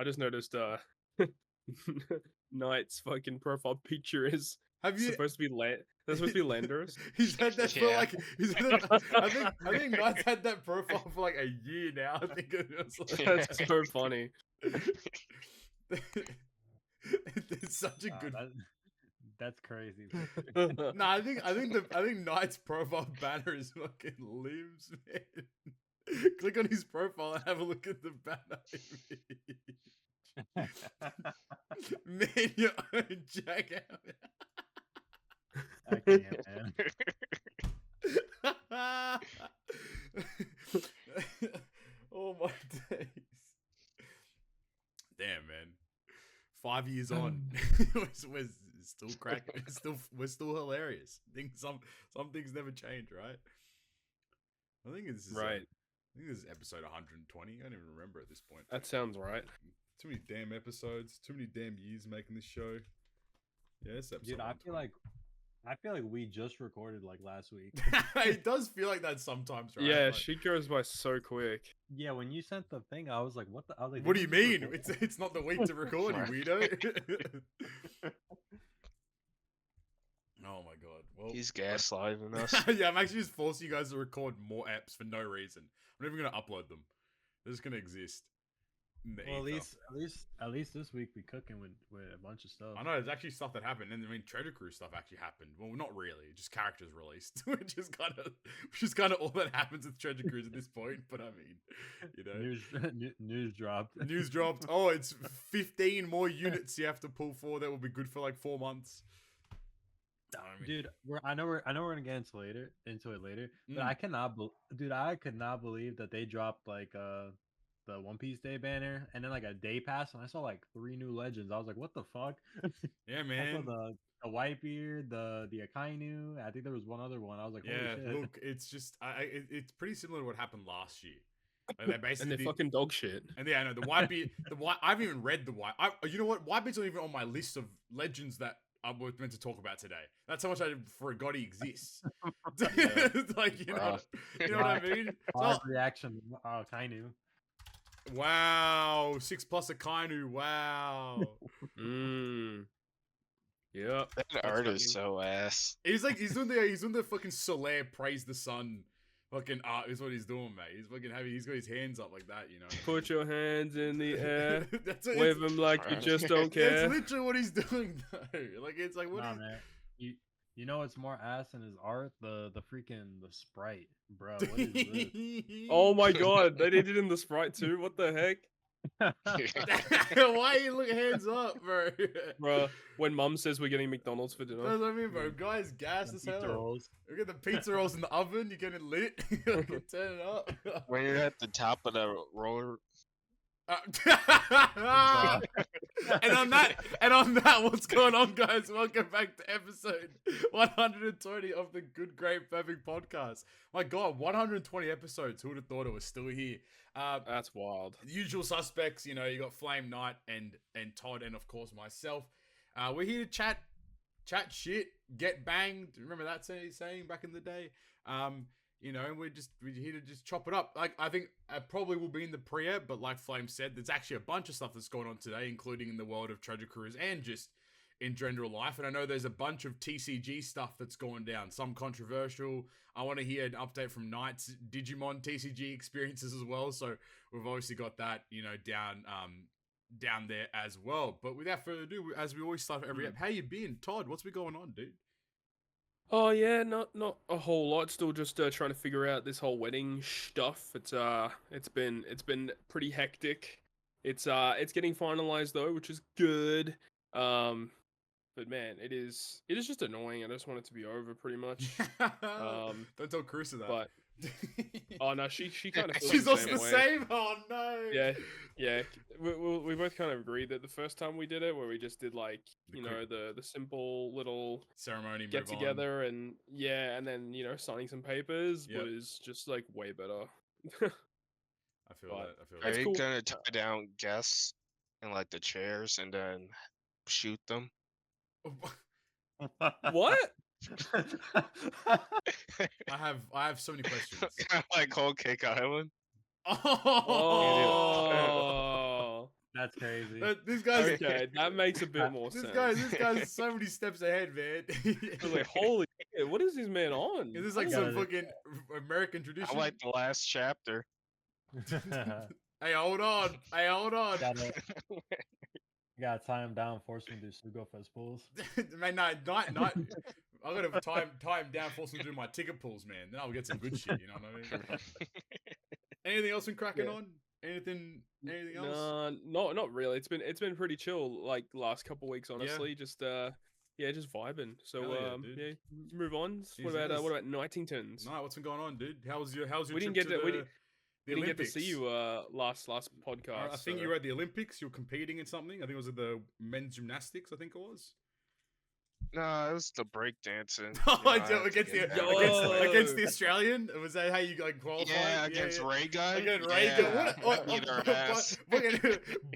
I just noticed Knight's fucking profile picture is Have you? supposed to be They're supposed to be Landers. He's had that for Yeah. like. I think Knight's had that profile for like a year now. I think it was like, That's so funny. It's such a good. That's crazy. No, I think Knight's profile banner is fucking limbs, man. Click on his profile and have a look at the banner image. Man, your own jackout. I can't, man. Oh my days. Damn, man. 5 years on, we're still cracking. We're still hilarious. Some things never change, right? I think this is Right. I think this is episode 120. I don't even remember at this point. That sounds right. Too many damn episodes. Too many damn years making this show. Yeah, it's episode. Dude, I feel like we just recorded like last week. It does feel like that sometimes, right? Yeah, Like, she goes by so quick. Yeah, when you sent the thing, I was like, "What the?" I was like, what do you "Did we mean? record?" It's not the week to record, you weirdo. Oh my god. Well, He's gaslighting us. yeah, I'm actually just forcing you guys to record more apps for no reason. I'm not even gonna upload them. They're just gonna exist. In the Well, ether. at least this week we cooking with a bunch of stuff. I know there's actually stuff that happened, and I mean Treasure Cruise stuff actually happened. Well, not really, just characters released, which is kind of all that happens with Treasure Cruise at this point. But I mean, you know, News dropped. news dropped. Oh, it's 15 more units you have to pull for. That will be good for like 4 months. I mean, Dude, I know we're gonna get into it later, but Mm. I could not believe that they dropped like the One Piece Day banner and then like a day pass, and I saw like 3 new legends. I was like, what the fuck? yeah, I man. saw the Whitebeard, the Akainu. I think there was one other one. I was like, holy Yeah, shit. look, it's just it's pretty similar to what happened last year. Like they basically And they're fucking dog shit. And yeah, I know the Whitebeard. I haven't even read the White. You know what? Whitebeard's not even on my list of legends that I was meant to talk about today. That's how much I forgot he exists. Like you know what I mean? Live reaction. Oh, Akainu. Wow, 6+ Akainu. Wow. Yep. That art is so ass. He's doing the fucking Soler praise the sun. Fucking art is what he's doing, mate. He's fucking happy. He's got his hands up like that, you know. Put your hands in the air. That's Wave them like you just don't care. It's literally what he's doing, though. Like it's like what? Nah, man. You know what's more ass in his art? The sprite, bro. What is this? Oh my god, they did it in the sprite too. What the heck, Why you look hands up, bro? bro? When Mum says we're getting McDonald's for That's dinner. what I mean, bro. Guys, gas as Pizza hell. rolls. Look at the pizza rolls in the oven. You get it lit. You can turn it up. When you're at the top of the roller. and on that, what's going on, guys? Welcome back to episode 120 of the Good, Great, Perfect podcast. My God, 120 episodes. Who would have thought it was still here? That's wild. Usual suspects, you know, you got Flame Knight and Todd, and of course myself. We're here to chat shit, get banged. Remember that saying back in the day? You know, and we're here to just chop it up. Like, I think probably will be in the pre-ep, but like Flame said, there's actually a bunch of stuff that's going on today, including in the world of Treasure Cruise and just in general life. And I know there's a bunch of TCG stuff that's going down, some controversial. I want to hear an update from Knight's Digimon TCG experiences as well. So we've obviously got that, you know, down there as well. But without further ado, as we always start every ep, how you been, Todd? What's been going on, dude? Oh yeah, not a whole lot. Still just trying to figure out this whole wedding stuff. It's been pretty hectic. It's getting finalized though, which is good. But man, it is just annoying. I just want it to be over pretty much. Don't tell Carissa that. But oh no, she kind of she's also the same. Oh no. Yeah. We both kind of agreed that the first time we did it, where we just did like the simple little ceremony, get together, and then signing some papers was just like way better. I feel that. Are you gonna tie down guests in like the chairs and then shoot them? What? I have so many questions. Kind of like Whole Cake Island. Oh, That's crazy. This guy's Okay, that makes a bit more this sense. guy's so many steps ahead, man. I was like, holy shit, what is this man on? Is this like I some gotta- fucking American tradition? I like the last chapter. Hey, hold on. Hey, hold on. Gotta tie him down, force him to do Sugo for his pulls. Man, no, not. I'm gonna tie him down, force him to do my ticket pulls, man. Then I'll get some good shit. You know what I mean? Anything else been cracking on? Anything else? No, not really. It's been pretty chill like last couple weeks, honestly. Just just vibing. So Hell yeah, dude. yeah, move on. What Jesus. about Nightingtons? No, what's been going on, dude? How's your We trip didn't get to to- the We didn't get to Olympics? see you last podcast. I think so- you were at the Olympics. You were competing in something. I think it was at the men's gymnastics. I think it was. No, it was the breakdancing. Oh, You know, I had to against the get that Yo. against the Australian. Was that how you like qualified? Yeah, against Ray Guy. Against Ray yeah, Guy. What? beat her ass. Fucking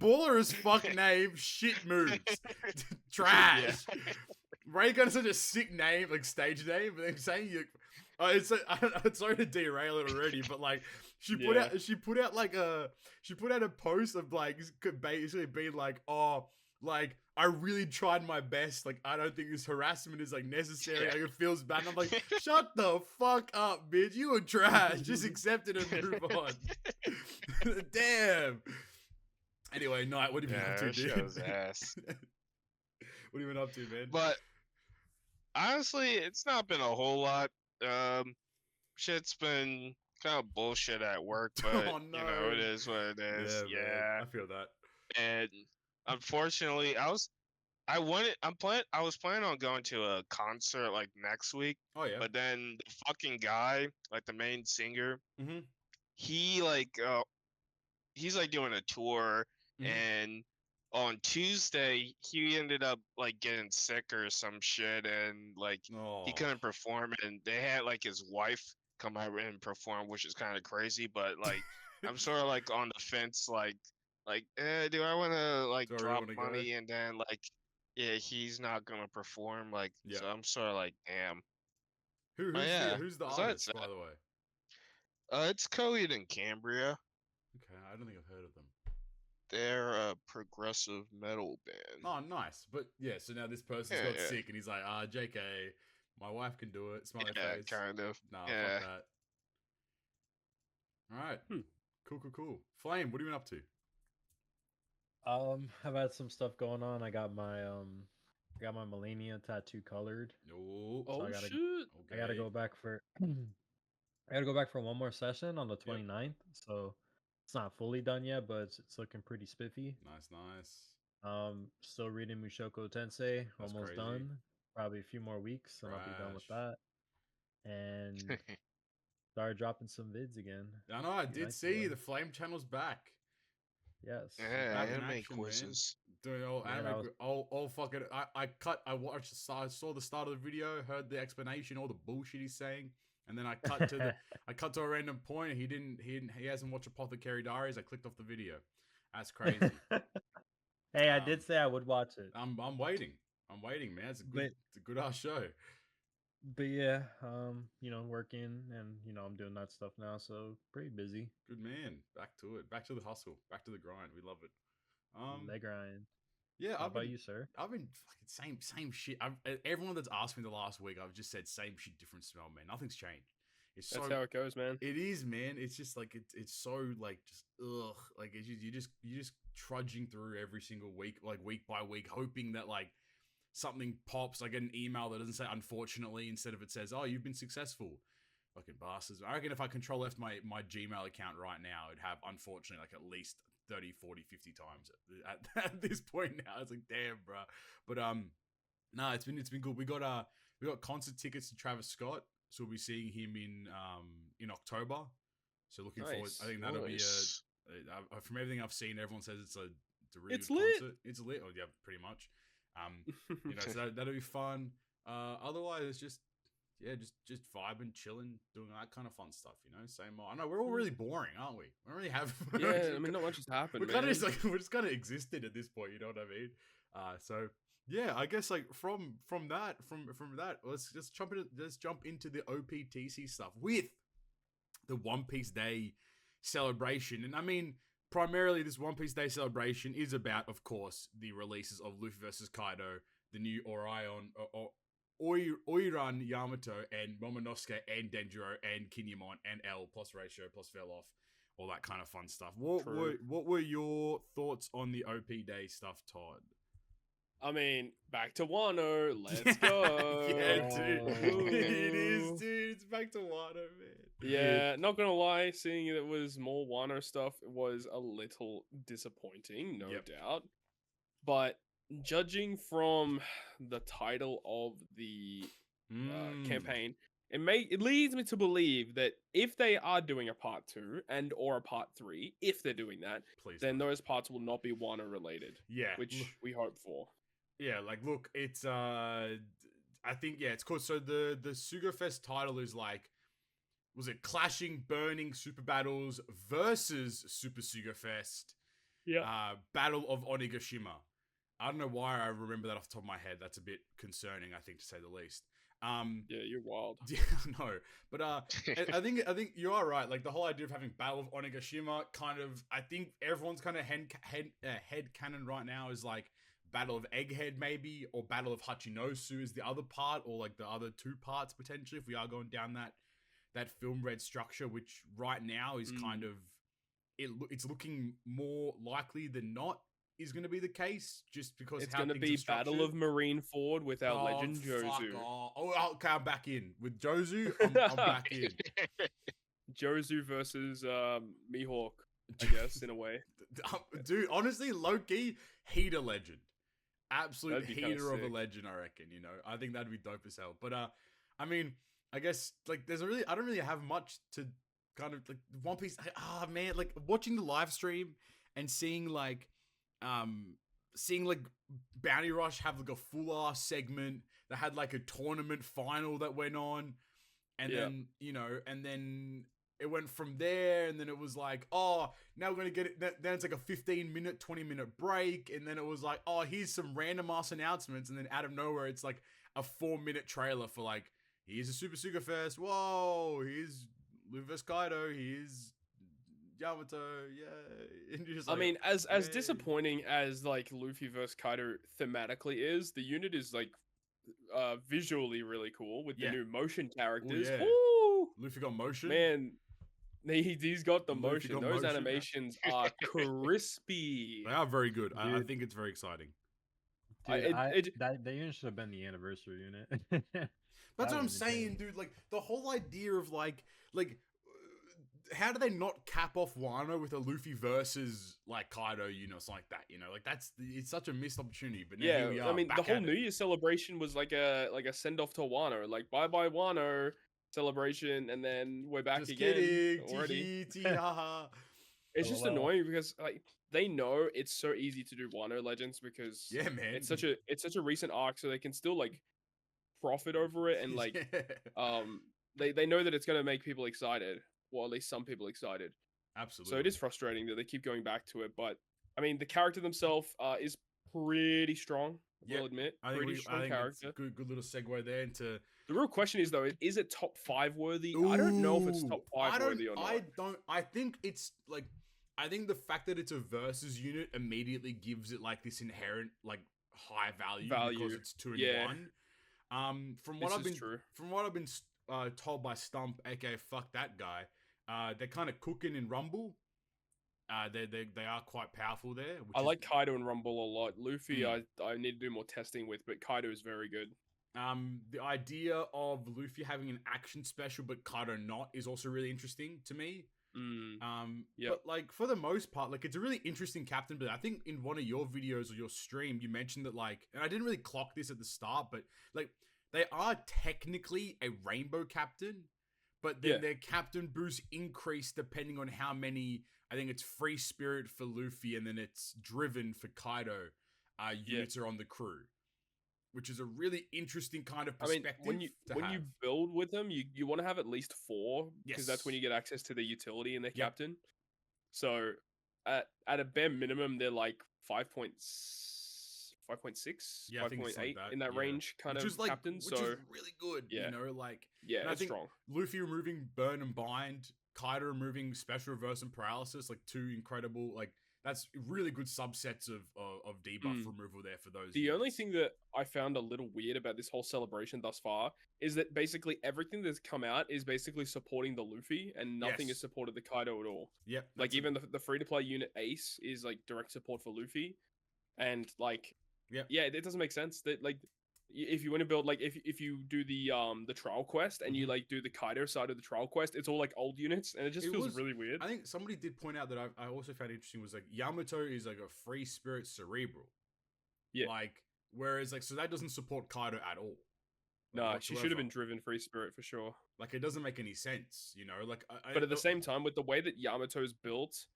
baller as fuck name. Shit moves. Trash. Ray Gun is such a sick name, like stage name. But they're saying you. I don't know, it's sorry to derail it already, but like she put out a post of like basically being like, oh, like I really tried my best. Like I don't think this harassment is like necessary. Like it feels bad. And I'm like, shut the fuck up, bitch. You were trash. Just accept it and move on. Damn. Anyway, Knight, what have you been up to, dude? Show's ass. What have you been up to, man? But honestly, it's not been a whole lot. Shit's been kind of bullshit at work, but Oh, you no. know, it is what it is. man, Yeah. I feel that. And unfortunately, I was planning on going to a concert like next week, Oh yeah. but then the fucking guy, like the main singer, Mm-hmm. he's like doing a tour, Mhm. and on Tuesday he ended up like getting sick or some shit, and like Oh. he couldn't perform, and they had like his wife come out and perform, which is kind of crazy. But like I'm sort of like on the fence, like do I want to like Do I really drop wanna go? money and then like yeah, he's not gonna perform, like Yeah. so I'm sort of like damn. Who's the besides artist, that- by the way? It's Coed and Cambria. Okay, I don't think I've heard of them. They're a progressive metal band. Oh, nice. But yeah, so now this person's Yeah, got yeah. sick and he's like, JK, my wife can do it. Smiley Yeah, face. kind of. Nah, Yeah. fuck that. Alright. Cool. Flame, what have you been up to? I've had some stuff going on. I got my Millennia tattoo colored. No. Oh I gotta- shit! I gotta go back for one more session on the 29th. So it's not fully done yet, but it's looking pretty spiffy. Nice. Still reading Mushoku Tensei, That's almost crazy. done. Probably a few more weeks and I'll be done with Trash. that. And started dropping some vids again. I know, I Be did nice to see know. the Flame channel's back. Yes. Yeah, Back in anime action, man. quizzes. Doing all Yeah, anime, that was- all fucking. I watched, I saw the start of the video, heard the explanation, all the bullshit he's saying, and then I cut to a random point. And he hasn't watched Apothecary Diaries. I clicked off the video. That's crazy. Hey, I did say I would watch it. I'm waiting. Man. It's a good ass show. But yeah, working and I'm doing that stuff now, so pretty busy. Good man. Back to it. Back to the hustle. Back to the grind. We love it. Leg grind. Yeah. How about you, sir? I've been fucking same shit. Everyone that's asked me the last week, I've just said same shit, different smell, man. Nothing's changed. It's That's so how it goes, man. it is, man. It's just like it's so like just ugh. Like it's just, you're just trudging through every single week, like week by week, hoping that like something pops. I get an email that doesn't say unfortunately instead of it says, oh, you've been successful. Fucking bastards. I reckon if I control left my Gmail account right now, it'd have unfortunately like at least 30, 40, 50 times at this point now. It's like, damn, bro. But no, it's been good. We got concert tickets to Travis Scott, so we'll be seeing him in October. So looking forward. Nice. I think that'll Nice. be from everything I've seen, everyone says it's a really It's good lit. concert. It's lit. Oh yeah, pretty much. So that'll be fun. Otherwise, it's just vibing, chilling, doing that kind of fun stuff. Same old. I know we're all really boring, aren't we? We don't really have. Yeah, I mean, not much has happened. We're kind man. of we're just kind of existed at this point. You know what I mean? So yeah, I guess like from that, let's jump into the OPTC stuff with the One Piece Day celebration. And I mean, primarily this One Piece Day celebration is about, of course, the releases of Luffy vs Kaido, the new Oiran Yamato, and Momonosuke, and Denjiro, and Kinemon, and L plus ratio plus fell off, all that kind of fun stuff. What were your thoughts on the OP Day stuff, Todd? I mean, back to Wano. Let's go. Yeah, dude. It is, dude. It's back to Wano, man. Yeah, not gonna lie, seeing it was more Wano stuff was a little disappointing, no doubt. But judging from the title of the campaign, it leads me to believe that if they are doing a part 2 and or a part 3, if they're doing that, then those parts will not be Wano related. Yeah, which we hope for. Yeah, like look, it's I think it's cool. So the Sugo Fest title is like, was it Clashing Burning Super Battles versus Super Sugo Fest? Yeah. Battle of Onigashima. I don't know why I remember that off the top of my head. That's a bit concerning, I think, to say the least. Yeah, you're wild. Yeah, no, but I think you are right. Like the whole idea of having Battle of Onigashima, kind of, I think everyone's kind of head canon right now is like Battle of Egghead maybe, or Battle of Hachinosu is the other part, or like the other 2 parts potentially if we are going down that film red structure, which right now is kind of it's looking more likely than not is going to be the case, just because it's going to be Battle of Marineford with our legend Jozu. Okay, I'm back in with Jozu. I'm back in. Jozu versus Mihawk, I guess, in a way. Dude, honestly, low-key, heater legend. Absolute heater of a legend, I reckon, you know. I think that'd be dope as hell. But I mean, I guess like I don't really have much to kind of like One Piece. Man, like watching the live stream and seeing like Bounty Rush have like a full ass segment that had like a tournament final that went on, and then and then it went from there, and then it was like, oh, now we're gonna get it. Then it's like a 15-minute, 20-minute break, and then it was like, oh, here's some random ass announcements, and then out of nowhere, it's like a 4-minute trailer for like, here's a Super Suga Fest. Whoa, here's Luffy vs Kaido. Here's Yamato. Yeah. And just I like, mean, as disappointing as like Luffy vs Kaido thematically is, the unit is like visually really cool with the new motion characters. Ooh, yeah. Ooh, Luffy got motion. Man, he's got the Luffy motion. got Those motion, animations are crispy. They are very good. I think it's very exciting. Dude, that unit should have been the anniversary unit. That's what I'm saying, dude. Like the whole idea of like how do they not cap off Wano with a Luffy versus like Kaido units like that? You know, like it's such a missed opportunity. But now here we are, I mean, the whole New Year's celebration was like a send off to Wano, like bye Wano celebration, and then we're back just again. Kidding. Already. It's just annoying because like they know it's so easy to do Wano Legends because man, it's such a recent arc, so they can still like profit over it and like they know that it's gonna make people excited. Well, at least some people excited. Absolutely. So it is frustrating that they keep going back to it, but I mean, the character themselves is pretty strong. I will admit, pretty strong character. Good little segue there into. The real question is though, is it top 5 worthy? I don't know if it's top 5 worthy or not. I think it's like, I think the fact that it's a versus unit immediately gives it like this inherent like high value because it's 2 in 1. From what I've been told by Stump, aka fuck that guy, they're kind of cooking in Rumble. They are quite powerful there. I like Kaido and Rumble a lot. Luffy, I need to do more testing with, but Kaido is very good. The idea of Luffy having an action special but Kaido not is also really interesting to me. But like for the most part, like it's a really interesting captain. But I think in one of your videos or your stream, you mentioned that like, and I didn't really clock this at the start, but like they are technically a rainbow captain, but then their captain boost increase depending on how many. I think it's free spirit for Luffy, and then it's driven for Kaido. Units are on the crew, which is a really interesting kind of perspective. I mean, when you build with them, you want to have at least 4 because that's when you get access to the utility and their captain. So at a bare minimum, they're like 5.6, 5.8 in that range kind of captain. Which is really good. You know, like and I think strong. Luffy removing Burn and Bind Kaido removing special reverse and paralysis, like two incredible, like that's really good subsets of debuff removal there for those. The only units. thing that I found a little weird about this whole celebration thus far is that basically everything that's come out is basically supporting the Luffy, and nothing Yes. is supported the Kaido at all. Yep. Like even the free to play unit Ace is like direct support for Luffy, and like Yep. yeah, it doesn't make sense that like if you want to build like if you do the trial quest and you like do the Kaido side of the trial quest, it's all like old units, and it just feels really weird. I think somebody did point out that I also found interesting was like Yamato is like a free spirit cerebral. Yeah. Like whereas like so that doesn't support Kaido at all. No, she should have been whatsoever. driven free spirit for sure. Like it doesn't make any sense, you know. Like, But at the same time, with the way that Yamato's built,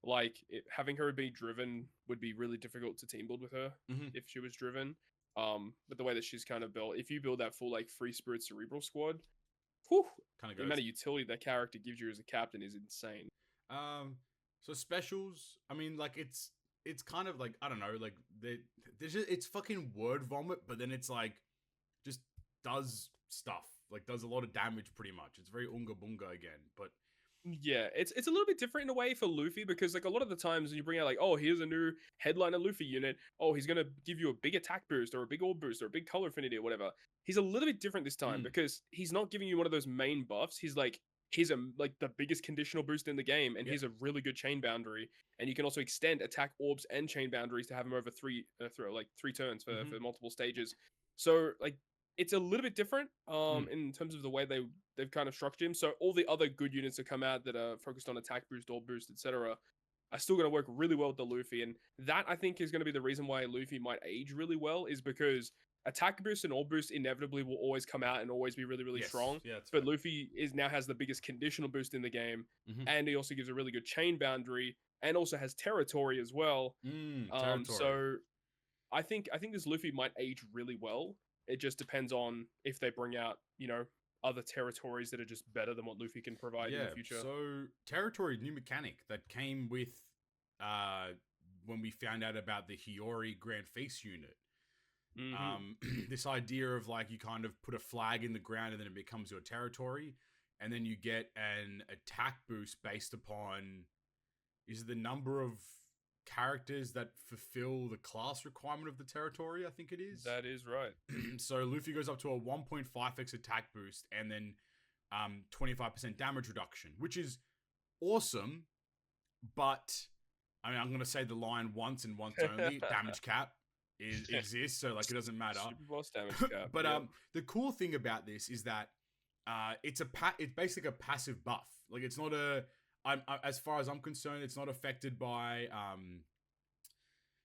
like having her be driven would be really difficult to team build with her if she was driven. But the way that she's kind of built, if you build that full like free spirit cerebral squad, whew, kind of the amount of utility that character gives you as a captain is insane. So specials, I mean, like it's kind of like I don't know, like there's just, it's fucking word vomit, but then it's like just does stuff, like does a lot of damage pretty much. It's very unga bunga again, but Yeah, it's a little bit different in a way for Luffy because like a lot of the times when you bring out like, oh, here's a new headliner Luffy unit, oh, he's gonna give you a big attack boost or a big orb boost or a big color affinity or whatever. He's a little bit different this time because he's not giving you one of those main buffs. He's like he's like the biggest conditional boost in the game, and he's a really good chain boundary. And you can also extend attack orbs and chain boundaries to have him over three turns for multiple stages. So like it's a little bit different in terms of the way they've kind of structured him. So all the other good units that come out that are focused on attack boost, orb boost, etc., are still going to work really well with the Luffy. And that I think is going to be the reason why Luffy might age really well, is because attack boost and orb boost inevitably will always come out and always be really, really strong. Yeah, but Luffy now has the biggest conditional boost in the game, and he also gives a really good chain boundary, and also has territory as well. Territory. So I think this Luffy might age really well. It just depends on if they bring out, other territories that are just better than what Luffy can provide in the future. So territory, new mechanic that came with when we found out about the Hiyori Grand Feast unit. This idea of like you kind of put a flag in the ground and then it becomes your territory, and then you get an attack boost based upon is it the number of characters that fulfill the class requirement of the territory, I think it is. That is right. So Luffy goes up to a 1.5x attack boost and then 25% damage reduction, which is awesome, but I mean, I'm going to say the line once and once only. Damage cap exists, so like it doesn't matter. Super boss damage cap. But the cool thing about this is that it's basically a passive buff. Like it's not as far as I'm concerned, it's not affected by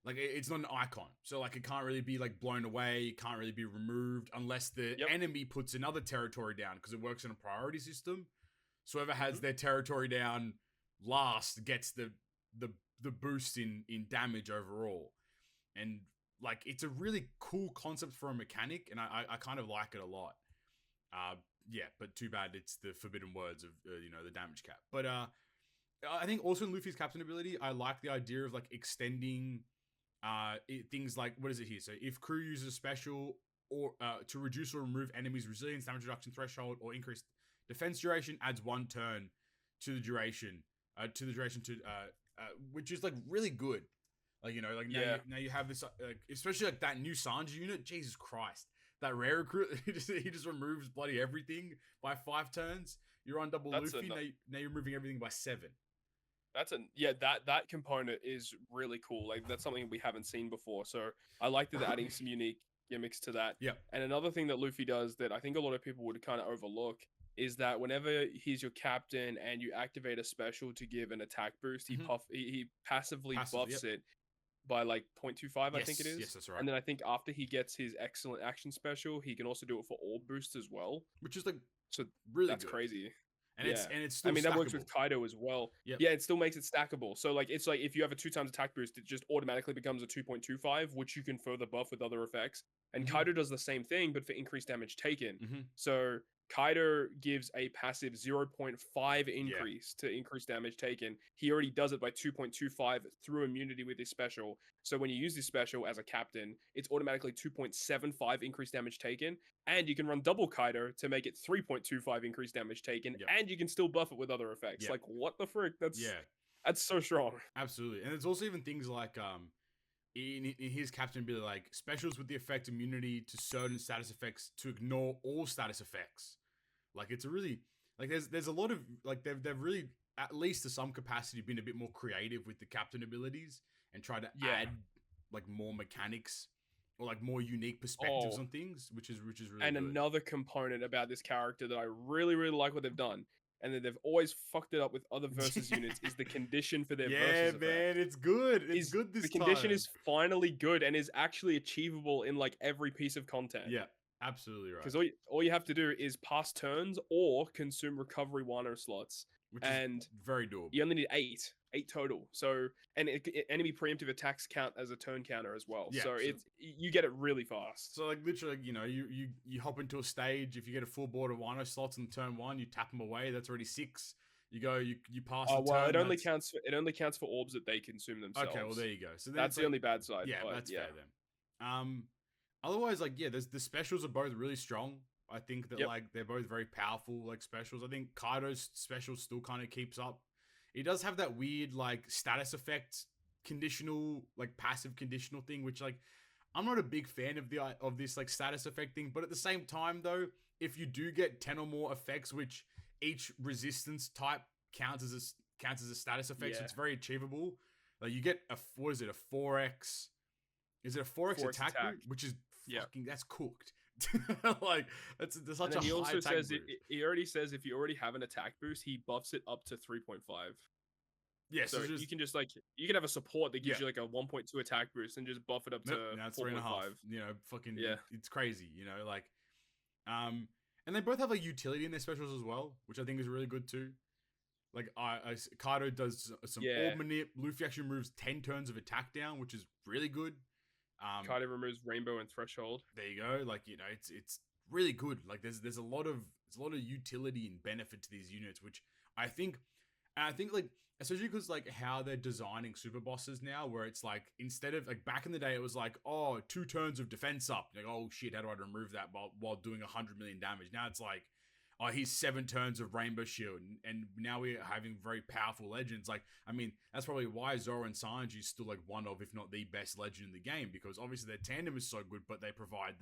like it's not an icon, so like it can't really be like blown away, it can't really be removed unless the enemy puts another territory down, because it works in a priority system. So whoever has their territory down last gets the boost in damage overall. And like it's a really cool concept for a mechanic, and I kind of like it a lot. Yeah, but too bad it's the forbidden words of the damage cap. But I think also in Luffy's captain ability, I like the idea of like extending things like, what is it here? So if crew uses a special or to reduce or remove enemies' resilience, damage reduction threshold, or increase defense duration, adds 1 turn to the duration which is like really good. Like now you have this especially like that new Sanji unit. Jesus Christ, that rare recruit, he just removes bloody everything by 5 turns. You're on double Luffy. Now you're removing everything by 7. That component is really cool. Like that's something we haven't seen before. So I like that they're adding some unique gimmicks to that. Yeah. And another thing that Luffy does that I think a lot of people would kind of overlook is that whenever he's your captain and you activate a special to give an attack boost, he passively buffs it by like 0.25, I think it is. Yes, that's right. And then I think after he gets his excellent action special, he can also do it for orb boost as well. Which is like so really that's good. crazy. And it's still that works stackable. with Kaido as well. Yep. Yeah, it still makes it stackable. So like it's like if you have a 2 times attack boost, it just automatically becomes a 2.25, which you can further buff with other effects. And Kaido does the same thing, but for increased damage taken. So Kaido gives a passive 0.5 increase to increase damage taken. He already does it by 2.25 through immunity with his special. So when you use this special as a captain, it's automatically 2.75 increased damage taken. And you can run double Kaido to make it 3.25 increased damage taken. Yep. And you can still buff it with other effects. Yep. Like, what the frick? That's so strong. Absolutely. And there's also even things like in his captain ability, like specials with the effect immunity to certain status effects to ignore all status effects. Like it's a really like there's a lot of like they've really, at least to some capacity, been a bit more creative with the captain abilities and try to add like more mechanics or like more unique perspectives on things, which is really and good. Another component about this character that I really like what they've done, and that they've always fucked it up with other versus units, is the condition for their versus effect. It's good. It's good this time. The condition is finally good and is actually achievable in like every piece of content. Yeah, absolutely right. Because all you have to do is pass turns or consume recovery wino slots. Which and is very doable. You only need 8 total. So, and enemy preemptive attacks count as a turn counter as well. Yeah, so you get it really fast. So like literally, you know, you hop into a stage. If you get a full board of wino slots in turn 1, you tap them away. That's already 6. You go, you pass. Oh well, it only counts for orbs that they consume themselves. Okay, well there you go. So that's the only bad side. Yeah, that's fair then. Otherwise, like the specials are both really strong. I think that like they're both very powerful like specials. I think Kaido's special still kind of keeps up. He does have that weird like status effect conditional, like passive conditional thing, which like I'm not a big fan of this like status effect thing. But at the same time though, if you do get 10 or more effects, which each resistance type counts as a status effect, so it's very achievable. Like you get a 4x. Is it a 4x attack? Which is fucking that's cooked. Like that's such a high also attack says boost. He already says if you already have an attack boost, he buffs it up to 3.5. Yeah, so you can just like you can have a support that gives you like a 1.2 attack boost and just buff it up to 4.5. You know, fucking it's crazy. You know, like and they both have a utility in their specials as well, which I think is really good too. Like Kaido does some orb manip. Luffy actually removes 10 turns of attack down, which is really good. Kaido removes Rainbow and Threshold. There you go. Like, you know, it's really good. Like there's a lot of utility and benefit to these units, which I think like especially because like how they're designing super bosses now, where it's like instead of like back in the day it was like 2 turns of defense up, like oh shit, how do I remove that while doing 100 million damage? Now it's like here's 7 turns of Rainbow Shield, and now we're having very powerful legends. Like, I mean, that's probably why Zoro and Sanji is still like one of, if not the best legend in the game, because obviously their tandem is so good, but they provide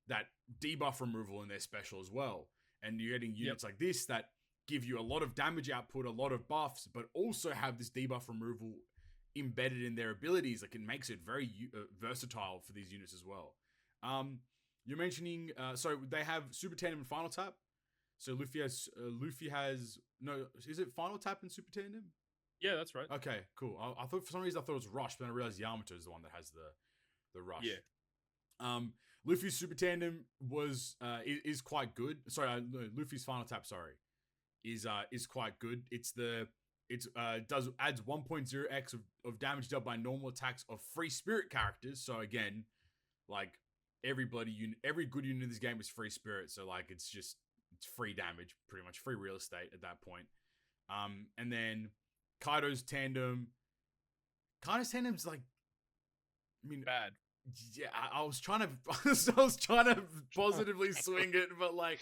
that debuff removal in their special as well. And you're getting units like this that give you a lot of damage output, a lot of buffs, but also have this debuff removal embedded in their abilities. Like, it makes it very versatile for these units as well. You're mentioning, so they have Super Tandem and Final Tap. So Luffy has no. Is it Final Tap and Super Tandem? Yeah, that's right. Okay, cool. I thought for some reason it was Rush, but then I realized Yamato is the one that has the Rush. Yeah. Luffy's Super Tandem is quite good. Sorry, Luffy's Final Tap. Sorry, is quite good. Adds 1.0x of damage dealt by normal attacks of free spirit characters. So again, like every good unit in this game is free spirit. So like it's free damage, pretty much free real estate at that point. And then Kaido's Tandem's like, I mean, bad. Yeah, I was trying to positively swing it, but like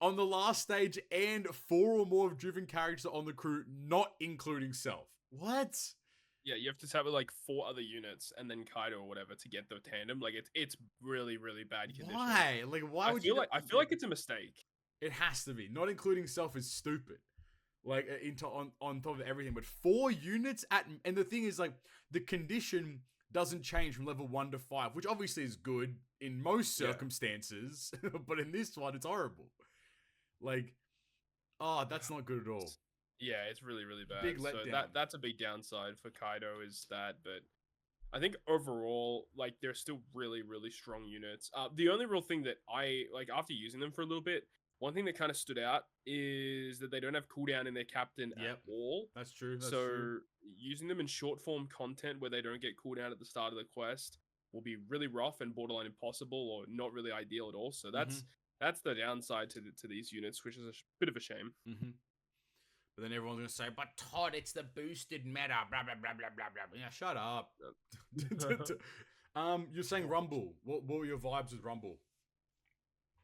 on the last stage, and 4 or more driven characters on the crew, not including Self. What? Yeah, you have to tap with like 4 other units and then Kaido or whatever to get the tandem. Like it's really bad condition. Why? Like why would you? I feel like it's a mistake. It has to be. Not including Self is stupid. Like on top of everything, but 4 units and the thing is like the condition doesn't change from level 1 to 5, which obviously is good in most circumstances, but in this one it's horrible. Like, that's not good at all. Yeah, it's really bad. Big letdown. So that's a big downside for Kaido is that, but I think overall, like, they're still really strong units. The only real thing that I like after using them for a little bit, one thing that kind of stood out is that they don't have cooldown in their captain at all. That's true. Using them in short form content where they don't get cooldown at the start of the quest will be really rough and borderline impossible or not really ideal at all. So That's the downside to these units, which is a bit of a shame. Mm-hmm. But then everyone's gonna say, "But Todd, it's the boosted meta." Blah blah blah blah blah blah. Yeah, shut up. You're saying Rumble. What were your vibes with Rumble?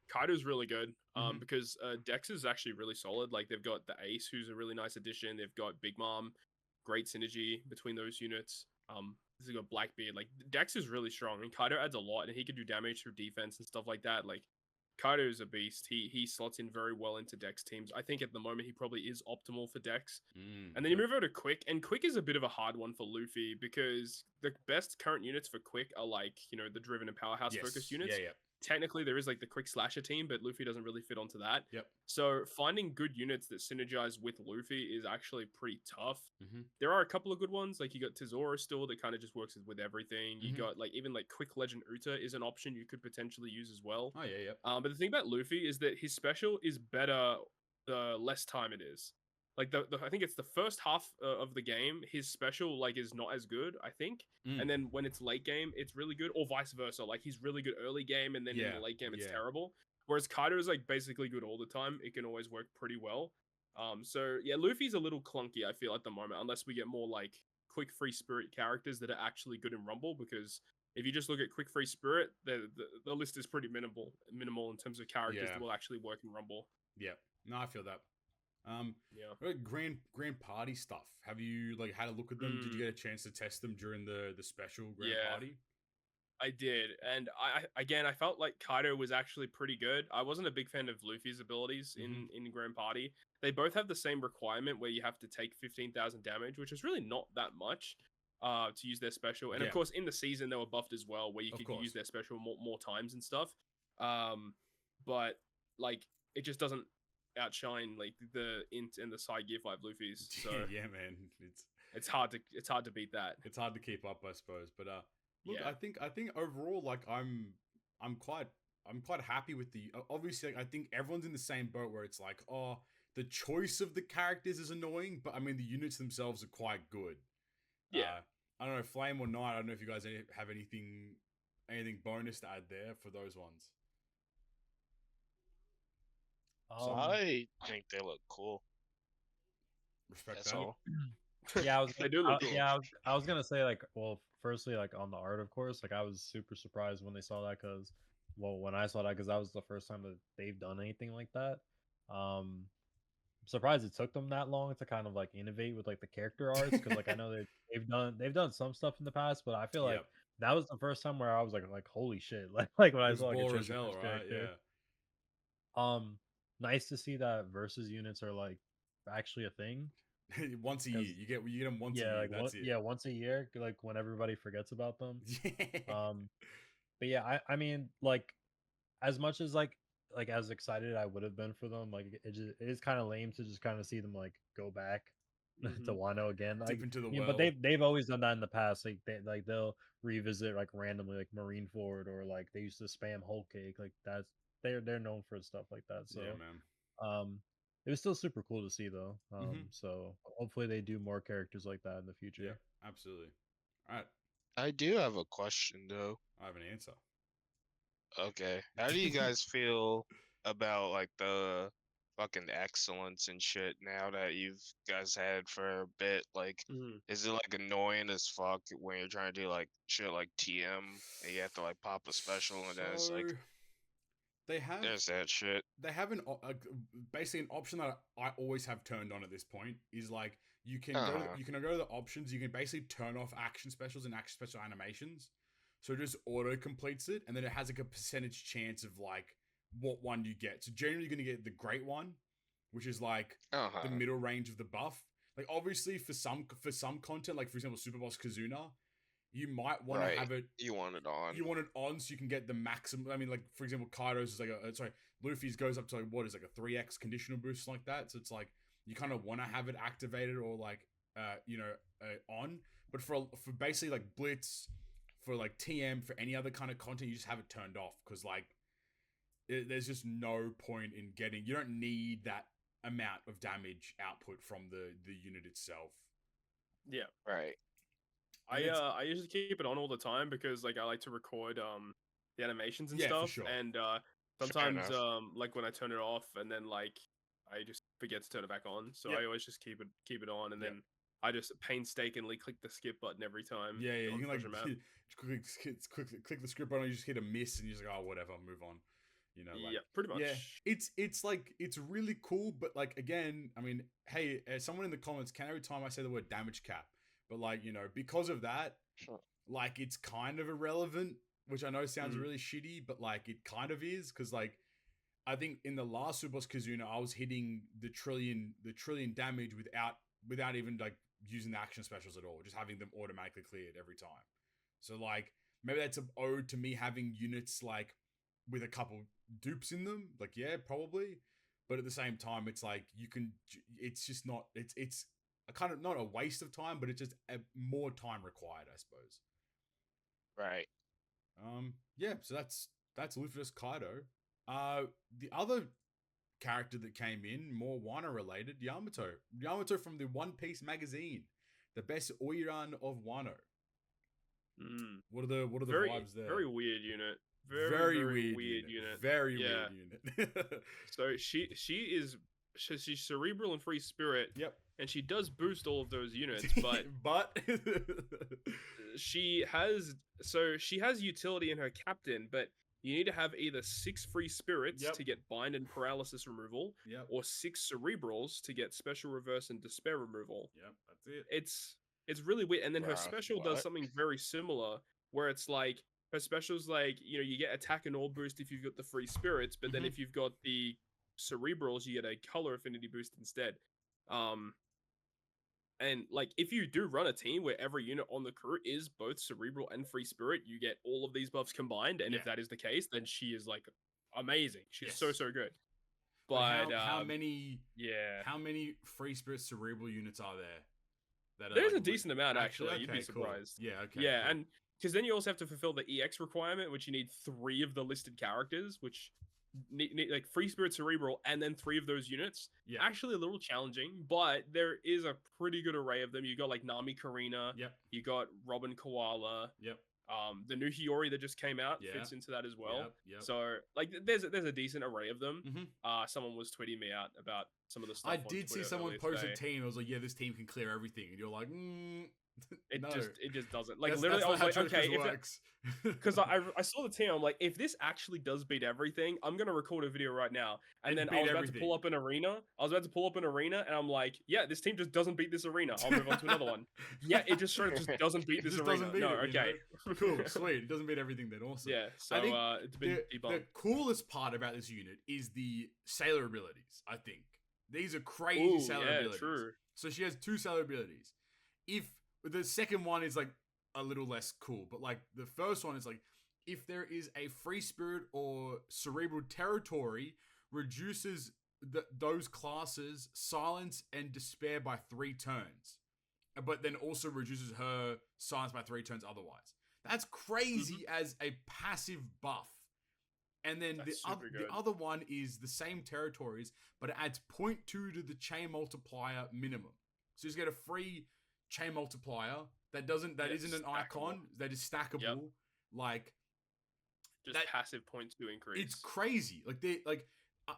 Kaido's really good, Mhm. because Dex is actually really solid. Like they've got the Ace, who's a really nice addition. They've got Big Mom, great synergy between those units. They've got Blackbeard. Like Dex is really strong, and Kaido adds a lot, and he can do damage through defense and stuff like that. Like Kaido is a beast. He slots in very well into Dex teams. I think at the moment he probably is optimal for Dex. And then you move over to Quick, and Quick is a bit of a hard one for Luffy because the best current units for Quick are like, the driven and powerhouse focused units. Yeah. Technically, there is like the Quick Slasher team, but Luffy doesn't really fit onto that. Yep. So finding good units that synergize with Luffy is actually pretty tough. Mm-hmm. There are a couple of good ones, like you got Tesoro still that kind of just works with everything. You Mhm. got like even like Quick Legend Uta is an option you could potentially use as well. Oh yeah. But the thing about Luffy is that his special is better the less time it is. Like I think it's the first half of the game, his special like is not as good, I think. Mm. And then when it's late game, it's really good, or vice versa. Like he's really good early game, and then in Yeah, the late game, it's yeah. terrible. Whereas Kaido is like basically good all the time. It can always work pretty well. So yeah, Luffy's a little clunky, I feel, at the moment, unless we get more like quick free spirit characters that are actually good in Rumble. Because if you just look at quick free spirit, the list is pretty minimal in terms of characters Yeah. that will actually work in Rumble. Yeah. No, I feel that. Yeah. Grand Party stuff. Have you like had a look at them? Did you get a chance to test them during the special Grand Yeah. Party? I did, and I felt like Kaido was actually pretty good. I wasn't a big fan of Luffy's abilities in Grand Party. They both have the same requirement where you have to take 15,000 damage, which is really not that much to use their special. And Yeah. of course, in the season they were buffed as well, where you Of could course. use their special more times and stuff. But like it just doesn't outshine like the int and the side gear 5 Luffy's. So yeah, man, it's hard to beat that. it's hard to keep up, I suppose. But look, Yeah. I think overall, like I'm quite happy with the. Obviously, like, I think everyone's in the same boat where it's like, oh, the choice of the characters is annoying, but I mean the units themselves are quite good. Yeah. I don't know, Flame or Night. I don't know if you guys have anything bonus to add there for those ones. I think they look cool. Respect That's that. all. Yeah, I was. They do look cool. Yeah, I was gonna say like, well, firstly, like on the art, of course, like I was super surprised when they saw that because, well, when I saw that because that was the first time that they've done anything like that. I'm surprised it took them that long to kind of like innovate with like the character arts because like I know they've done some stuff in the past, but I feel like Yep. that was the first time where I was like holy shit, like when I It's saw like a baller as Treasure hell, Chest right? character. Yeah. Nice to see that versus units are like actually a thing. Once a year, you get them once a Yeah, year. like That's it. yeah, once a year, like when everybody forgets about them. Yeah. But yeah, I mean, like as much as like as excited I would have been for them, like it is kind of lame to just kind of see them like go back to Mhm. Wano again. Like, Dip into the I mean, well. but they've always done that in the past. Like they'll revisit like randomly like Marineford or like they used to spam Whole Cake. Like that's they're known for stuff like that. So Yeah, man. it was still super cool to see though. Mhm. So hopefully they do more characters like that in the future. Yeah, absolutely. All right, I do have a question though. I have an answer. Okay. How do you guys feel about like the fucking excellence and shit now that you've guys had for a bit? Like, Mhm. is it like annoying as fuck when you're trying to do like shit like TM and you have to like pop a special and then it's like they have there's that shit. they have basically an option that I always have turned on at this point is like you can you can go to the options. You can basically turn off action specials and action special animations, so it just auto completes it, and then it has like a percentage chance of like what one you get. So generally, you're gonna get the great one, which is like the middle range of the buff. Like obviously for some content, like for example Super Boss Kizuna, you might want to have it. You want it on. You want it on so you can get the maximum. I mean, like for example, Kaido's is like Luffy's goes up to like what is like a 3x conditional boost like that. So it's like you kind of want to have it activated or like on. But for basically like Blitz, for like TM, for any other kind of content, you just have it turned off because like there's just no point in getting. You don't need that amount of damage output from the unit itself. Yeah. Right. I usually keep it on all the time because like I like to record the animations and Yeah, for stuff, sure. and Sometimes, enough. like when I turn it off and then like I just forget to turn it back on, so Yep. I always just keep it on, and Yep. then I just painstakingly click the skip button every time. Yeah, on you can like Treasure Map. click the script button, you just hit a miss, and you're just like, oh, whatever, move on. You know, like Yeah, pretty much. yeah, it's like it's really cool, but like again, I mean, hey, someone in the comments, can every time I say the word damage cap, but like because of that, like it's kind of irrelevant, which I know sounds really shitty, but like it kind of is, because like I think in the last Super Boss Kizuna, I was hitting the trillion damage without even like using the action specials at all, just having them automatically cleared every time. So like maybe that's an ode to me having units like with a couple dupes in them. Like yeah, probably, but at the same time, it's like it's just not. It's a kind of not a waste of time, but it's just more time required, I suppose. Right. Yeah. So that's Luffy vs Kaido. The other character that came in, more Wano related, Yamato from the One Piece magazine, the best Oiran of Wano. What are the vibes there? Very weird unit. Very weird unit. Very weird unit. So she's cerebral and free spirit. Yep. And she does boost all of those units, but she has utility in her captain, but you need to have either 6 free spirits to get bind and paralysis removal, or 6 cerebrals to get special reverse and despair removal. Yep, that's it. It's really weird. And then her special does something very similar, where it's like her special's like, you get attack and all boost if you've got the free spirits, but then if you've got the cerebrals, you get a color affinity boost instead. And like if you do run a team where every unit on the crew is both cerebral and free spirit, you get all of these buffs combined. And if that is the case, then she is like amazing. She's so good. But how many free spirit cerebral units are there? There's a decent amount actually. You'd be surprised. Cool. Yeah. Okay. Yeah, cool. and because then you also have to fulfill the EX requirement, which you need 3 of the listed characters, which need like free spirit cerebral and then 3 of those units. Actually a little challenging, but there is a pretty good array of them. You got like Nami Karina, you got Robin Koala, the new Hiyori that just came out fits into that as well. So like there's a decent array of them. Someone was tweeting me out about some of the stuff. I did see someone post a team. I was like, yeah, this team can clear everything, and you're like, it just doesn't. Like literally, I was like, okay, because I saw the team. I'm like, if this actually does beat everything, I'm gonna record a video right now. And then I was about to pull up an arena. And I'm like, yeah, this team just doesn't beat this arena. I'll move on to another one. Yeah, it just sort of just doesn't beat this arena. Cool, sweet. It doesn't beat everything then. Awesome. Yeah. So I think it's been debunked. The coolest part about this unit is the sailor abilities. I think these are crazy sailor abilities. True. So she has 2 sailor abilities. If the second one is like a little less cool, but like the first one is like, if there is a free spirit or cerebral territory, reduces those classes silence and despair by 3 turns, but then also reduces her silence by 3 turns otherwise. That's crazy as a passive buff. And then the other one is the same territories, but it adds 0.2 to the chain multiplier minimum. So you just get a free chain multiplier that isn't an icon, that is stackable. Like just passive 0.2 increase. It's crazy.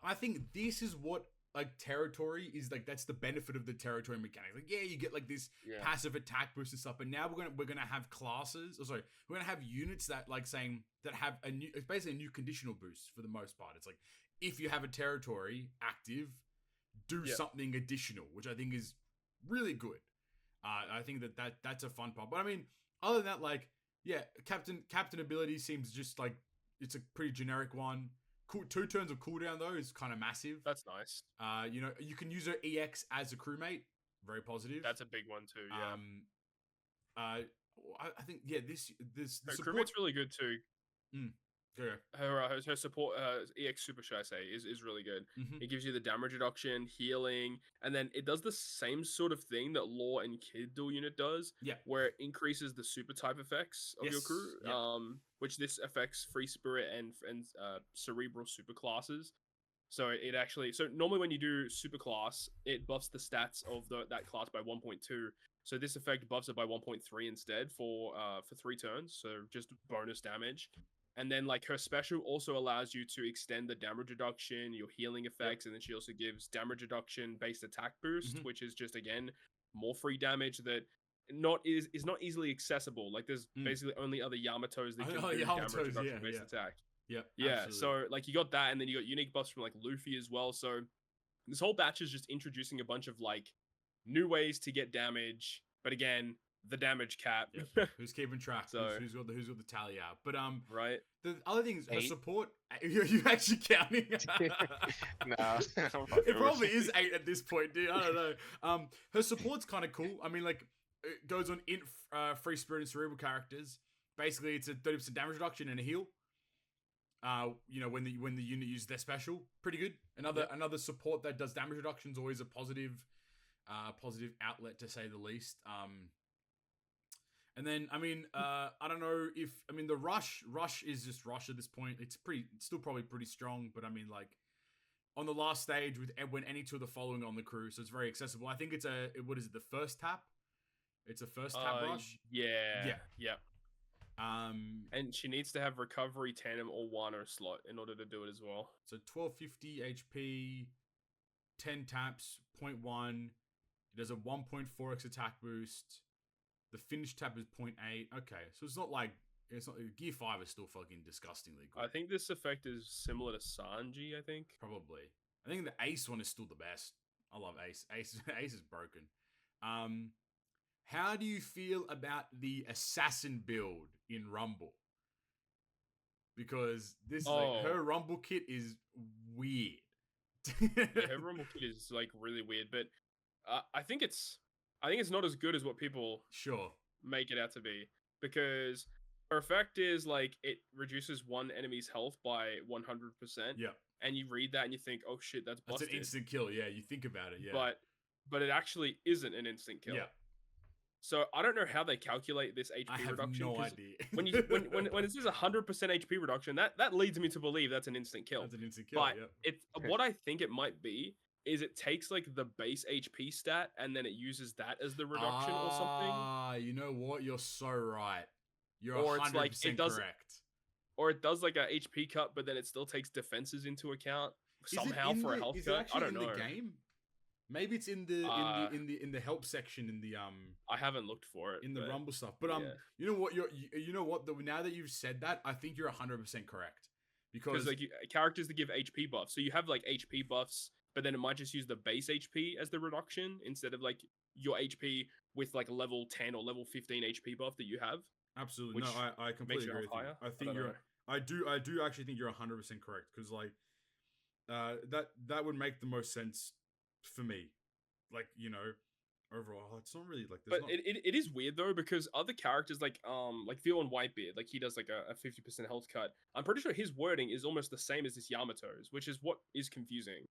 I think this is what like territory is like. That's the benefit of the territory mechanic. Like you get like this passive attack boost and stuff, but now we're gonna have classes. We're gonna have units that like saying that have it's basically a new conditional boost for the most part. It's like if you have a territory active, do something additional, which I think is really good. I think that's a fun part. But I mean, other than that, like, captain ability seems just like it's a pretty generic one. Cool, 2 turns of cooldown though is kind of massive. That's nice. You can use her EX as a crewmate. Very positive. That's a big one too. Yeah. I think this crewmate's really good too. Okay. Her support EX super, should I say, is really good. It gives you the damage reduction, healing, and then it does the same sort of thing that Law and Kid dual unit does. Where it increases the super type effects of your crew. Which this affects free spirit and cerebral super classes. So it actually normally when you do super class, it buffs the stats of that class by 1.2. So this effect buffs it by 1.3 instead for 3 turns. So just bonus damage. And then like her special also allows you to extend the damage reduction, your healing effects, and then she also gives damage reduction based attack boost, which is just again more free damage that is not easily accessible. Like there's basically only other Yamatos that can do damage reduction based attack. Yeah. Absolutely. So like you got that, and then you got unique buffs from like Luffy as well. So this whole batch is just introducing a bunch of like new ways to get damage, but again, the damage cap. Who's keeping track? So, who's got the tally out? But right. the other thing is her 8? support. You actually counting? Nah, it probably is 8 at this point, dude. I don't know. Her support's kind of cool. I mean, like it goes on int, free spirit and cerebral characters. Basically, it's a 30% damage reduction and a heal. You know, when the unit uses their special, pretty good. Another support that does damage reduction is always a positive outlet to say the least. And then I mean, I don't know if the rush is just rush at this point. It's still probably pretty strong, but I mean like on the last stage with when any two of the following on the crew, so it's very accessible. I think it's the first tap? It's a first tap rush. Yeah. And she needs to have recovery, tandem, or Wano slot in order to do it as well. So 1250 HP, 10 taps, 0.1. It does a 1.4x attack boost. The finish tap is 0.8. Okay, so it's not Gear 5 is still fucking disgustingly good. I think this effect is similar to Sanji, I think. Probably. I think the Ace one is still the best. I love Ace. Ace is broken. How do you feel about the assassin build in Rumble? Because this her Rumble kit is weird. Her Rumble kit is like really weird, but I think it's not as good as what people make it out to be, because her effect is like it reduces one enemy's health by 100%. Yeah. And you read that and you think, oh shit, that's busted. That's an instant kill. Yeah, you think about it. Yeah. But it actually isn't an instant kill. Yeah. So I don't know how they calculate this HP reduction. I have no idea. when it says 100% HP reduction, that leads me to believe that's an instant kill. That's an instant kill. But what I think it might be is it takes like the base HP stat and then it uses that as the reduction or something. You know what? You're so right. You're or 100% it's like it does, correct. Or it does like a HP cut, but then it still takes defenses into account somehow for a health cut. I don't know. The game? Maybe it's in the help section in the I haven't looked for it in the Rumble stuff. But you know what? You know what? Now that you've said that, I think you're 100% correct, because like characters that give HP buffs. So you have like HP buffs, but then it might just use the base HP as the reduction instead of like your HP with like level 10 or level 15 HP buff that you have. Absolutely. No, I completely agree with you. I think I do actually think you're 100% correct, because like that would make the most sense for me. Like, you know, overall it's not really like but it is weird though, because other characters like Theo and Whitebeard, like he does like a 50% health cut. I'm pretty sure his wording is almost the same as this Yamato's, which is what is confusing.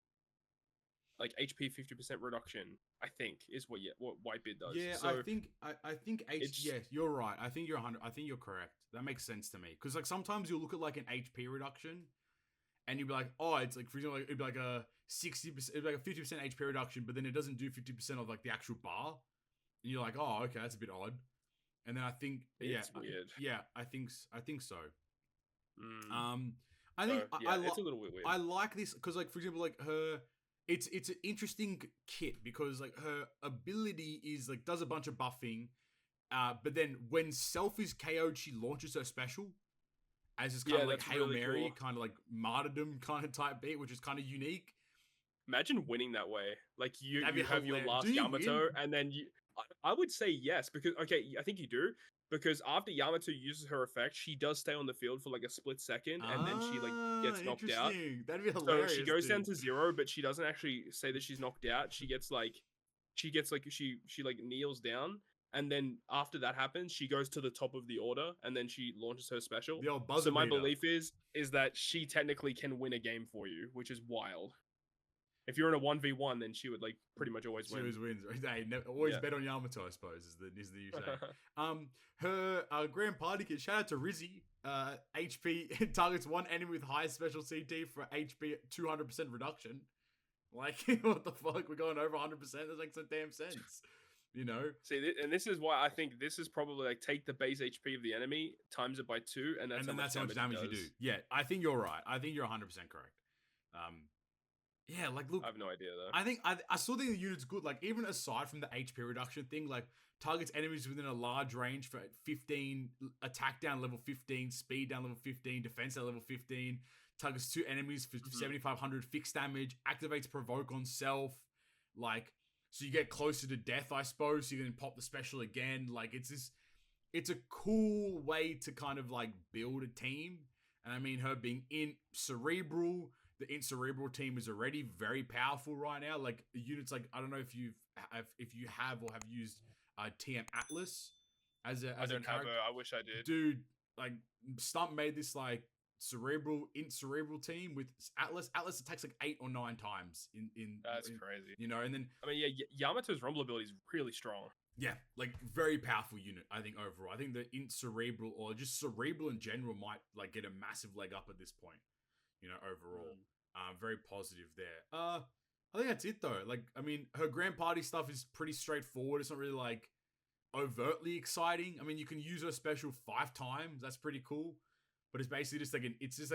Like HP 50% reduction, I think, is what Whitebeard does. Yeah, so I think yes, you're right. I think you're 100. I think you're correct. That makes sense to me, because like sometimes you'll look at like an HP reduction, and you'll be like, oh, it's like, for example, like, it'd be like a 60%, it'd be like a 50% HP reduction, but then it doesn't do 50% of like the actual bar, and you're like, oh, okay, that's a bit odd. And then I think it's weird. Yeah, I think so. I think it's a little bit weird. I like this because, like, for example, like her. It's an interesting kit, because like her ability is like does a bunch of buffing, but then when Self is KO'd, she launches her special as this kind of like Hail really Mary, cool. Kind of like martyrdom kind of type beat, which is kind of unique. Imagine winning that way. Like you have your last Yamato, and then I would say yes, because I think you do. Because after Yamato uses her effect, she does stay on the field for like a split second, and then she like gets knocked out. That'd be hilarious. So she goes down to 0, but she doesn't actually say that she's knocked out. She kneels down, and then after that happens, she goes to the top of the order, and then she launches her special. The old buzzer so my beater. belief is that she technically can win a game for you, which is wild. If you're in a 1v1, then she would like pretty much always win. She always wins. Hey, always bet on Yamato, I suppose, is the new saying. Her Grand Party kit, shout out to Rizzy. HP targets one enemy with high special CT for HP 200% reduction. Like, what the fuck? We're going over 100%? That makes no damn sense. You know. And this is why I think this is probably like take the base HP of the enemy, times it by 2, and that's how much damage you do. Yeah, I think you're right. I think you're 100% correct. Yeah, like look, I have no idea though. I think I still think the unit's good. Like even aside from the HP reduction thing, like targets enemies within a large range for 15, attack down level 15, speed down level 15, defense down level 15. Targets 2 enemies for 7,500 fixed damage. Activates provoke on self. Like so you get closer to death, I suppose. So you can pop the special again. Like it's a cool way to kind of like build a team. And I mean her being in cerebral. The Incerebral team is already very powerful right now. Like units, like I don't know if you have or have used TM Atlas as a I don't character. have a. I wish I did. Dude, like Stump made this like cerebral team with Atlas. Atlas attacks like 8 or 9 times in. That's crazy. You know, and then I mean, yeah, Yamato's rumble ability is really strong. yeah, like very powerful unit. I think overall, I think the Incerebral or just cerebral in general might like get a massive leg up at this point. You know, overall, very positive there. I think that's it though. Like, I mean, her grand party stuff is pretty straightforward. It's not really like overtly exciting. I mean, you can use her special 5 times. That's pretty cool. But it's basically just like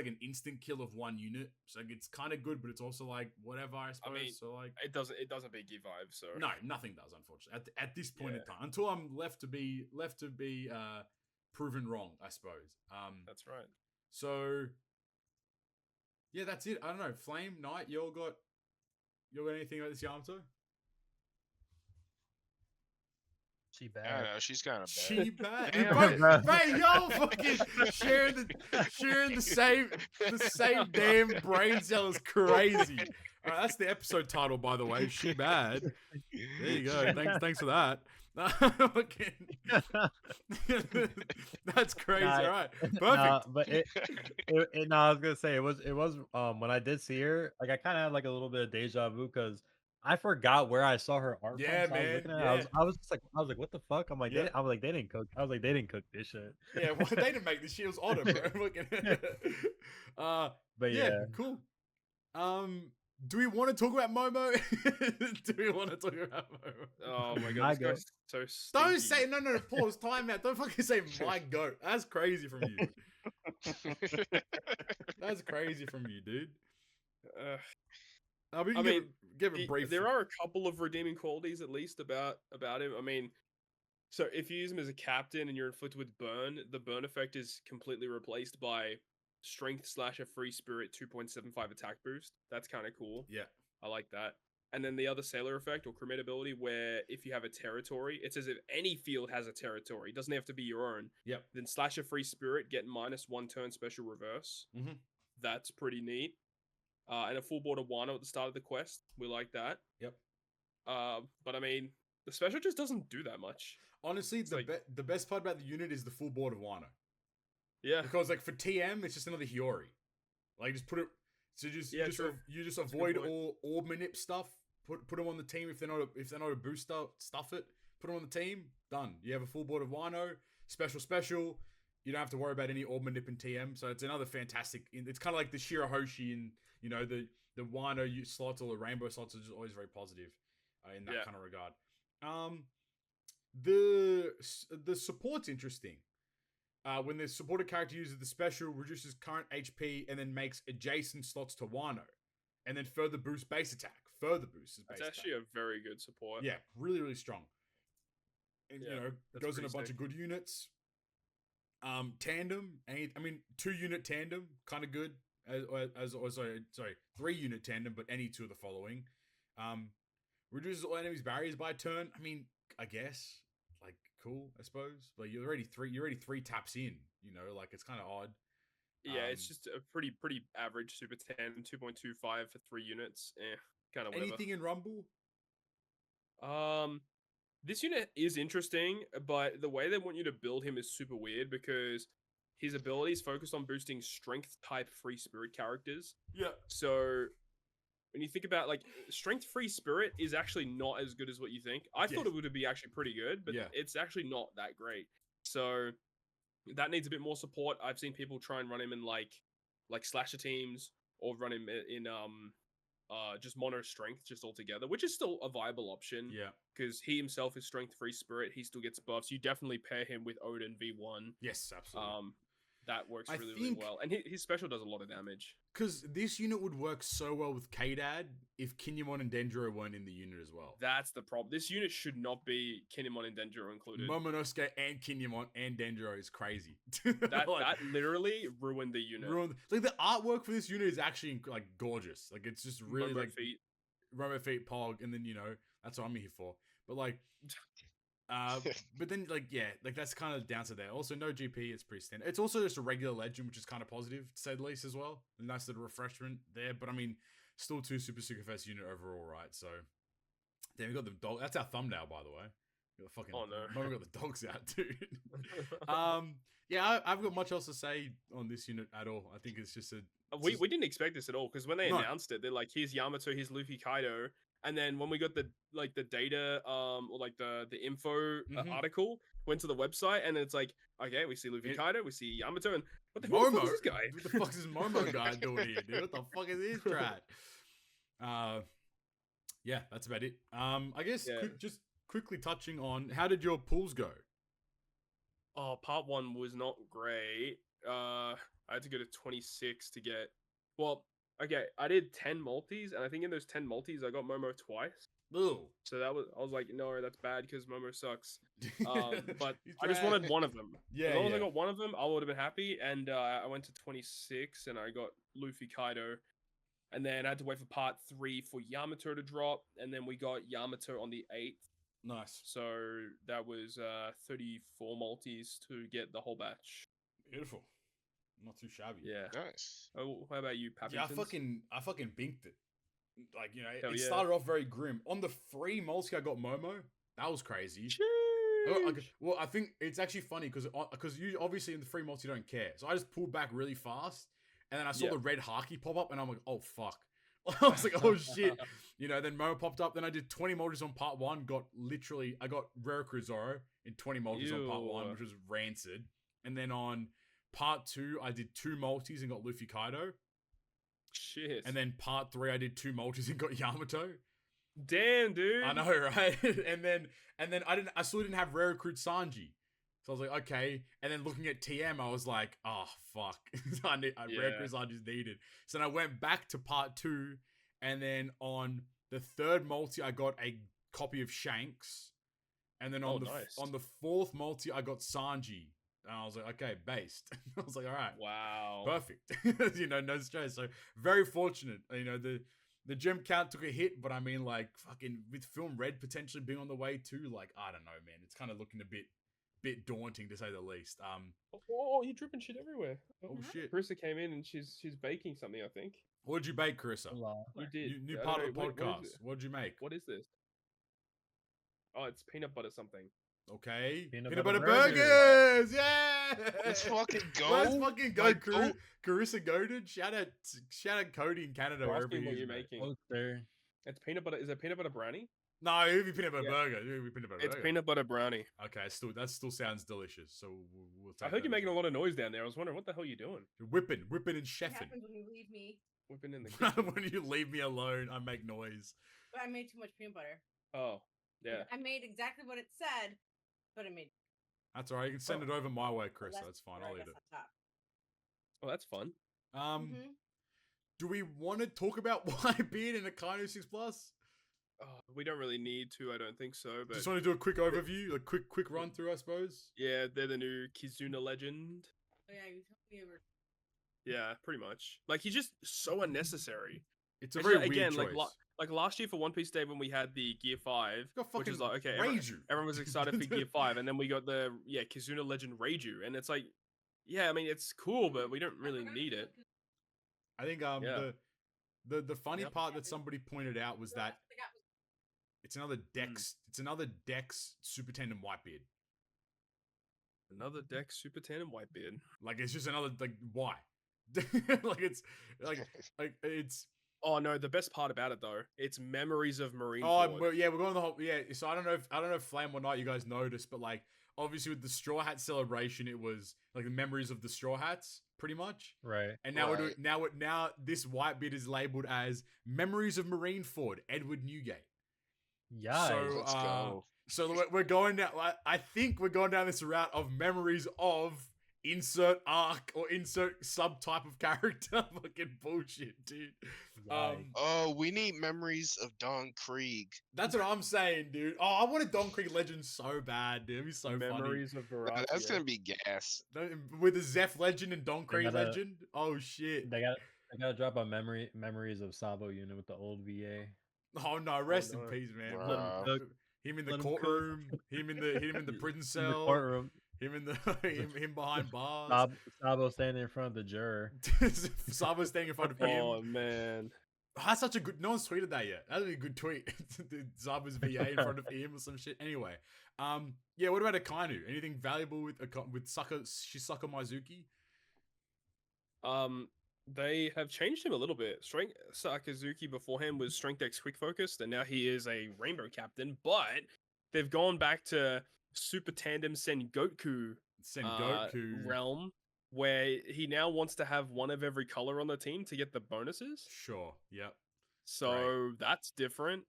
an instant kill of 1 unit. So like, it's kind of good, but it's also like whatever. I suppose. I mean, so like it doesn't big give vibes. So no, nothing does, unfortunately. At this point in time, until I'm left to be proven wrong, I suppose. That's right. So. Yeah, that's it. I don't know. Flame, Knight, you got anything about this Yamato? She bad. I don't know, she's kind of bad. She bad. Damn. Bro, y'all fucking sharing the same damn brain cell is crazy. All right, that's the episode title, by the way. She bad. There you go. Thanks for that. That's crazy. All right, perfect. But I was gonna say it was when I did see her, like I kind of had like a little bit of deja vu because I forgot where I saw her art. Yeah, from, so man. I was just like, what the fuck? I'm like, they didn't cook. I was like, they didn't cook this shit. Yeah, well, they didn't make the shields auto, bro. But yeah, cool. Do we want to talk about Momo? Do we want to talk about Momo? Oh my god, this guy's so stinky. Don't say no. Pause. Time out. Don't fucking say my goat. That's crazy from you. That's crazy from you, dude. I mean, give a brief. There are a couple of redeeming qualities at least about him. I mean, so if you use him as a captain and you're inflicted with burn, the burn effect is completely replaced by strength / a free spirit 2.75 attack boost. That's kind of cool. Yeah, I like that. And then the other sailor effect or crewmate ability, where if you have a territory, it's as if any field has a territory. It doesn't have to be your own. Yep. Then / a free spirit, get -1 turn special reverse. Mm-hmm. That's pretty neat. And a full board of Wano at the start of the quest. We like that. Yep. But I mean, the special just doesn't do that much. Honestly, the best part about the unit is the full board of Wano. Yeah. Because like for TM, it's just another Hiyori. Like just put it. So you just avoid all orb manip stuff. Put them on the team if they're not a booster. Stuff it. Put them on the team. Done. You have a full board of Wano. Special. You don't have to worry about any orb manip in TM. So it's another fantastic. It's kind of like the Shirahoshi and the Wano slots or the rainbow slots are just always very positive in that kind of regard. The support's interesting. When the supported character uses the special, reduces current HP and then makes adjacent slots to Wano, and then further boosts base attack. It's actually a very good support. Yeah, really, really strong. And goes in a bunch of good units. Tandem, 2-unit tandem, kind of good. 3-unit tandem, but any 2 of the following. Reduces all enemies' barriers by a turn. I mean, I guess. Like, cool, I suppose. But you're already 3 taps in, like it's kind of odd. Yeah, it's just a pretty average super tandem, 2.25 for 3 units. Kind of whatever. Anything in Rumble? This unit is interesting, but the way they want you to build him is super weird because his ability is focused on boosting strength type free spirit characters. Yeah. So when you think about like strength free spirit is actually not as good as what you think. I thought it would be actually pretty good, but it's actually not that great. So that needs a bit more support. I've seen people try and run him in like slasher teams or run him in just mono strength just altogether, which is still a viable option. Yeah. Because he himself is strength 3 spirit, he still gets buffs. You definitely pair him with Odin V1. Yes, absolutely. That works I really think- well, and his special does a lot of damage. Because this unit would work so well with K-Dad if Kinemon and Denjiro weren't in the unit as well. That's the problem. This unit should not be Kinemon and Denjiro included. Momonosuke and Kinemon and Denjiro is crazy. That Like, that literally ruined the unit. like the artwork for this unit is actually like gorgeous. Like it's just really Momo like feet. Robo Feet Pog, and then that's what I'm here for. But like, but then like like that's kind of down to there. Also, no GP, it's pretty standard. It's also just a regular legend, which is kind of positive to say the least as well. A nice little refreshment there. But I mean, still 2 Super Fest unit overall, right? So then we got the dog. That's our thumbnail, by the way. We got the fucking. Oh no, We got the dogs out, dude. I've got much else to say on this unit at all. I think it's just a. we didn't expect this at all because when they No. announced it, they're like, "Here's Yamato, here's Luffy Kaido," and then when we got the data, or like the info Mhm. article, went to the website, and it's like, okay, we see Luffy It- Kaido, we see Yamato, and what the hell Momo, is this guy? What the fuck is this Momo guy doing here, dude? What the fuck is this trad? Yeah, that's about it. I guess Yeah. just quickly touching on how did your pools go? Oh, part 1 was not great. I had to go to 26 to get. Well, okay, I did 10 multis, and I think in those 10 multis, I got Momo twice. Ooh. So I was like, no, that's bad because Momo sucks. But You I just trad. wanted one of them. Yeah, As long as yeah. I got one of them, I would have been happy. And I went to 26, and I got Luffy Kaido. And then I had to wait for part 3 for Yamato to drop, and then we got Yamato on the 8th. Nice. So that was 34 multis to get the whole batch. Beautiful. Not too shabby. Yeah. Nice. Oh, how about you, Pappingtons? Yeah, I fucking binked it. Like, Hell it yeah. started off very grim. On the free multi, I got Momo. That was crazy. Well, I think it's actually funny because you obviously in the free multi you don't care. So I just pulled back really fast, and then I saw Yeah. the red Haki pop up, and I'm like, oh fuck. I was like, oh shit. Then Momo popped up. Then I did 20 multis on part 1. I got Rare Zoro in 20 multis on part 1, Ew. which was rancid. And then on part 2, I did 2 multis and got Luffy Kaido. Shit. And then part 3, I did 2 multis and got Yamato. damn, dude. I know, right? and then I still didn't have Rare Recruit Sanji. So I was like, okay. And then looking at TM, I was like, oh fuck. Rare Recruit Sanji's needed. So then I went back to part 2, and then on the 3rd multi, I got a copy of Shanks. And then on nice. on the 4th multi, I got Sanji. And I was like, okay, based. I was like, all right. Wow. Perfect. No stress. So very fortunate. The gem count took a hit, but I mean, like, fucking with Film Red potentially being on the way too, like, I don't know, man. It's kind of looking a bit daunting to say the least. Oh, you're dripping shit everywhere. Oh shit. Carissa came in and she's baking something, I think. What'd you bake, Carissa? Hola. You did. New I part don't of the know, what is podcast. it? What'd you make? What is this? Oh, it's peanut butter something. Okay. Peanut Peanut butter butter burgers. Yeah. Let's fucking go. Let's fucking go, Like, go. Carissa Godin. Shout out Cody in Canada. Ask Wherever me he what is, you're mate. making. Poster. It's peanut butter. Is it peanut butter brownie? No, it'd be peanut butter Yeah. burger. It'd be peanut butter It's burger. peanut butter brownie. Okay, that still sounds delicious. So we'll take I heard that you as making a well. lot of noise down there. I was wondering what the hell you doing. Whipping and What chefing. happens when you leave me? We've been in the kitchen. When you leave me alone, I make noise. But I made too much peanut butter. Oh, yeah. I made exactly what it said, but I made That's all right. You can send Oh. it over my way, Chris. less That's fine. sugar, I'll I eat guess, it. on top. Oh, that's fun. Mhm. Do we want to talk about Whitebeard and Akainu 6 Plus? Oh, we don't really need to. I don't think so. But Just want to do a quick overview, a quick run through, I suppose. yeah, they're the new Kizuna legend. Oh yeah, you told me you were. Yeah, pretty much. Like he's just so unnecessary. It's a It's very just- weird again, choice. like last year for One Piece Day when we had the Gear 5, Got which is fucking like okay, Reiju. everyone was excited for Gear 5, and then we got the Kizuna Legend Reiju, and it's like, yeah, I mean it's cool, but we don't really need it. I think Yeah. the funny Yep. part that somebody pointed out was that I got was it's another Dex Super Tandem Whitebeard. Another deck Super Tandem Whitebeard. Like it's just another like why? like it's Oh no, the best part about it though, it's Memories of Marineford. we're going the whole So I don't know if Flame or not you guys noticed, but like obviously with the Straw Hat celebration, it was like the memories of the Straw Hats, pretty much. Right. And now we're doing Right. now this Whitebeard is labeled as Memories of Marineford, Edward Newgate. Yeah. So Let's go. so we're going down. I think we're going down this route of memories of insert arc or insert subtype of character. Fucking bullshit, dude. Oh, we need memories of Don Krieg. That's what I'm saying, dude. Oh, I wanted Don Krieg Legend so bad, dude. It'd be so Memories of Barack. That's gonna be gas. funny. With the Zeph Legend and Don Krieg gotta- Legend. Oh shit. They gotta drop a memories of Sabo unit with the old VA. Oh no, rest in no. peace, man. Wow. Him in the Let him cook. courtroom. Him in the prison In the cell. courtroom. Him in the him behind bars. Sabo standing in front of the juror. Sabo staying in front of him. Oh man. That's such a good. No one's tweeted that yet. That'd be a good tweet. Saba's VA in front of him or some shit. Anyway, yeah. What about Akainu? Anything valuable with Shisaka Mizuki? They have changed him a little bit. Strength Sakazuki beforehand was Strength X quick focused, and now he is a Rainbow Captain. But they've gone back to Super Tandem Sengoku Sengoku realm, where he now wants to have one of every color on the team to get the bonuses. Sure. Yep. So that's different.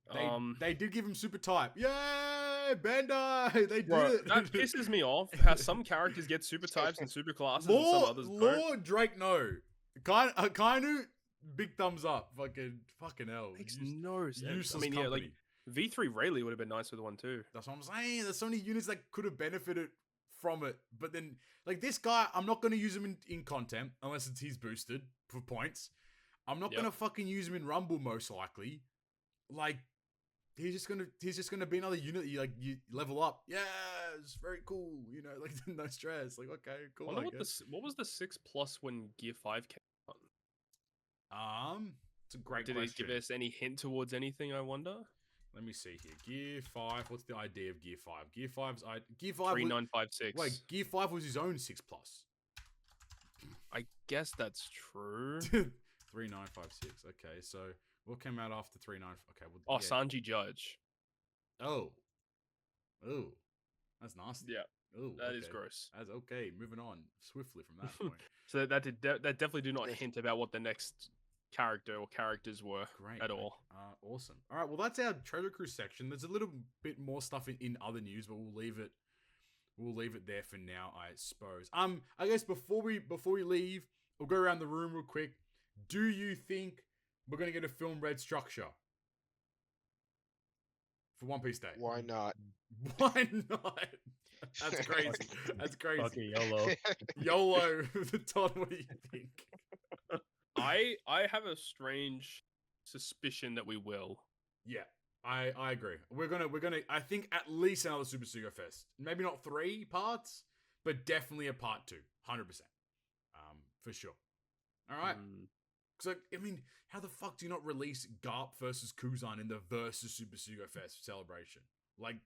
They did give him super type. Yay, Bandai! They did Bro, it. that pisses me off. How some characters get super types and super classes, and some others don't. Lord Drake, no. Akainu, big thumbs up. Fucking hell. Makes no sense. Useless I mean, yeah, like company. V3 Rayleigh would have been nice with one too. That's what I'm saying. There's so many units that could have benefited from it. But then, like this guy, I'm not going to use him in content unless he's boosted for points. I'm not going to fucking use him in Rumble most likely. Like, he's just gonna be another unit that you level up. Yeah, it's very cool. You know, like no stress. Like, okay, cool. I wonder what was the 6+ when Gear 5 came out? It's a great Did question. it give us any hint towards anything, I wonder? Let me see here. Gear 5. What's the idea of Gear 5? Gear 5's Gear 5 3956. Wait, Gear 5 was his own 6+. I guess that's true. 3956. Okay, so what came out after 39? Okay, well, Oh, yeah. Sanji Judge. Oh, that's nasty. Yeah, Oh, that is gross. That's okay. Moving on swiftly from that point. So that definitely do not hint about what the next character or characters were Great. at all. Awesome. All right. Well, that's our Treasure Cruise section. There's a little bit more stuff in other news, but we'll leave it. We'll leave it there for now, I suppose. I guess before we leave, we'll go around the room real quick. Do you think we're gonna get a film red structure for One Piece Day? Why not? Why not? That's crazy. That's crazy. Okay, YOLO. YOLO. Todd, what do you think? I have a strange suspicion that we will. Yeah, I agree. We're gonna I think at least another Super Sugo Fest. Maybe not 3 parts, but definitely a part 2. 100%. For sure. All right. So I mean, how the fuck do you not release Garp versus Kuzan in the versus Super Sugo Fest celebration? Like,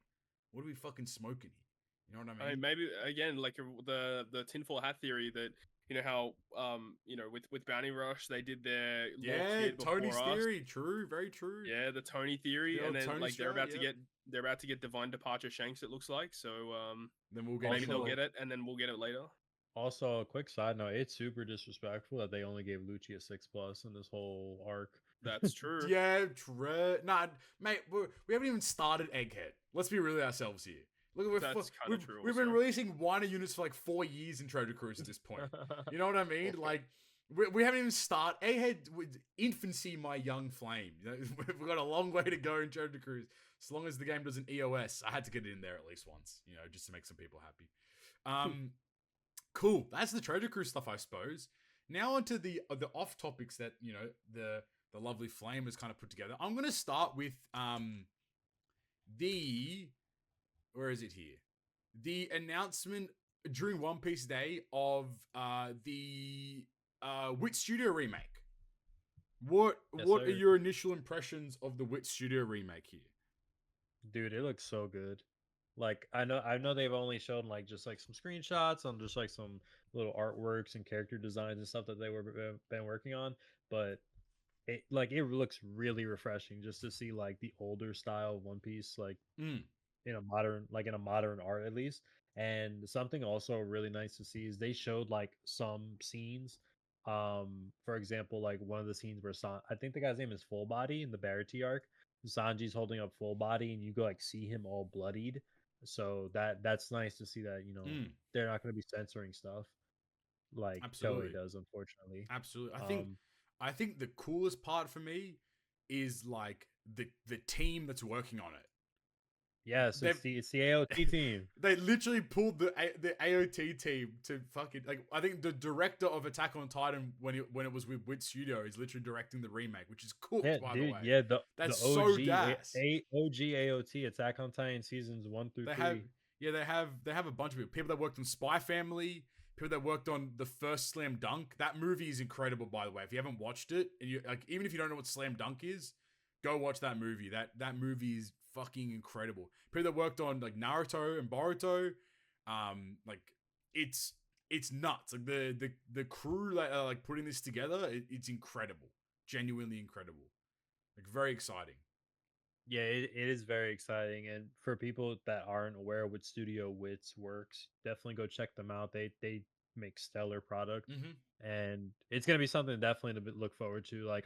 what are we fucking smoking here? You know what I mean? Maybe again, like the tinfoil hat theory that you know how with Bounty Rush they did their Tony's before us. theory. True, very true. Yeah, the Tony theory, The and old then Tony like they're strat, about to get Divine Departure Shanks. It looks like so. Then we'll get Maybe they'll Also- get it, and then we'll get it later. Also, a quick side note: it's super disrespectful that they only gave Lucci a 6+ in this whole arc. That's true. Yeah, true. Nah, mate, we haven't even started Egghead. Let's be real ourselves here. Look, That's kinda true We've been also. releasing Winer units for like 4 years in Treasure Cruise at this point. You know what I mean? Like, we haven't even started. Egghead with infancy, my young flame. You know, we've got a long way to go in Treasure Cruise. As long as the game doesn't EOS, I had to get it in there at least once. You know, just to make some people happy. Cool. That's the Treasure Cruise stuff, I suppose. Now onto the off topics that the lovely Flame has kind of put together. I'm gonna start with where is it here? The announcement during One Piece Day of the Wit Studio remake. What Yes, are sir. your initial impressions of the Wit Studio remake here? Dude, it looks so good. Like I know they've only shown like just like some screenshots on just like some little artworks and character designs and stuff that they been working on, but it looks really refreshing just to see like the older style of One Piece like in a modern art at least. And something also really nice to see is they showed like some scenes. For example, like one of the scenes where I think the guy's name is Full Body in the Barity arc. Sanji's holding up Full Body, and you go like see him all bloodied. So that's nice to see that Mm, they're not going to be censoring stuff like Toei absolutely. does, unfortunately. Absolutely. Um, I think the coolest part for me is like the team that's working on it. yes, They've it's the AOT team. they literally pulled the AOT team to fucking like I think the director of Attack on Titan when it was with Wit Studio is literally directing the remake, which is Yeah, cooked by the dude. way. Yeah, the That's so OG gas. OG AOT Attack on Titan seasons 1 through They have 3. they have a bunch of people that worked on Spy Family, people that worked on the first Slam Dunk. That movie is incredible, by the way. If you haven't watched it, and you like, even if you don't know what Slam Dunk is, go watch that movie. That movie is fucking incredible. People that worked on like Naruto and Boruto, like it's nuts. Like the crew that are like putting this together, it's incredible, genuinely incredible, like very exciting. Yeah, it is very exciting, and for people that aren't aware what Studio Wits works, definitely go check them out. They make stellar product, Mm-hmm. and it's gonna be something definitely to look forward to. Like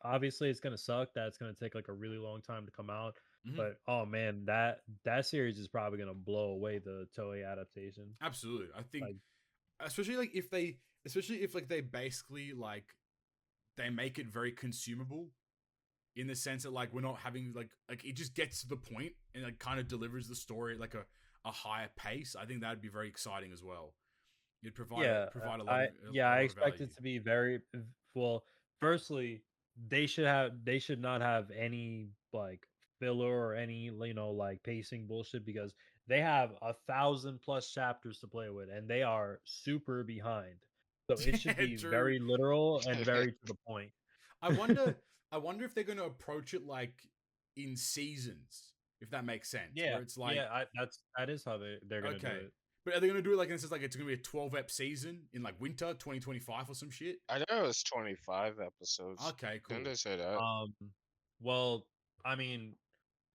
obviously it's gonna suck that it's gonna take like a really long time to come out, Mm-hmm. but oh man, that series is probably gonna blow away the Toei adaptation. Absolutely, I think Like especially like especially if like they basically like they make it very consumable in the sense that like we're not having like it just gets to the point and like kind of delivers the story at like a higher pace. I think that'd be very exciting as well. You'd yeah, provide a lot of I a lot of expect value. it to be very well. Firstly, they should not have any like filler or any like pacing bullshit because they have 1,000+ chapters to play with and they are super behind. So it should Yeah, be true. very literal and very to the point. I wonder I wonder if they're going to approach it like in seasons, if that makes sense, Yeah, where it's like yeah, that is how they're gonna do okay. it. But are they gonna do it like this? Is like it's gonna be a 12 ep season in like winter 2025 or some shit? I know it was 25 episodes. Okay, Didn't cool. they say that? Well, I mean,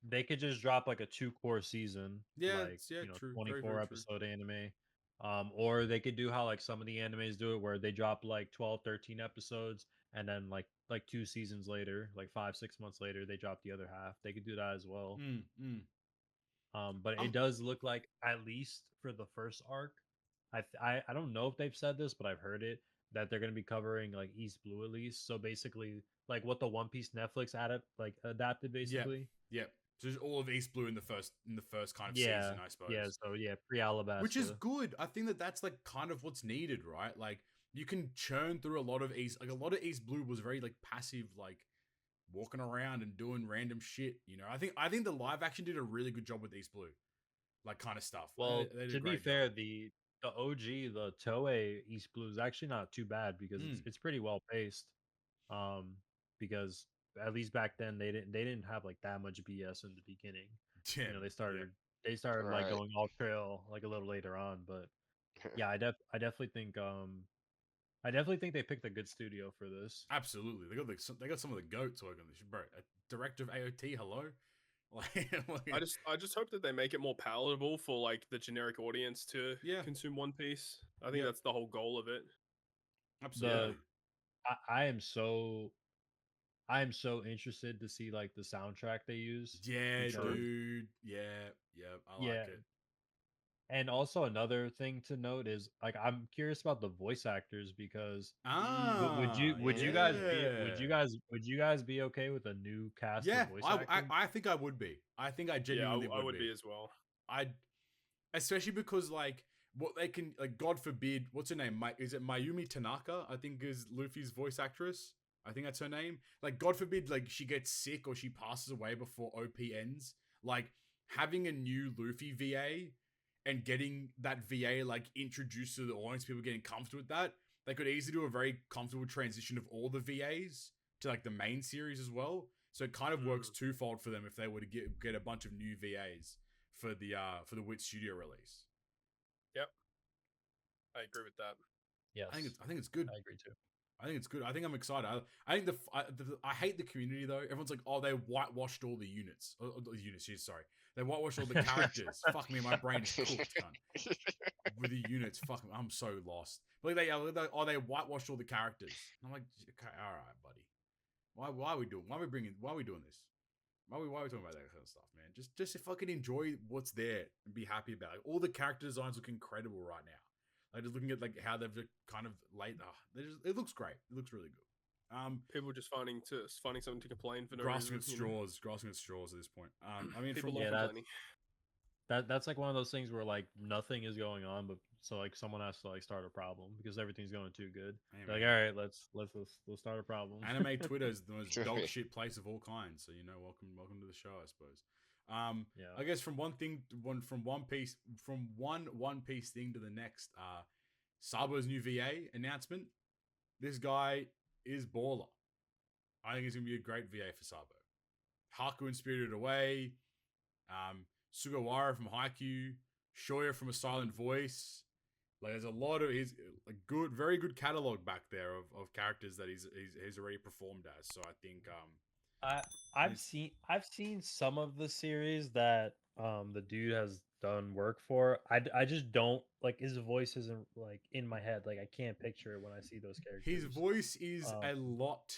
they could just drop like a 2 core season, Yeah, like yeah, true. Very, 24 very true. episode anime. Or they could do how like some of the animes do it, where they drop like 12, 13 episodes, and then like 2 seasons later, like 5, 6 months later, they drop the other half. They could do that as well. Mm, mm. But it Um, does look like at least for the first arc, I don't know if they've said this, but I've heard it that they're gonna be covering like East Blue at least. So basically, like what the One Piece Netflix adapted yep, basically. yep. So there's all of East Blue in the first kind of Yeah, season, I yeah. suppose. So yeah, pre Which is Alabasta. good. I think that that's like kind of what's needed, right? Like you can churn through a lot of East, like a lot of East Blue was very like passive, like walking around and doing random shit. You know, I think the live action did a really good job with East Blue, like kind of stuff. Well, They did a to be great job. fair, the OG, the Toei East Blue is actually not too bad because Mm. it's pretty well paced. Um, because at least back then they didn't have like that much BS in the beginning. Yeah, You know, yeah. they started like Right. going all trail like a little later on, but yeah, I definitely think they picked a good studio for this. Absolutely, they got some of the goats working on this, bro. A director of AOT, hello. I just hope that they make it more palatable for like the generic audience to Yeah, consume One Piece. I think yep, that's the whole goal of it. The absolutely. I am so interested to see like the soundtrack they use Yeah, because dude. Yeah, yeah. I like yeah, it. and also another thing to note is like I'm curious about the voice actors because Ah, would you guys be yeah, would you guys be okay with a new cast of yeah. voice acting? I think I would be. I think I Yeah, genuinely I would would be. be as well. I especially because like what they can like God forbid what's her name is it Mayumi Tanaka I think is Luffy's voice actress. I think that's her name. Like God forbid like she gets sick or she passes away before OP ends. Like having a new Luffy VA and getting that VA like introduced to the audience, people getting comfortable with that, they could easily do a very comfortable transition of all the VAs to like the main series as well. So it kind of works twofold for them if they were to get a bunch of new VAs for the Wit Studio release. Yep, I agree with that. Yes, I think it's good. I agree too. I think it's good. I think I'm excited. I think I hate the community though. Everyone's like, oh, they whitewashed all the units. The units, sorry. They whitewashed all the characters. Fuck me, my brain is cooked, cunt. With the units, fuck me, I'm so lost. But they whitewashed all the characters. I'm like, okay, all right, buddy. Why are we doing this? Why are we talking about that kind of stuff, man? Just fucking enjoy what's there and be happy about it. All the character designs look incredible right now. Like just looking at like how they've kind of laid. It looks great. It looks really good. People just finding something to complain for no grasping reason. at straws at this point. I mean, People from love complaining. That's like one of those things where like nothing is going on, but so like someone has to like start a problem because everything's going too good. Hey, Like, man. all right, let's start a problem. Anime Twitter is the most dog shit place of all kinds. So welcome to the show, I suppose. Yeah. I guess from one One Piece thing to the next. Sabo's new VA announcement. This guy is baller. I think he's gonna be a great VA for Sabo. Haku in Spirited Away. Sugawara from Haikyuu. Shoya from A Silent Voice. Like there's a lot of his like very good catalog back there of characters that he's already performed as. So I think I've seen some of the series that the dude has done work for. I just don't like his voice isn't like in my head. Like I can't picture it when I see those characters. his voice is a lot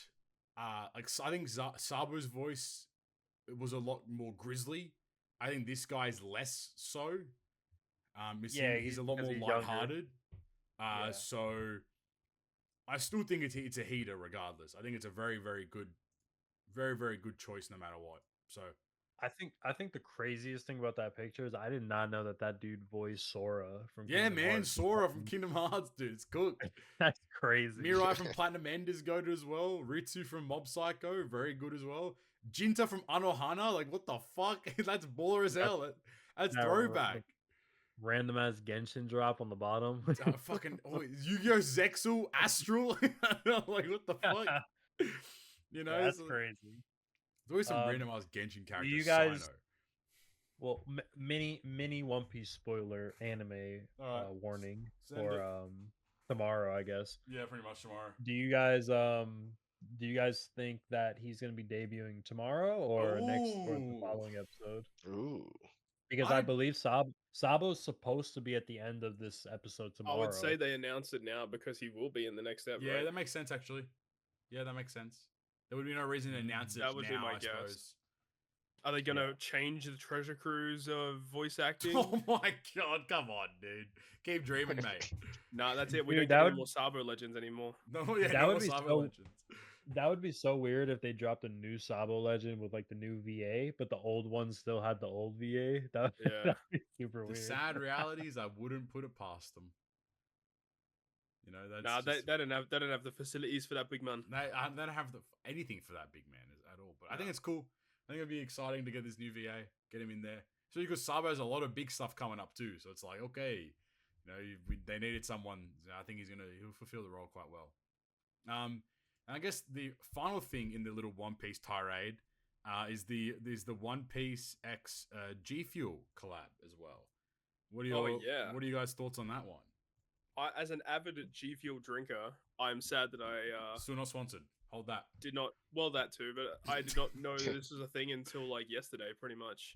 like I think Sabo's voice was a lot more grisly. I think this guy's less so. He's a lot more lighthearted. So I still think it's a heater regardless. I think it's a very, very good choice no matter what. So I think the craziest thing about that picture is I did not know that dude voiced Sora from yeah, Kingdom man, Hearts. Sora from Kingdom Hearts, dude, it's cooked. That's crazy. Mirai from Platinum End is good as well. Ritsu from Mob Psycho, very good as well. Jinta from Anohana, like what the fuck? That's baller as hell. That's throwback. Random ass Genshin drop on the bottom. Yu-Gi-Oh! Zexal Astral. Like what the fuck? You know, that's crazy. There's always some random ass Genshin characters. You guys, Sino. well, mini One Piece spoiler anime warning for tomorrow, I guess. Yeah, pretty much tomorrow. Do you guys think that he's going to be debuting tomorrow or the following episode? Ooh. Because I believe Sabo's supposed to be at the end of this episode tomorrow. I would say they announced it now because he will be in the next episode. Yeah, that makes sense actually. Yeah, that makes sense. There would be no reason to announce it. That would now, be my I guess. suppose. Are they gonna change the Treasure Cruise voice acting? Oh my god, come on, dude. Keep dreaming, mate. Nah, that's it. We Dude, don't get any more Sabo Legends anymore. No, yeah, that no would more be Sabo so. Legends. That would be so weird if they dropped a new Sabo Legend with like the new VA, but the old one still had the old VA. That'd be super weird. The sad reality is I wouldn't put it past them. You know, that's they don't have the facilities for that big man. They don't have anything for that big man at all. But I think it's cool. I think it'd be exciting to get this new VA, get him in there. So because Sabo has a lot of big stuff coming up too. So it's like, okay, you know, they needed someone. I think he'll fulfill the role quite well. And I guess the final thing in the little One Piece tirade is the One Piece X G Fuel collab as well. What are you guys' thoughts on that one? As an avid G Fuel drinker, I'm sad that I still not sponsored. Hold that. Did not that too, but I did not know that this was a thing until like yesterday, pretty much.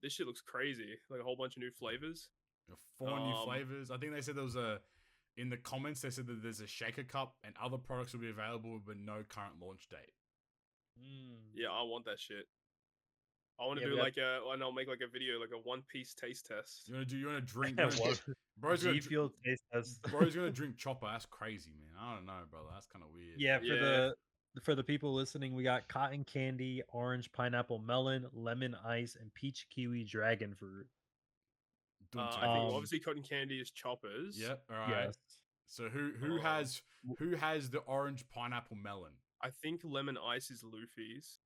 This shit looks crazy. Like a whole bunch of new flavors. 4 new flavors. I think they said there was in the comments they said that there's a shaker cup and other products will be available but no current launch date. Yeah, I want that shit. I want to do and I'll make like a video, like a One Piece taste test. You want to drink? Bro's gonna taste test. Bro's gonna drink Chopper. That's crazy, man. I don't know, brother. That's kind of weird. Yeah, for the people listening, we got cotton candy, orange, pineapple, melon, lemon ice, and peach kiwi dragon fruit. I think obviously cotton candy is Choppers. Yep. All right. Yes. So who has the orange pineapple melon? I think lemon ice is Luffy's.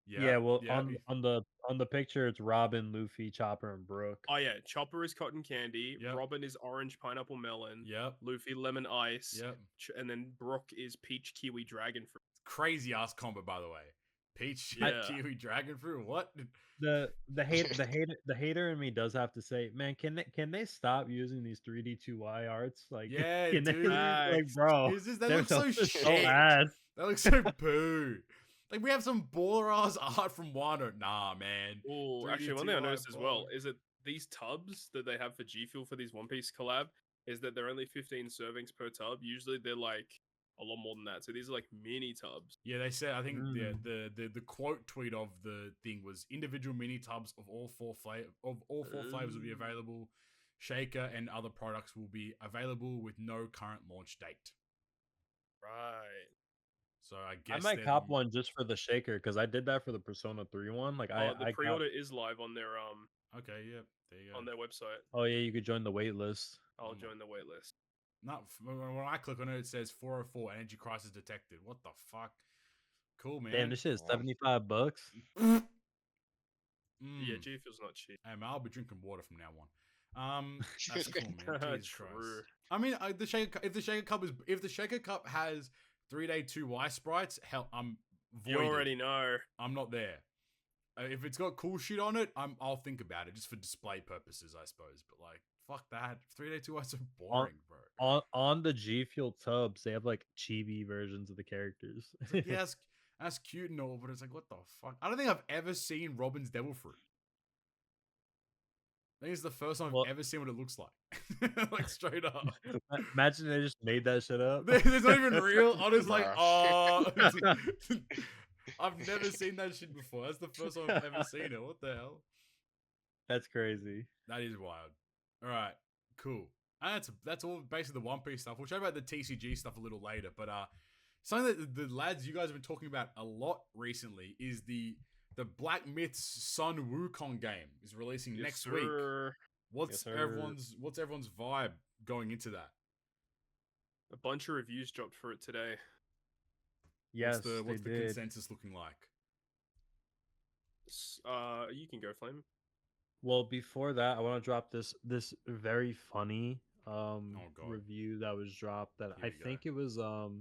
Yeah, well, on the picture, it's Robin, Luffy, Chopper, and Brook. Oh yeah, Chopper is cotton candy. Yep. Robin is orange pineapple melon. Yep. Luffy lemon ice. Yep. And then Brook is peach kiwi dragon fruit. Crazy ass combo, by the way. Peach Yeah. Kiwi Dragon Fruit. What? The hater in me does have to say, man, can they stop using these 3D 2Y arts? Like, Yeah, can they, dude. like, bro, Is this, they they're look so so shit. ass. They look so poo. Like we have some baller ass art from Wano. Nah, man. Oh, 3D actually, one thing I 2Y noticed as well bog. is that these tubs that they have for G Fuel for these One Piece collab is that they're only 15 servings per tub. Usually they're like a lot more than that. So these are like mini tubs. Yeah, they said. I think Mm. the quote tweet of the thing was individual mini tubs of all four flavors will be available. Shaker and other products will be available with no current launch date. Right. So I I guess might cop one just for the shaker because I did that for the Persona 3 one. Like Oh, the I got. pre-order is live on their Okay, yep, there you go. on their website. Oh yeah, you could join the wait list. I'll Oh my- join the waitlist. Not when I click on it, it says 404 energy crisis detected. What the fuck? Cool, man. Damn, this shit is Wow. $75. Yeah, Mm. G Fuel's not cheap. Hey, man, I'll be drinking water from now on. That's cool, man. Jesus True. Christ. I mean, if the shaker cup has 3-day 2Y sprites, hell, I'm You voided. already know. I'm not there. If it's got cool shit on it, I'll think about it just for display purposes, I suppose. But like, fuck that. 3-day 2Y is so boring, bro. On the G Fuel tubs, they have like chibi versions of the characters. It's like, yeah, that's cute and all, but it's like, what the fuck? I don't think I've ever seen Robin's Devil Fruit. I think it's the first time Well- I've ever seen what it looks like. Like, straight up. Imagine they just made that shit up. There's not even real. I was like, Bruh. oh. I've never seen that shit before. That's the first time I've ever seen it. What the hell? That's crazy. That is wild. All right, cool. And that's all basically the One Piece stuff. We'll chat about the TCG stuff a little later. But something that the lads you guys have been talking about a lot recently is the Black Myth's Sun Wukong game is releasing Yes, next week. sir. What's sir. everyone's vibe going into that? A bunch of reviews dropped for it today. Yes, What's the they did. consensus looking like? You can go, Flame. Well, before that, I want to drop this very funny God. review that was dropped that Here I we go. think it was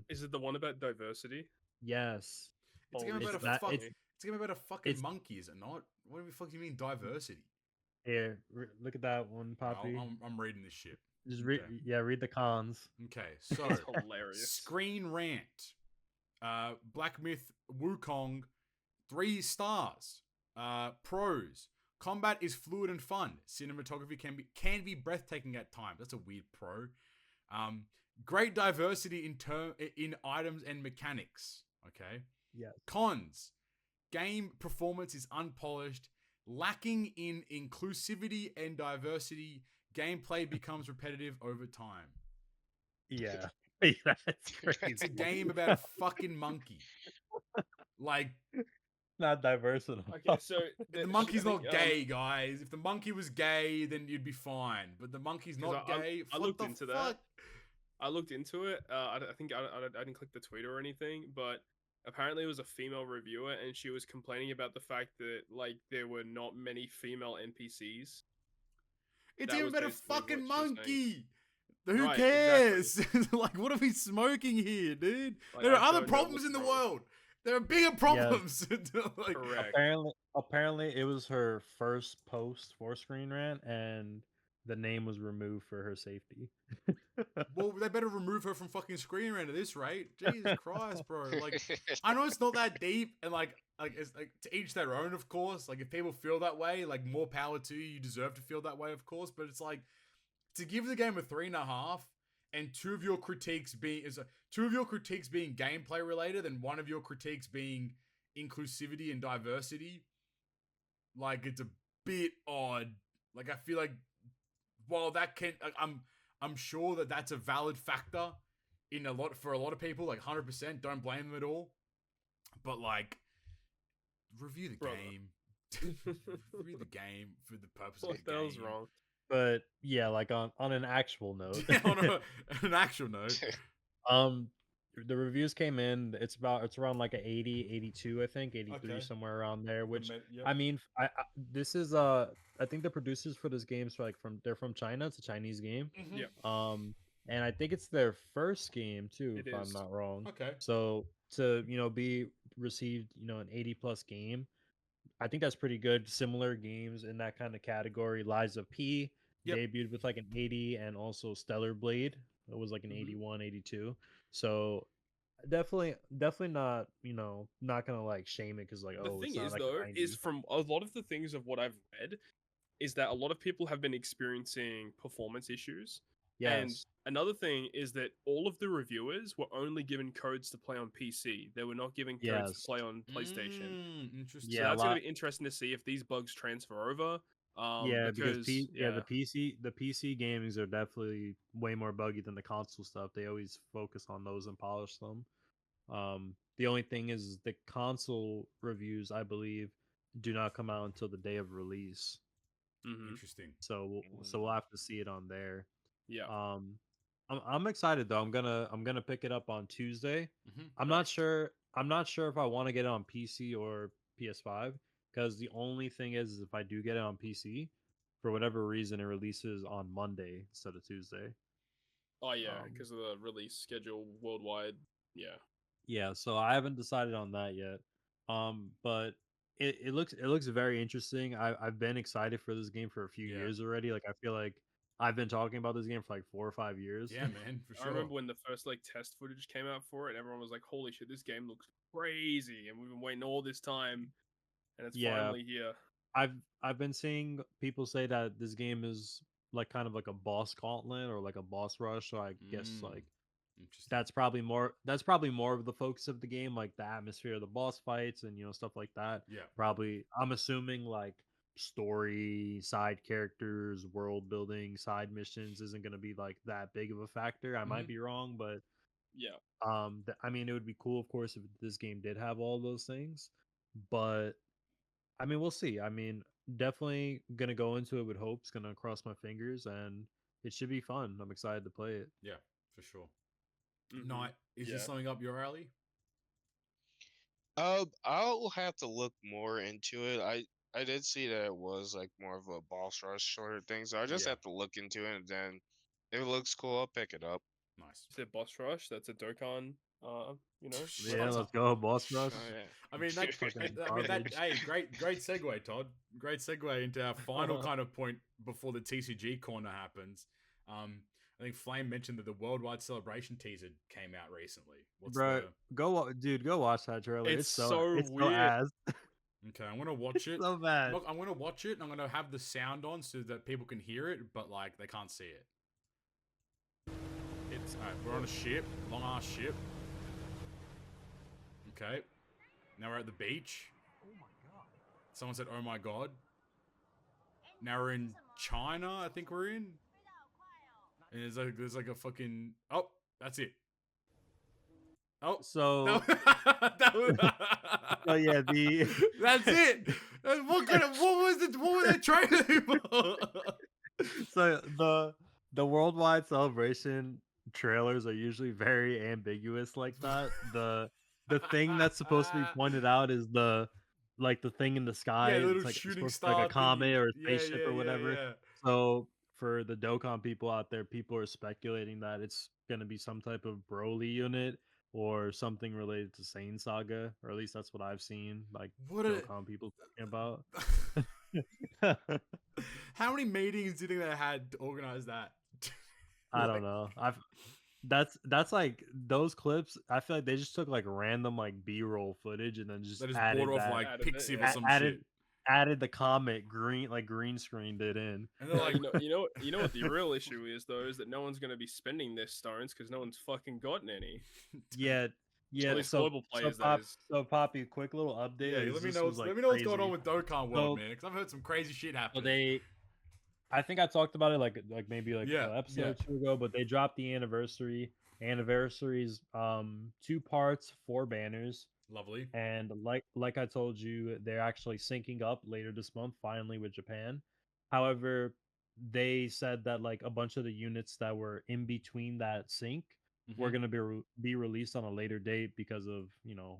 Is it the one about diversity? yes. It's a game Holy about shit, a that's fuck. funny. It's a game about a fucking it's- monkey, is it not? What the fuck do you mean diversity? Here, look at that one, Poppy. I'm reading this shit. Just read okay. read the cons. Okay, so It's hilarious. Screen Rant, Black Myth Wukong, 3 stars. Pros: combat is fluid and fun. Cinematography can be breathtaking at times. That's a weird pro. Great diversity in items and mechanics. Okay. Yes. Cons: game performance is unpolished, lacking in inclusivity and diversity. Gameplay becomes repetitive over time. Yeah. That's crazy. It's a game about a fucking monkey. Like, Not diverse enough. Okay, so the monkey's I not think, gay, guys. If the monkey was gay, then you'd be fine. But the monkey's 'Cause not I- gay. I What looked the into fuck? that. I looked into it. I think I didn't click the tweet or anything, but apparently it was a female reviewer, and she was complaining about the fact that like there were not many female NPCs. It's That even was about a basically what fucking she was saying. monkey. Who Right, cares? Like, what are we smoking here, dude? Like, There I are other don't know problems what's in the wrong. world. There are bigger problems. Like, Correct. Apparently it was her first post for Screen Rant and the name was removed for her safety. well, they better remove her from fucking Screen Rant at this rate. Jesus Christ, bro. Like, I know it's not that deep, and like it's like to each their own, of course. Like, if people feel that way, like, more power to you. You deserve to feel that way, of course. But it's like to give the game a 3.5, and two of your critiques being gameplay related, and one of your critiques being inclusivity and diversity. Like, it's a bit odd. Like, I feel like while that can, like, I'm sure that that's a valid factor for a lot of people. Like, 100%, don't blame them at all. But like, review the Brother. game. Review the game for the purpose of What the the game. hell's wrong? But yeah, like on an actual note. On an actual note, The reviews came in. It's around like a 80, 82, I think, 83, Okay. somewhere around there. Which yep. I mean, this is I think the producers for this game are they're from China. It's a Chinese game. Mhm. Yep. And I think it's their first game too, It if I'm is. not wrong. Okay. So to be received, an 80+ game. I think that's pretty good. Similar games in that kind of category. Lies of P Yep. debuted with like an 80, and also Stellar Blade. It was like an Mhm. 81, 82. So definitely not, not gonna like shame it because like, The oh, it's thing not is, like though, a is 90. from a lot of the things of what I've read, is that a lot of people have been experiencing performance issues. And Yes. another thing is that all of the reviewers were only given codes to play on PC. They were not given codes to Yes. play on PlayStation. Interesting. So Yeah, a that's going lot. to be interesting to see if these bugs transfer over. Yeah, because Because the PC gamings are definitely way more buggy than the console stuff. They always focus on those and polish them. The only thing is the console reviews, I believe, do not come out until the day of release. mhm, Interesting. So we'll have to see it on there. yeah, Um, I'm excited though. I'm gonna pick it up on Tuesday. Mm-hmm. I'm not sure. I'm not sure if I want to get it on PC or PS5, because the only thing is if I do get it on PC, for whatever reason, it releases on Monday instead of Tuesday. oh yeah, Um, because of the release schedule worldwide. Yeah, Yeah, so I haven't decided on that yet. But it looks very interesting. I've been excited for this game for a few Yeah. years already. Like I feel like I've been talking about this game for like 4 or 5 years. Yeah, man, for I sure. remember when the first like test footage came out for it, everyone was like, "Holy shit, this game looks crazy!" And we've been waiting all this time, and it's Yeah, finally here. I've I've been seeing people say that this game is like kind of like a boss gauntlet or like a boss rush. So I guess Mm, like interesting. that's probably more of the focus of the game, like the atmosphere of the boss fights and stuff like that. Yeah. Probably, I'm assuming like story, side characters, world building, side missions isn't going to be like that big of a factor. I might Mhm. be wrong, but Yeah, I mean, it would be cool, of course, if this game did have all those things. But I mean, we'll see. I mean, definitely gonna go into it with hopes. Gonna cross my fingers, and it should be fun. I'm excited to play it. Yeah, for sure. mhm, Knight, is this yeah. something up your alley? I'll have to look more into it. I did see that it was like more of a boss rush sort of thing, so I just Yeah. have to look into it. And then if it looks cool, I'll pick it up. Nice. Is it Boss Rush? That's a Dokkan, Yeah, Shut let's up. go, boss rush. Oh I mean that. Fucking I mean that. garbage. Hey, great segue, Todd. Great segue into our final kind of point before the TCG corner happens. I think Flame mentioned that the Worldwide Celebration teaser came out recently. What's Bro, dude, go watch that trailer. It's so it's so weird. ass. Okay, I'm gonna watch it. So bad. Look, I'm gonna watch it and I'm gonna have the sound on so that people can hear it, but like they can't see it. It's alright, we're on a ship, long ass ship. Okay. Now we're at the beach. Oh my god. Someone said, "Oh my god." Now we're in China, I think we're in. And there's like a fucking that's it. Oh, So, that was, so yeah, that's it. What was the trailer for? so the worldwide celebration trailers are usually very ambiguous like that. The thing that's supposed to be pointed out is the thing in the sky. Yeah, the little It's like it's shooting supposed to be like a star thingy. comet or a Yeah, spaceship yeah, or yeah, whatever. yeah. So for the Dokkan people out there, people are speculating that it's gonna be some type of Broly unit or something related to Saiyan Saga, or at least that's what I've seen like What a Dokkan people talking about. How many meetings do you think they had to organize that? I don't know. That's like those clips. I feel like they just took like random like B-roll footage and then just They just added bought off that, like Added it, Pixiv yeah. or some added shit. added the comet green screened it in. And they're No, like, you know what the real issue is though is that no one's gonna be spending their stones because no one's fucking gotten any. Yeah, At yeah. least So global players, that Pop, is. so Poppy, quick little update. yeah, as let me this know. was, like, Let me know what's going on crazy. with Dokkan World, So- man, because I've heard some crazy shit So happening. I think I talked about it like maybe like Yeah, an episode yeah. or two ago, but they dropped the anniversaries 2 parts, 4 banners. Lovely. And like I told you, they're actually syncing up later this month, finally, with Japan. However, they said that like a bunch of the units that were in between that sync were Mhm. going to be released on a later date because of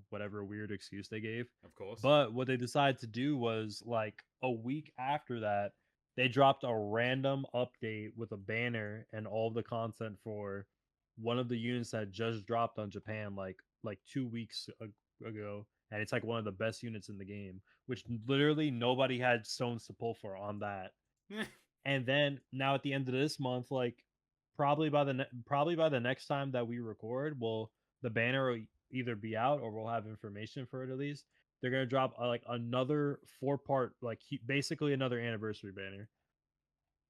whatever weird excuse they gave. Of course. But what they decided to do was like a week after that, they dropped a random update with a banner and all the content for one of the units that just dropped on Japan like 2 weeks ago, and it's like one of the best units in the game, which literally nobody had stones to pull for on that. And then now at the end of this month, like probably by the next time that we record, will the banner will either be out or we'll have information for it at least. They're gonna drop like another 4-part, like basically another anniversary banner.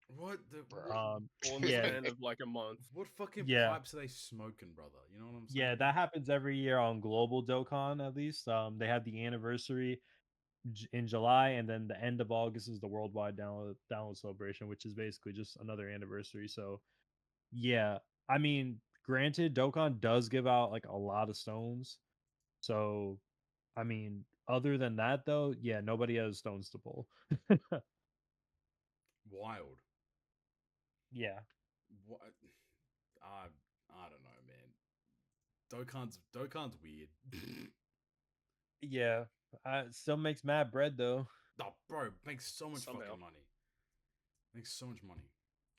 What the? Bro. All in the Yeah. span of like a month. What fucking Yeah. pipes are they smoking, brother? You know what I'm saying? Yeah, that happens every year on Global Dokkan at least. They have the anniversary in July, and then the end of August is the worldwide download celebration, which is basically just another anniversary. So yeah, I mean, granted, Dokkan does give out like a lot of stones. So I mean, other than that though, yeah, nobody has stones to pull. Wild. Yeah. What? I don't know, man. Dokkan's weird. Yeah. It still makes mad bread though. Oh, bro, makes so much Somehow. fucking money. Makes so much money.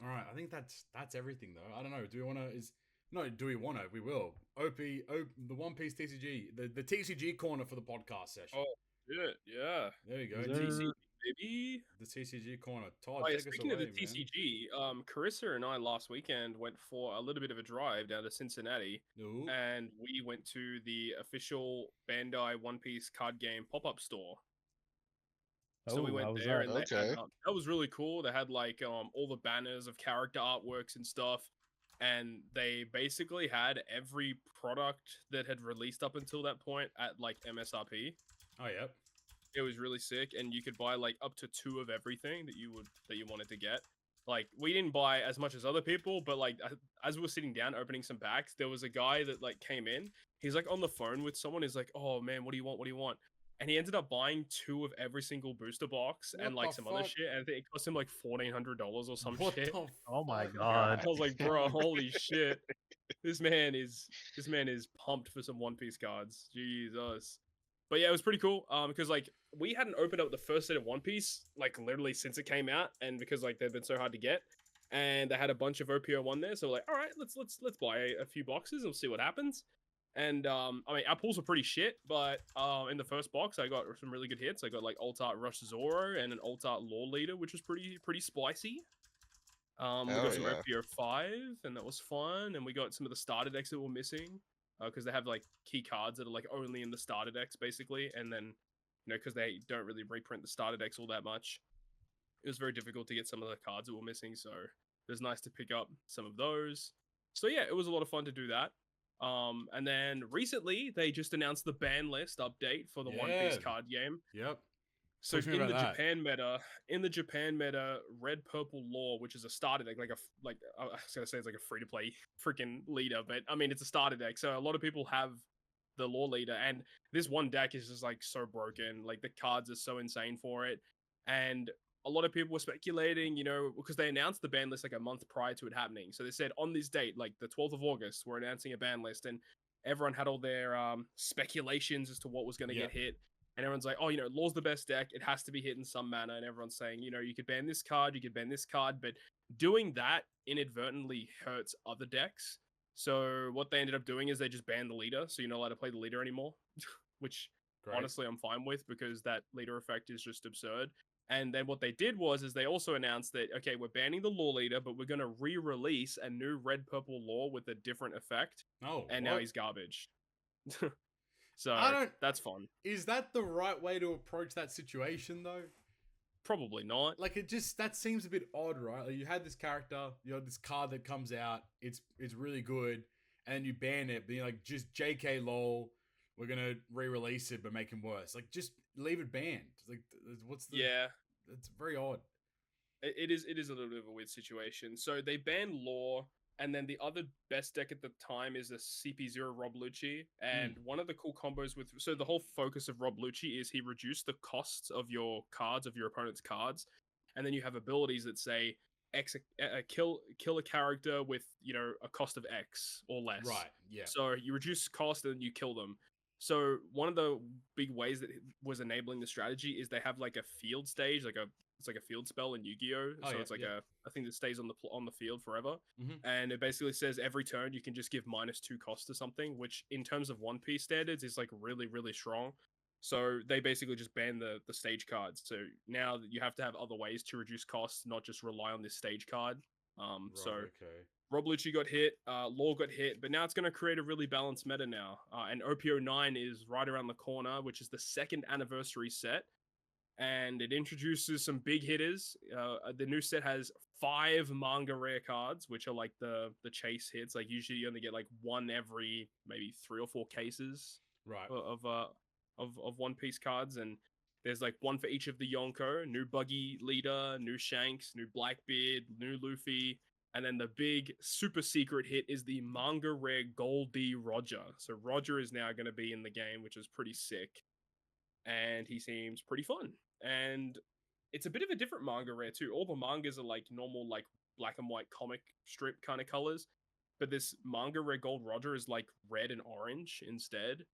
All right, I think that's everything though. I don't know. Do we want to? Do we want to? We will. The One Piece TCG, the TCG corner for the podcast session. Oh shit, yeah. There you go. Is there- TCG, baby. The TCG corner. Todd, Oh, yeah, take us speaking away, of the man. TCG, Carissa and I last weekend went for a little bit of a drive down to Cincinnati, Ooh. and we went to the official Bandai One Piece card game pop-up store. So we Oh, how went was there, that? and they had, Okay. that was really cool. They had like all the banners of character artworks and stuff, and they basically had every product that had released up until that point at like MSRP. Oh, yep. It was really sick, and you could buy like up to 2 of everything that you wanted to get. Like, we didn't buy as much as other people, but like as we were sitting down opening some packs, there was a guy that like came in. He's like on the phone with someone. He's like, "Oh man, what do you want? What do you want?" And he ended up buying 2 of every single booster box and What like the some other fuck? shit. And I think it cost him like $1,400 or some What shit. the Oh my fuck? God. I was like, bro, holy shit. This man is pumped for some One Piece cards. Jesus. But yeah, it was pretty cool. Because like we hadn't opened up the first set of One Piece like literally since it came out, and because like they've been so hard to get, and they had a bunch of OPO1 there, so we're like, all right, let's buy a few boxes and see what happens. And I mean, our pulls were pretty shit, but in the first box, I got some really good hits. I got like Alt Art Rush Zoro and an Alt Art Law Leader, which was pretty spicy. We Hell got some yeah. OPO5, and that was fun. And we got some of the starter decks that were missing, because they have like key cards that are like only in the starter decks, basically. And then, you know, because they don't really reprint the starter decks all that much, it was very difficult to get some of the cards that were missing. So it was nice to pick up some of those. So yeah, it was a lot of fun to do that. And then recently they just announced the ban list update for the One Piece Yeah. card game. Yep. So Talk to me in the about that. Japan meta, Red Purple Law, which is a starter deck, I was gonna say it's like a free to play freaking leader, but I mean it's a starter deck. So a lot of people have the Law Leader, and this one deck is just like so broken. Like the cards are so insane for it, and a lot of people were speculating, you know, because they announced the ban list like a month prior to it happening. So they said on this date, like the 12th of August, we're announcing a ban list, and everyone had all their speculations as to what was going to Yeah. get hit. And everyone's like, oh, you know, Law's the best deck. It has to be hit in some manner. And everyone's saying, you know, you could ban this card, you could ban this card. But doing that inadvertently hurts other decks. So what they ended up doing is they just banned the leader. So you're not allowed to play the leader anymore, which Great. honestly I'm fine with, because that leader effect is just absurd. And then what they did was they also announced that, okay, we're banning the Law Leader, but we're going to re-release a new Red Purple Law with a different effect. Oh, And what? now he's garbage. So I don't- that's fun. Is that the right way to approach that situation, though? Probably not. Like, that seems a bit odd, right? Like, you had this character, you have this card that comes out, it's really good, and you ban it, but you're like, just JK lol, we're gonna re-release it but make him worse. Like, just leave it banned. Like, what's the? Yeah, It's very odd. it is a little bit of a weird situation. So they banned Law, and then the other best deck at the time is a CP0 Rob Lucci. And one of the cool combos with, so the whole focus of Rob Lucci is he reduced the costs of your cards, of your opponent's cards, and then you have abilities that say X kill a character with, you know, a cost of X or less. Right. Yeah. So you reduce cost and you kill them. So one of the big ways that it was enabling the strategy is they have like a field stage, it's like a field spell in Yu-Gi-Oh. Oh, So yeah, it's like yeah. a thing that stays on the field forever, Mhm. and it basically says every turn you can just give -2 cost to something, which in terms of One Piece standards is like really strong. So they basically just ban the stage cards. So now that you have to have other ways to reduce costs, not just rely on this stage card. So Right, okay. Rob Lucci got hit, Law got hit, but now it's going to create a really balanced meta now. And OPO9 is right around the corner, which is the second anniversary set, and it introduces some big hitters. The new set has 5 manga rare cards, which are like the chase hits. Like usually you only get like one every maybe 3 or 4 cases Right. of One Piece cards, and there's like one for each of the Yonko: new Buggy leader, new Shanks, new Blackbeard, new Luffy, and then the big super secret hit is the manga rare Goldie Roger. So Roger is now going to be in the game, which is pretty sick, and he seems pretty fun. And it's a bit of a different manga rare too. All the mangas are like normal, like black and white comic strip kind of colors, but this manga rare Gold Roger is like red and orange instead.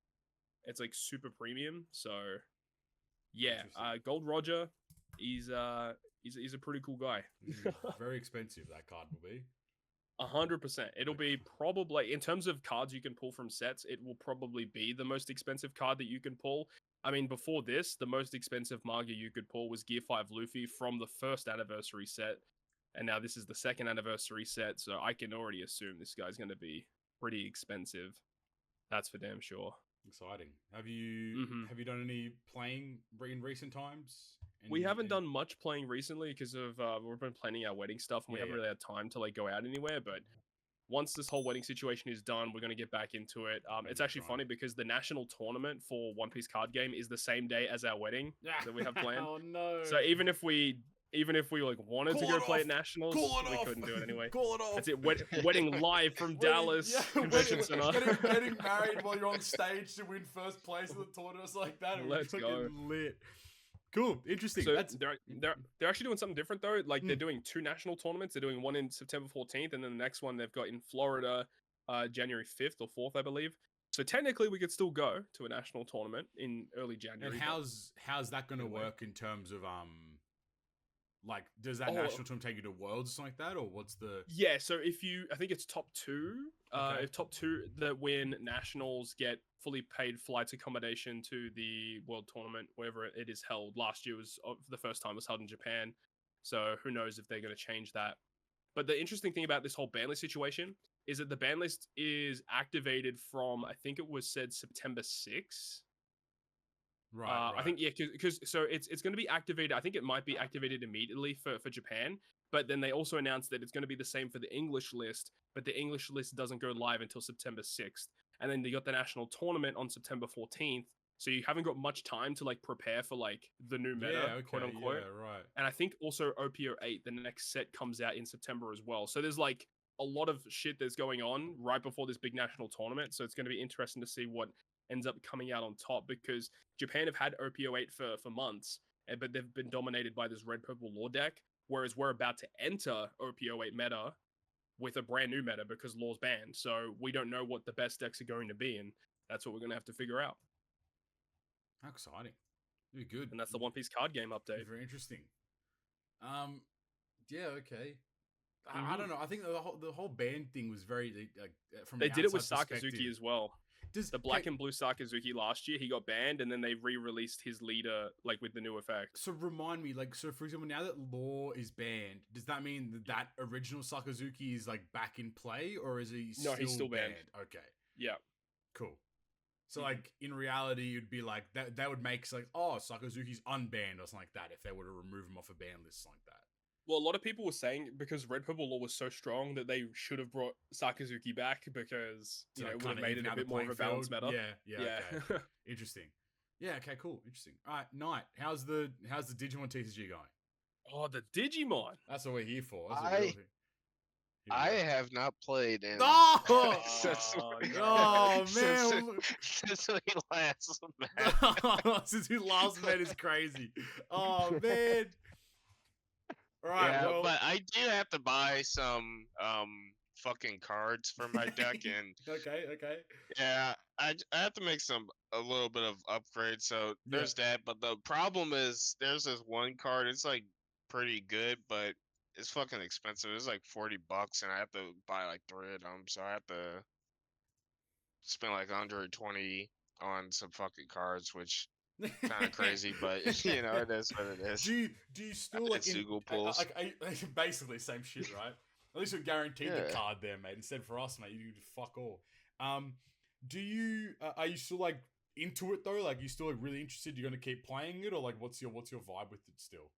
It's like super premium. So yeah, Interesting. Gold Roger, he's a pretty cool guy. Very expensive, that card will be. 100%. It'll be probably, in terms of cards you can pull from sets, it will probably be the most expensive card that you can pull. I mean, before this, the most expensive manga you could pull was Gear 5 Luffy from the first anniversary set. And now this is the second anniversary set, so I can already assume this guy's going to be pretty expensive. That's for damn sure. Exciting. Have you done any playing in recent times? We haven't done much playing recently because of we've been planning our wedding stuff, and we haven't really had time to like go out anywhere. But once this whole wedding situation is done, we're going to get back into it. It's actually funny because the national tournament for One Piece card game is the same day as our wedding that we have planned. Oh no! So even if we like wanted to go play at nationals, we couldn't do it anyway. Call it off. That's it. Wedding live from Dallas Convention Center. Getting married while you're on stage to win first place in the tournament, like that. Let's go. Lit. Cool, interesting. So they're actually doing something different though. Like they're doing 2 national tournaments. They're doing one in September 14th, and then the next one they've got in Florida, January 5th or 4th, I believe. So technically, we could still go to a national tournament in early January. And how's that going to work in terms of like, does that national tournament take you to Worlds or something like that, or what's the? Yeah, so I think it's top 2. If top 2 that win nationals get fully paid flights, accommodation to the world tournament wherever it is held. Last year was the first time it was held in Japan, so who knows if they're going to change that. But the interesting thing about this whole ban list situation is that the ban list is activated from, I think it was said September 6th. Right. I think because so it's going to be activated. I think it might be activated immediately for Japan, but then they also announced that it's going to be the same for the English list, but the English list doesn't go live until September 6th, and then you got the national tournament on September 14th. So you haven't got much time to like prepare for like the new meta, quote unquote. Yeah, right. And I think also OPO8, the next set comes out in September as well. So there's like a lot of shit that's going on right before this big national tournament. So it's going to be interesting to see what ends up coming out on top, because Japan have had OPO8 for months, but they've been dominated by this red purple law deck, whereas we're about to enter OPO8 meta with a brand new meta because law's banned. So we don't know what the best decks are going to be, and that's what we're going to have to figure out. How exciting. Very good. And that's the One Piece card game update. Very interesting. Yeah, okay. I don't know. I think the whole band thing was very from they an did it with outside Sakazuki as well. The black and blue Sakazuki last year, he got banned, and then they re-released his leader like with the new effect. So remind me, like, so for example, now that Law is banned, does that mean that original Sakazuki is like back in play, or is he still he's still banned? Okay. Yeah. Cool. So like in reality, you'd be like that would make like, oh, Sakazuki's unbanned or something like that if they were to remove him off a ban list like that. Well, a lot of people were saying because Red Purple Law was so strong that they should have brought Sakazuki back because it would have made it a bit more of a balanced meta. Yeah. Okay. Interesting. Yeah. Okay. Cool. Interesting. All right, Knight. How's the Digimon TCG going? Oh, the Digimon. That's what we're here for. That's I have not played in since we last met. Since we last met is crazy. Oh man. All right, yeah, but I did have to buy some fucking cards for my deck, and okay. yeah, I have to make a little bit of upgrade. So there's that. But the problem is there's this one card. It's like pretty good, but it's fucking expensive. It's like $40, and I have to buy like 3 of them. So I have to spend like 120 on some fucking cards, which kind of crazy, but you know, it is what it is. Do you still like It's Google pulls. basically same shit, right? At least we're guaranteed the card there, mate. Instead for us, mate, you do fuck all. Do you are you still like into it though? Like, you still like, really interested? You're gonna keep playing it, or like, what's your vibe with it still?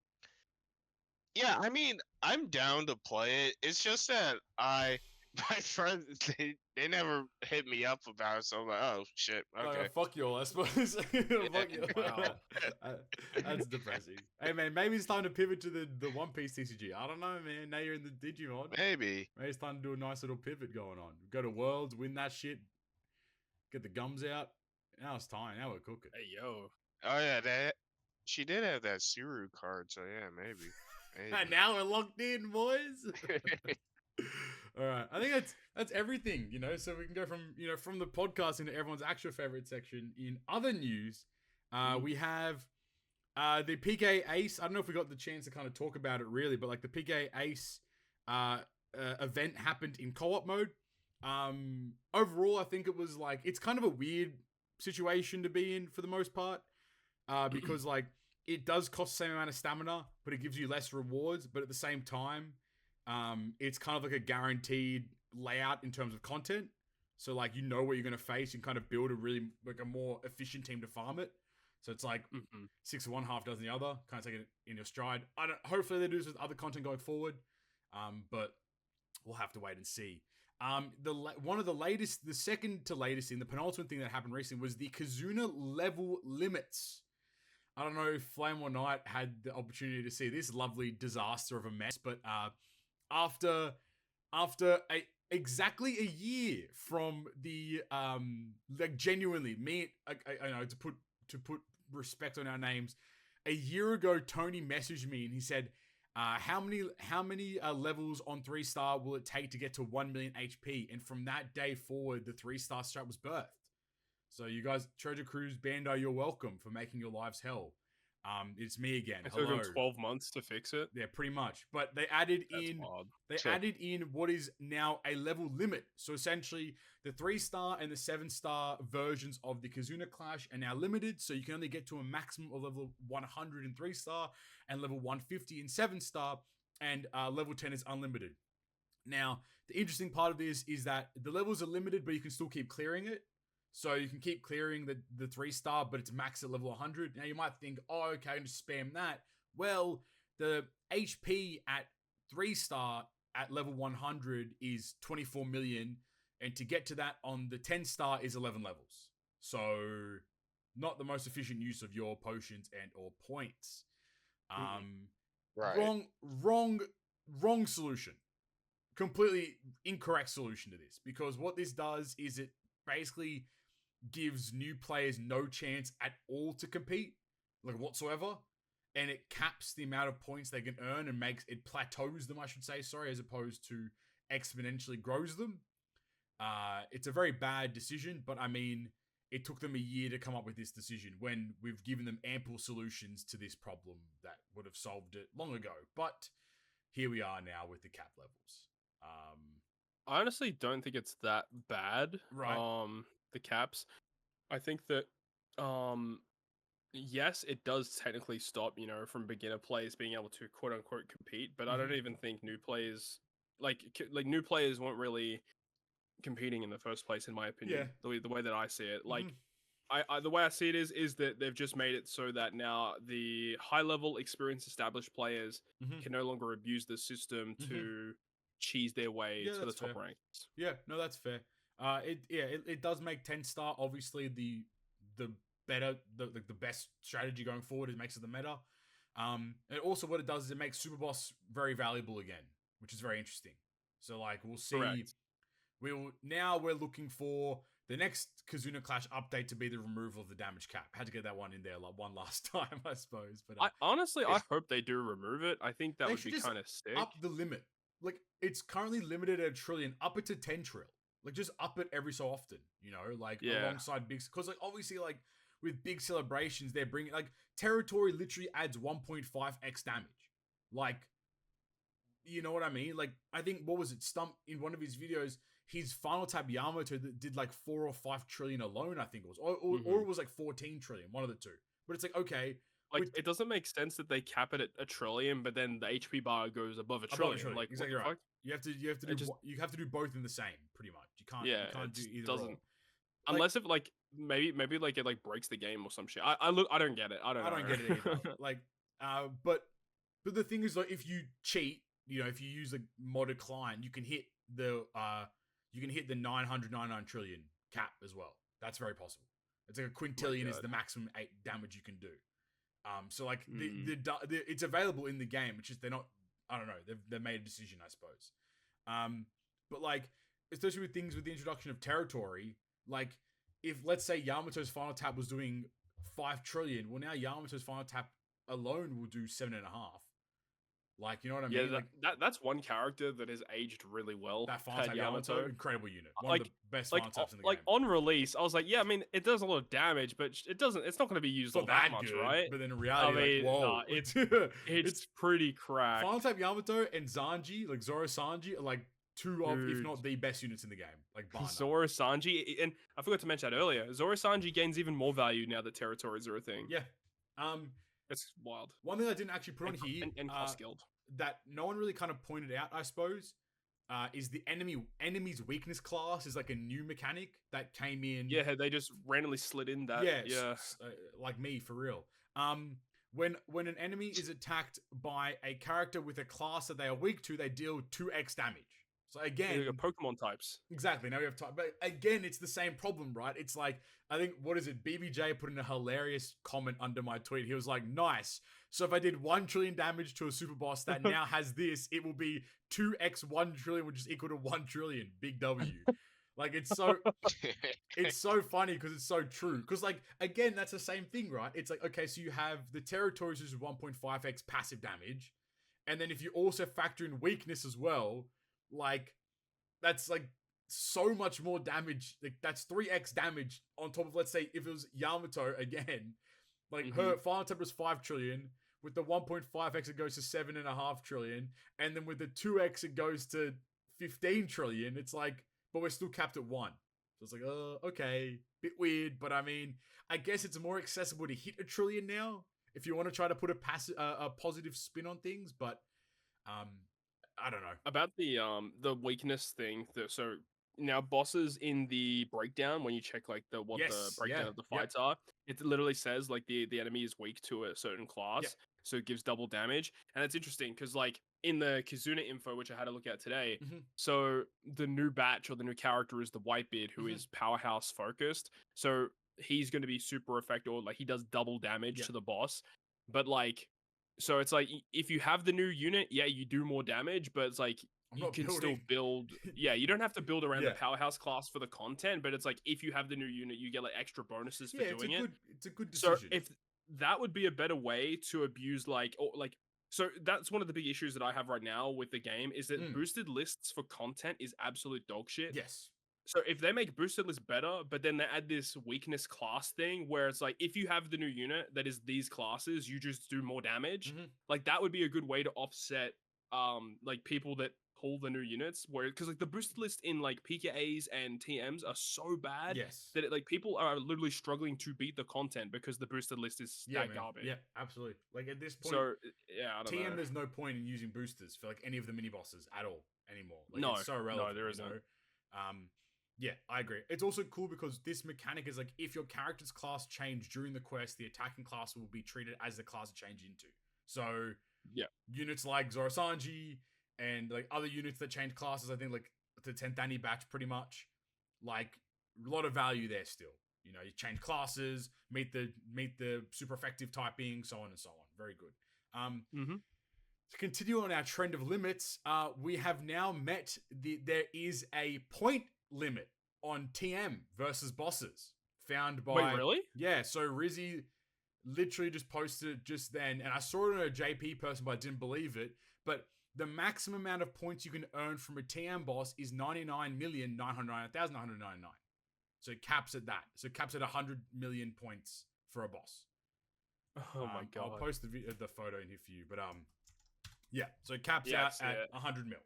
Yeah, I mean, I'm down to play it. It's just that my friends, they never hit me up about it, so I'm like, oh shit, okay. Fuck you all, I suppose. Fuck you. Wow. That's depressing. Hey man, maybe it's time to pivot to the One Piece TCG. I don't know, man. Now you're in the Digimon. Maybe it's time to do a nice little pivot going on. Go to Worlds, win that shit, get the gums out. Now it's time. Now we're cooking. Hey yo. Oh yeah, she did have that Suru card, so yeah, maybe. And now we're locked in, boys. All right, I think that's everything, you know. So we can go from the podcast into everyone's actual favorite section. In other news, we have the PK Ace. I don't know if we got the chance to kind of talk about it really, but like the PK Ace event happened in co-op mode. Overall, I think it was like, it's kind of a weird situation to be in for the most part, because like it does cost the same amount of stamina, but it gives you less rewards. But at the same time, it's kind of like a guaranteed layout in terms of content. So like, you know what you're going to face. You can kind of build a more efficient team to farm it. So it's like 6 of one, half dozen the other. Kind of take it in your stride. Hopefully they do this with other content going forward. But we'll have to wait and see. One of the latest, the second to latest thing, the penultimate thing that happened recently was the Kizuna level limits. I don't know if Flame or Knight had the opportunity to see this lovely disaster of a mess, but after exactly a year from the like, genuinely, I know, to put respect on our names, a year ago Tony messaged me and he said, how many levels on 3-star will it take to get to 1 million HP? And from that day forward, the 3-star strat was birthed. So you guys, Treasure Cruise, Bandai, you're welcome for making your lives hell. It's me again. It Hello. took them 12 months to fix it. Yeah, pretty much. But they added added in what is now a level limit. So essentially, the 3-star and the 7-star versions of the Kizuna Clash are now limited. So you can only get to a maximum of level 100 in 3-star and level 150 in 7-star, and level 10 is unlimited. Now, the interesting part of this is that the levels are limited, but you can still keep clearing it. So you can keep clearing the 3-star, but it's max at level 100. Now you might think, oh, okay, I can just spam that. Well, the HP at 3-star at level 100 is 24 million. And to get to that on the 10-star is 11 levels. So not the most efficient use of your potions and or points. right. Wrong solution. Completely incorrect solution to this. Because what this does is it basically gives new players no chance at all to compete, like whatsoever, and it caps the amount of points they can earn and it plateaus them, I should say, as opposed to exponentially grows them. It's a very bad decision, but I mean, it took them a year to come up with this decision when we've given them ample solutions to this problem that would have solved it long ago. But here we are now with the cap levels. I honestly don't think it's that bad. Right. The caps. I think that, yes, it does technically stop, from beginner players being able to quote unquote compete, but I don't even think new players, like new players weren't really competing in the first place, in my opinion. Yeah. The way that I see it, like, the way I see it is that they've just made it so that now the high level experienced established players can no longer abuse the system to cheese their way to the top ranks. Yeah, no, that's fair. It does make 10-star obviously the better, the best strategy going forward. It makes it the meta. And also what it does is it makes Super Boss very valuable again, which is very interesting. So like, we'll see. Correct. We're looking for the next Kizuna Clash update to be the removal of the damage cap. Had to get that one in there like one last time, I suppose. But I hope they do remove it. I think that would be kind of sick. Up the limit. Like, it's currently limited at 1 trillion, up it to 10 trill. Like just up it every so often, you know, like Yeah. alongside big, because like obviously like with big celebrations they're bringing like territory literally adds 1.5x damage, like you know what I mean? Like I think what was it, Stump in one of his videos, his final tab Yamato that did like 4 or 5 trillion alone, I think it was, or it was like 14 trillion, one of the two. But it's like okay, Like, with- it doesn't make sense that they cap it at a trillion, but then the HP bar goes above a trillion. Like, exactly what the right. fuck? You have to It just- you have to do both in the same, pretty much. You can't Yeah, you can't it do just either. doesn't. Or. Unless if like maybe like it like breaks the game or some shit. I don't get it. I don't get it either. Like, but the thing is, like, if you cheat, you know, if you use a modded client, you can hit the 999 trillion cap as well. That's very possible. It's like a quintillion is God. the maximum damage you can do. So like the it's available in the game. It's just they're not. I don't know. They've made a decision, I suppose. But like especially with things with the introduction of territory, like if let's say Yamato's final tap was doing 5 trillion, well now Yamato's final tap alone will do 7.5. Like, you know what I mean? That's one character that has aged really well. That final tap Yamato, incredible unit. One of the best final taps in the game. Like on release, I was like, yeah, I mean, it does a lot of damage, but it doesn't. It's not going to be used all that much, right? But then in reality, I mean, like, whoa, nah, it's pretty cracked. Final tap Yamato and Sanji, like Zoro Sanji, are like two of, if Dude. not the best units in the game. Like bar none. Zoro Sanji, and I forgot to mention that earlier. Zoro Sanji gains even more value now that territories are a thing. Yeah. It's wild. One thing I didn't actually put on here, and cost guild. that no one really kind of pointed out, I suppose, is the enemy's weakness class is like a new mechanic that came in. Yeah, they just randomly slid in that. Yeah. Like me for real. When an enemy is attacked by a character with a class that they are weak to, they deal 2x damage. So again, Like Pokemon types. exactly. Now we have time, but again, it's the same problem, right? It's like I think what is it? BBJ put in a hilarious comment under my tweet. He was like, "Nice. So if I did 1 trillion damage to a super boss that now has this, it will be 2x 1 trillion, which is equal to 1 trillion. Big W." Like it's so funny because it's so true. Because like again, that's the same thing, right? It's like okay, so you have the territories which is 1.5x passive damage, and then if you also factor in weakness as well, like that's like so much more damage. Like that's 3x damage on top of, let's say if it was Yamato again, like her final temper is 5 trillion. With the 1.5x it goes to 7.5 trillion, and then with the 2x it goes to 15 trillion. It's like, but we're still capped at 1. So it's like, okay, bit weird, but I mean, I guess it's more accessible to hit 1 trillion now if you want to try to put a positive spin on things. But I don't know about the weakness thing. So now bosses in the breakdown, when you check like the breakdown of the fights are, it literally says like the enemy is weak to a certain class, so it gives double damage. And it's interesting because like in the Kizuna info, which I had a look at today, so the new batch or the new character is the Whitebeard, who is powerhouse focused. So he's going to be super effective, or like he does double damage to the boss. But like, so it's like if you have the new unit, yeah, you do more damage, but it's like you can still build. Yeah, you don't have to build around the powerhouse class for the content, but it's like if you have the new unit, you get like extra bonuses for doing it. It's a good decision. So if that would be a better way to abuse so that's one of the big issues that I have right now with the game is that boosted lists for content is absolute dog shit. Yes. So if they make boosted lists better, but then they add this weakness class thing where it's like if you have the new unit that is these classes, you just do more damage. Like that would be a good way to offset like people that pull the new units, where because like the boosted list in like PKAs and TMs are so bad that like people are literally struggling to beat the content because the boosted list is that garbage. Yeah, absolutely. Like at this point, so yeah, I don't know. There's no point in using boosters for like any of the mini bosses at all anymore. Like, no, it's so relevant. No, there isn't. Yeah, I agree. It's also cool because this mechanic is like if your character's class changed during the quest, the attacking class will be treated as the class it changed into. So yeah, units like Zoro Sanji and like other units that change classes, I think like the 10th Annie batch pretty much, like a lot of value there still. You know, you change classes, meet the super effective typing, so on and so on. Very good. To continue on our trend of limits, we have now met there is a point limit on TM versus bosses found by. Wait, really? Yeah, so Rizzy literally just posted it just then, and I saw it on a JP person, but I didn't believe it. But the maximum amount of points you can earn from a TM boss is 99,999,999. So it caps at that. So it caps at 100 million points for a boss. Oh my god. I'll post the photo in here for you. But yeah. So it caps Yeah, out at 100 mil.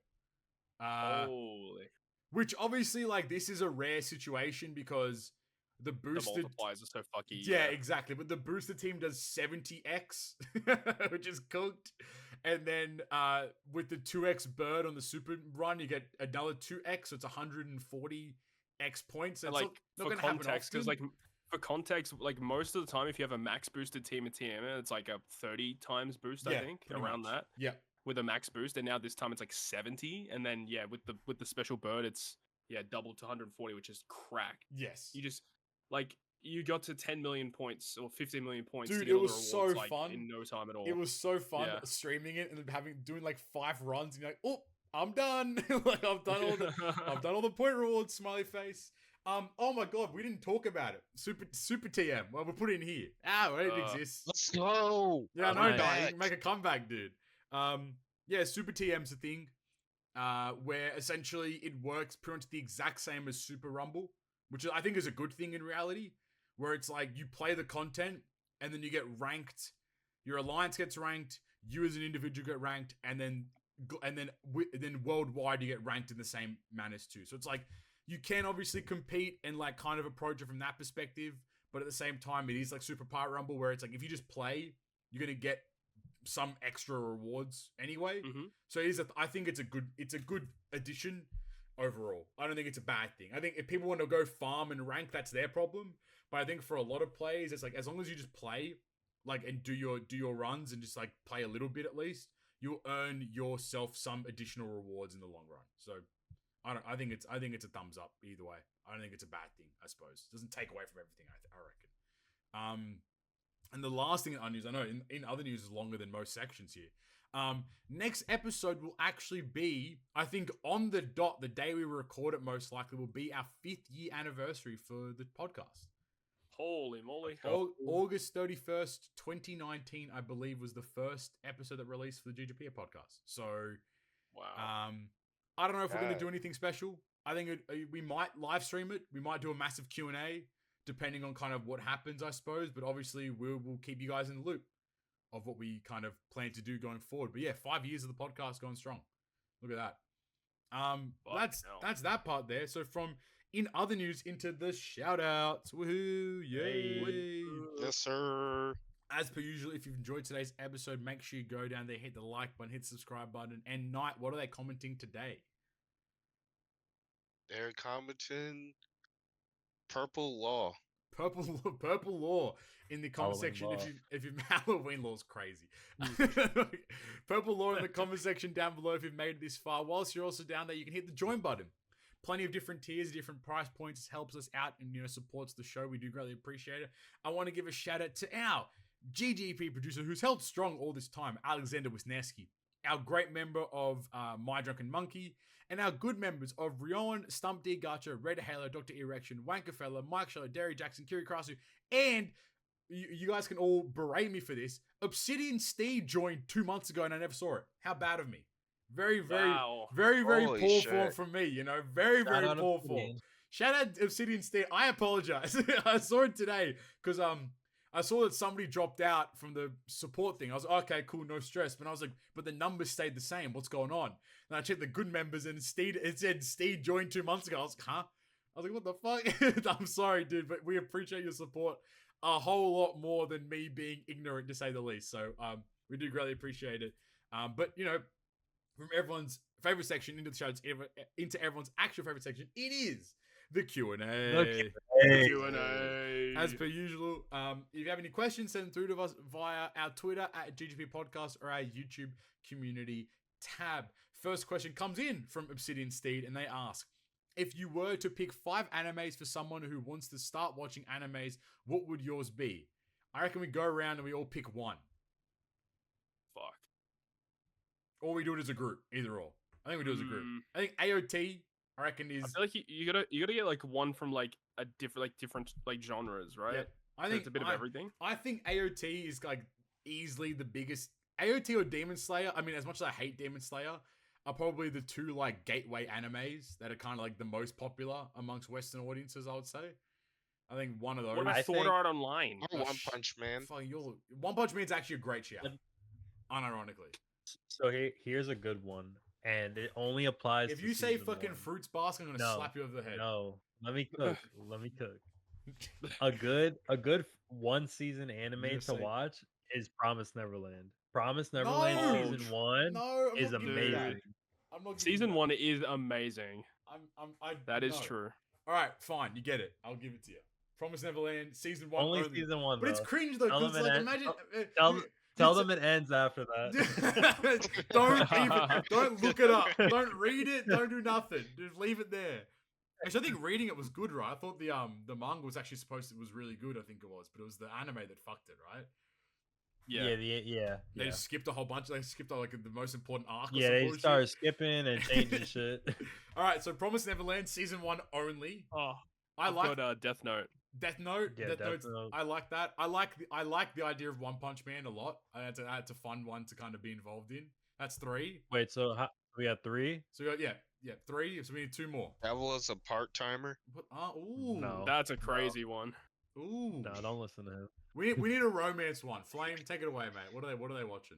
Holy. Which obviously, like, this is a rare situation because the boosted The multipliers are so fucky. yeah, exactly. But the booster team does 70x, which is cooked. And then with the 2x bird on the super run, you get another 2x, so it's 140x points. So And, it's like, not for going to happen context, because often. like for context, like most of the time, if you have a max boosted team at TM, it's like a 30 times boost, I Yeah, think, pretty around much. that. Yeah. With a max boost, and now this time it's like 70, and then yeah, with the special bird, it's doubled to 140, which is crack. Yes. You just like you got to 10 million points or 15 million points. Dude, to get it all the was rewards, so like, fun. in no time at all. It was so fun Yeah. streaming it and doing like 5 runs, and you're like, oh, I'm done. Like I've done all the point rewards. Smiley face. Oh my god, we didn't talk about it. Super TM. Well, we'll put it in here. Well, it exists. Let's go. Yeah, I know, We're Don. back. You can make a comeback, dude. Yeah, Super TM's a thing, where essentially it works pretty much the exact same as Super Rumble, which I think is a good thing in reality, where it's like you play the content and then you get ranked. Your alliance gets ranked. You as an individual get ranked, and then worldwide you get ranked in the same manners too. So it's like you can obviously compete and like kind of approach it from that perspective, but at the same time it is like Super Pirate Rumble, where it's like if you just play, you're gonna get some extra rewards anyway. So I think it's a good addition overall. I don't think it's a bad thing. I think if people want to go farm and rank, that's their problem. But I think for a lot of players, it's like as long as you just play, like, and do your runs and just like play a little bit at least, you'll earn yourself some additional rewards in the long run. So I think it's a thumbs up either way. I don't think it's a bad thing. I suppose it doesn't take away from everything. I reckon. And the last thing in our news, I know in other news is longer than most sections here. Next episode will actually be, I think, on the dot, the day we record it most likely will be our 5th year anniversary for the podcast. Holy moly. August 31st, 2019, I believe, was the first episode that released for the GGP podcast. So, Wow. I don't know if we're going to do anything special. I think we might live stream it. We might do a massive Q&A, depending on kind of what happens, I suppose. But obviously, we'll keep you guys in the loop of what we kind of plan to do going forward. But yeah, 5 years of the podcast going strong. Look at that. That's that part there. So from in other news into the shout outs. Woohoo! Yay! Yes, sir. As per usual, if you've enjoyed today's episode, make sure you go down there, hit the like button, hit the subscribe button. And Knight, what are they commenting today? They're commenting Purple Law. Purple Law in the comment Halloween section. Law. If you Halloween Law's crazy. Purple Law in the comment section down below if you've made it this far. Whilst you're also down there, you can hit the join button. Plenty of different tiers, different price points. It helps us out and supports the show. We do greatly appreciate it. I want to give a shout out to our GGP producer who's held strong all this time, Alexander Wisniewski, our great member of MyDrunkenMonkey, and our good members of Rion, Stump D Gacha, Red Halo, Dr. Erection, Wankerfella, Mike Shaw, Derry Jackson, Kiri Krasu, and you guys can all berate me for this. Obsidian Steed joined 2 months ago and I never saw it. How bad of me. Very Holy poor shit. form from me, Very poor form. Shout out Obsidian Steed. I apologize. I saw it today because I saw that somebody dropped out from the support thing. I was like, okay, cool, no stress. But I was like, but the numbers stayed the same. What's going on? And I checked the good members and it said Steed joined 2 months ago. I was like, huh? I was like, what the fuck? I'm sorry, dude, but we appreciate your support a whole lot more than me being ignorant, to say the least. So we do greatly appreciate it. But from everyone's favorite section into the shows, into everyone's actual favorite section, it is the Q&A. Q&A. As per usual, if you have any questions, send them through to us via our Twitter at GGP Podcast or our YouTube community tab. First question comes in from Obsidian Steed, and they ask, if you were to pick 5 animes for someone who wants to start watching animes, what would yours be? I reckon we go around and we all pick one. Fuck. Or we do it as a group, either or. I think we do it as a group. I think AOT, I reckon, is... I feel like you gotta get like one from like a different genres, right? Yeah, I So think it's a bit of everything. I think AOT is like easily the biggest AOT or Demon Slayer. I mean, as much as I hate Demon Slayer, are probably the two like gateway animes that are kind of like the most popular amongst Western audiences. I would say. I think one of those. What about I Sword think- Art Online? Or One Punch Man. Fuck, One Punch Man's actually a great shout. And- Unironically, So here's a good one, and it only applies. if to you say season fucking one. Fruits Basket, I'm gonna No, slap you over the head. No, let me cook. Let me cook. A good one season anime You're to saying- watch is Promise Neverland. Promise Neverland No! season 1 No, I'm is not giving you that. amazing. I'm not giving you Season that. 1 is amazing. That is no. true. All right, fine, you get it. I'll give it to you. Promise Neverland season 1 Only season 1 but it's though. cringe though. Tell 'Cause, them it like, ends- imagine. Tell them it ends after that. don't look it up. Don't read it. Don't do nothing. Just leave it there. Actually, I think reading it was good, right? I thought the manga was actually was really good. I think it was, but it was the anime that fucked it, right? Yeah. They just skipped a whole bunch. They skipped like the most important arc. Or Yeah, some they bullshit. started skipping and changing shit. All right, so Promise Neverland season 1 only. Oh, I I've like got Death Note. Death Note. Yeah, Death Death Note's, Note. I like that. I like the idea of One Punch Man a lot. It's a fun one to kind of be involved in. That's 3. Wait, so we got 3? So we got, yeah, 3. So we need 2 more. Devil is a part timer. What? Ooh. No. That's a crazy one. Ooh. No, don't listen to him. We need a romance one. Flame, take it away, mate. What are they watching?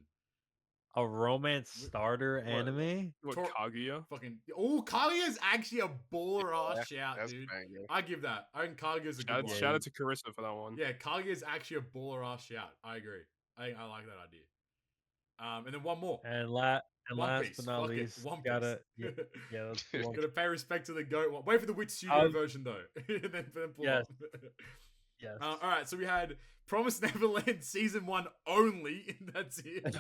A romance starter anime? What, Tor- Kaguya? Fucking. Oh, Kaguya's actually a baller ass shout, That's dude. banger. I give that. I think Kaguya's a good one. Shout out to Carissa for that one. Yeah, Kaguya's actually a baller ass shout. I agree. I like that idea. And then one more. And One last Piece. but not Fuck it, least, One Piece. gotta yeah, that's the one. Gotta pay respect to the goat one. Wait for the Wit Studio version though. and then pull Yes. up. Yes. All right, so we had Promise Neverland season 1 only. That's it.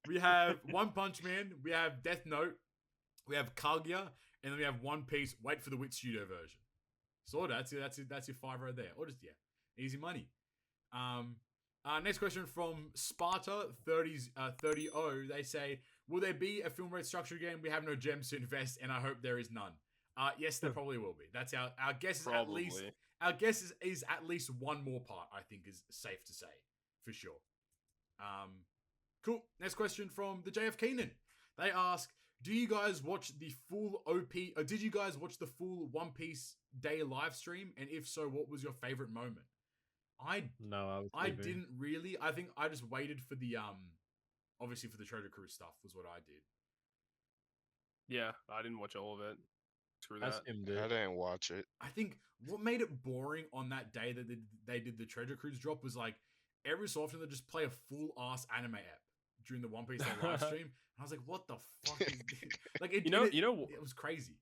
We have One Punch Man. We have Death Note. We have Kaguya, and then we have One Piece. Wait for the Wit Studio version. So that's your 5 right there. Or just easy money. Next question from Sparta 30 They say, will there be a film rate structure game? We have no gems to invest, and I hope there is none. Yes, there probably will be. That's our guess. Is at least. Probably. Our guess is at least one more part, I think, is safe to say. For sure. Cool. Next question from the JF Keenan. They ask, do you guys watch the full did you guys watch the full One Piece Day live stream? And if so, what was your favorite moment? No, I sleeping. didn't really. I think I just waited for the obviously for the Treasure Cruise stuff was what I did. Yeah, I didn't watch all of it. Screw I that. skimmed I it. didn't watch it. I think what made it boring on that day that they did the Treasure Cruise drop was like every so often they just play a full ass anime app during the One Piece Day live stream. And I was like, what the fuck is this? Like it was crazy.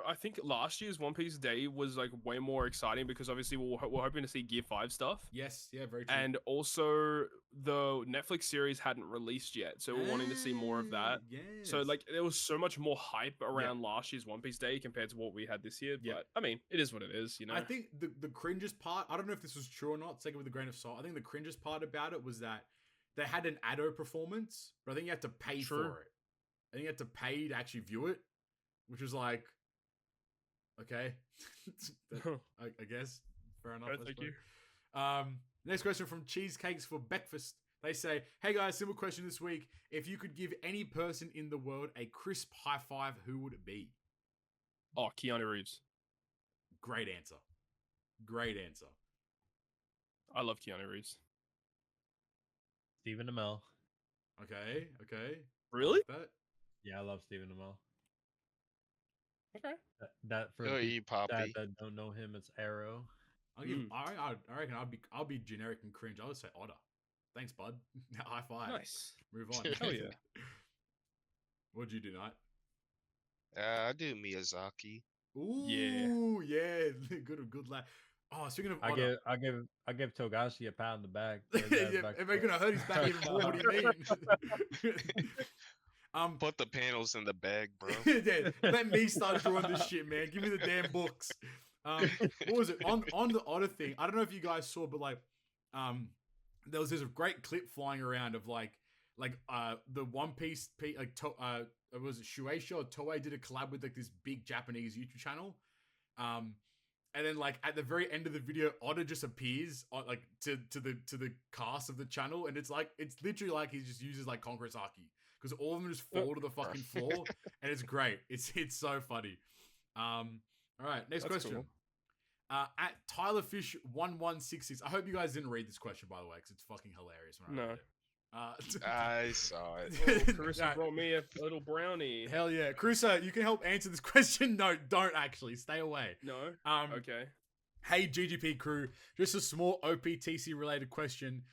I think last year's One Piece Day was like way more exciting because obviously we're hoping to see Gear 5 stuff. Yes, yeah, very true. And also the Netflix series hadn't released yet, so we're wanting to see more of that. Yes. So like there was so much more hype around last year's One Piece Day compared to what we had this year. Yeah. But I mean, it is what it is, I think the cringiest part, I don't know if this was true or not, take it with a grain of salt. I think the cringiest part about it was that they had an Addo performance, but I think you had to pay for it. I think you had to pay to actually view it, which was like, okay, I guess fair enough. Right, thank you. Next question from Cheesecakes for Breakfast. They say, "Hey guys, simple question this week: if you could give any person in the world a crisp high five, who would it be?" Oh, Keanu Reeves. Great answer. Great answer. I love Keanu Reeves. Stephen Amell. Okay. Really? Like that. Yeah, I love Stephen Amell. Okay. That for Go people eat, Poppy. that don't know him, it's Arrow. I'll give. I reckon I'll be generic and cringe. I would say Otter. Thanks, bud. High five. Nice. Move on. Hell yeah. What'd you do, Knight? I do Miyazaki. Ooh, yeah. Good lad. Oh, speaking of Otter. I give Togashi a pat on the back. Yeah, am I gonna hurt his back even more? What do you mean? Put the panels in the bag, bro. Yeah, let me start drawing this shit, man. Give me the damn books. What was it on the Otter thing? I don't know if you guys saw, but like, there was this great clip flying around of like the One Piece was it Shueisha or Toei did a collab with like this big Japanese YouTube channel, and then like at the very end of the video, Otter just appears on like to the cast of the channel, and it's literally like he just uses like Conqueror Saki because all of them just fall to the fucking floor, and it's great. It's so funny. All right, next question. Cool. At Tyler Fish 1166. I hope you guys didn't read this question, by the way, because it's fucking hilarious. When I read it. I saw it. Carissa brought me a little brownie. Hell yeah, Carissa, you can help answer this question. No, don't actually. Stay away. No. Okay. Hey GGP crew, just a small OPTC related question.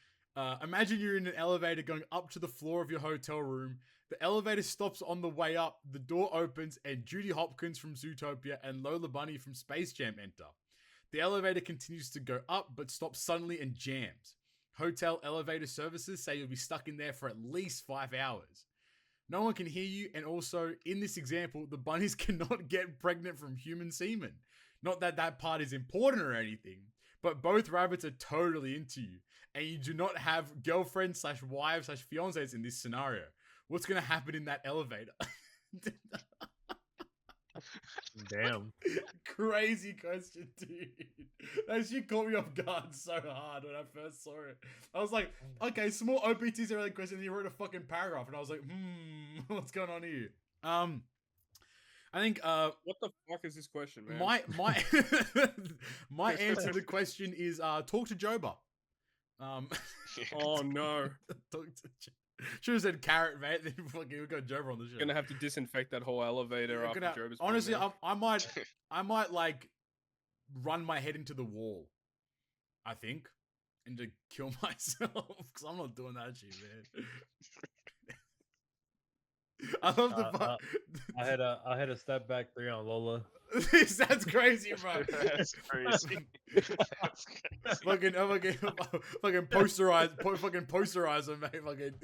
Imagine you're in an elevator going up to the floor of your hotel room. The elevator stops on the way up. The door opens and Judy Hopkins from Zootopia and Lola Bunny from Space Jam enter. The elevator continues to go up, but stops suddenly and jams. Hotel elevator services say you'll be stuck in there for at least 5 hours. No one can hear you, and also, in this example, the bunnies cannot get pregnant from human semen. Not that that part is important or anything, but both rabbits are totally into you, and you do not have girlfriends / wives / fiancés in this scenario. What's going to happen in that elevator? Damn. Crazy question, dude. That shit caught me off guard so hard when I first saw it. I was like, okay, small OPTs are really question, and you wrote a fucking paragraph, and I was like, what's going on here? I think what the fuck is this question, man? My answer to the question is talk to Joba. Oh no. Talk to should have said carrot, mate. Then fucking we got Joba on the show. Gonna have to disinfect that whole elevator after Joba's. Honestly, I might like run my head into the wall. I think, and to kill myself because I'm not doing that shit, man. I love the. I had a step back 3 on Lola. That's crazy, bro. That's crazy. That's crazy. Fucking posterize him, mate. Fucking.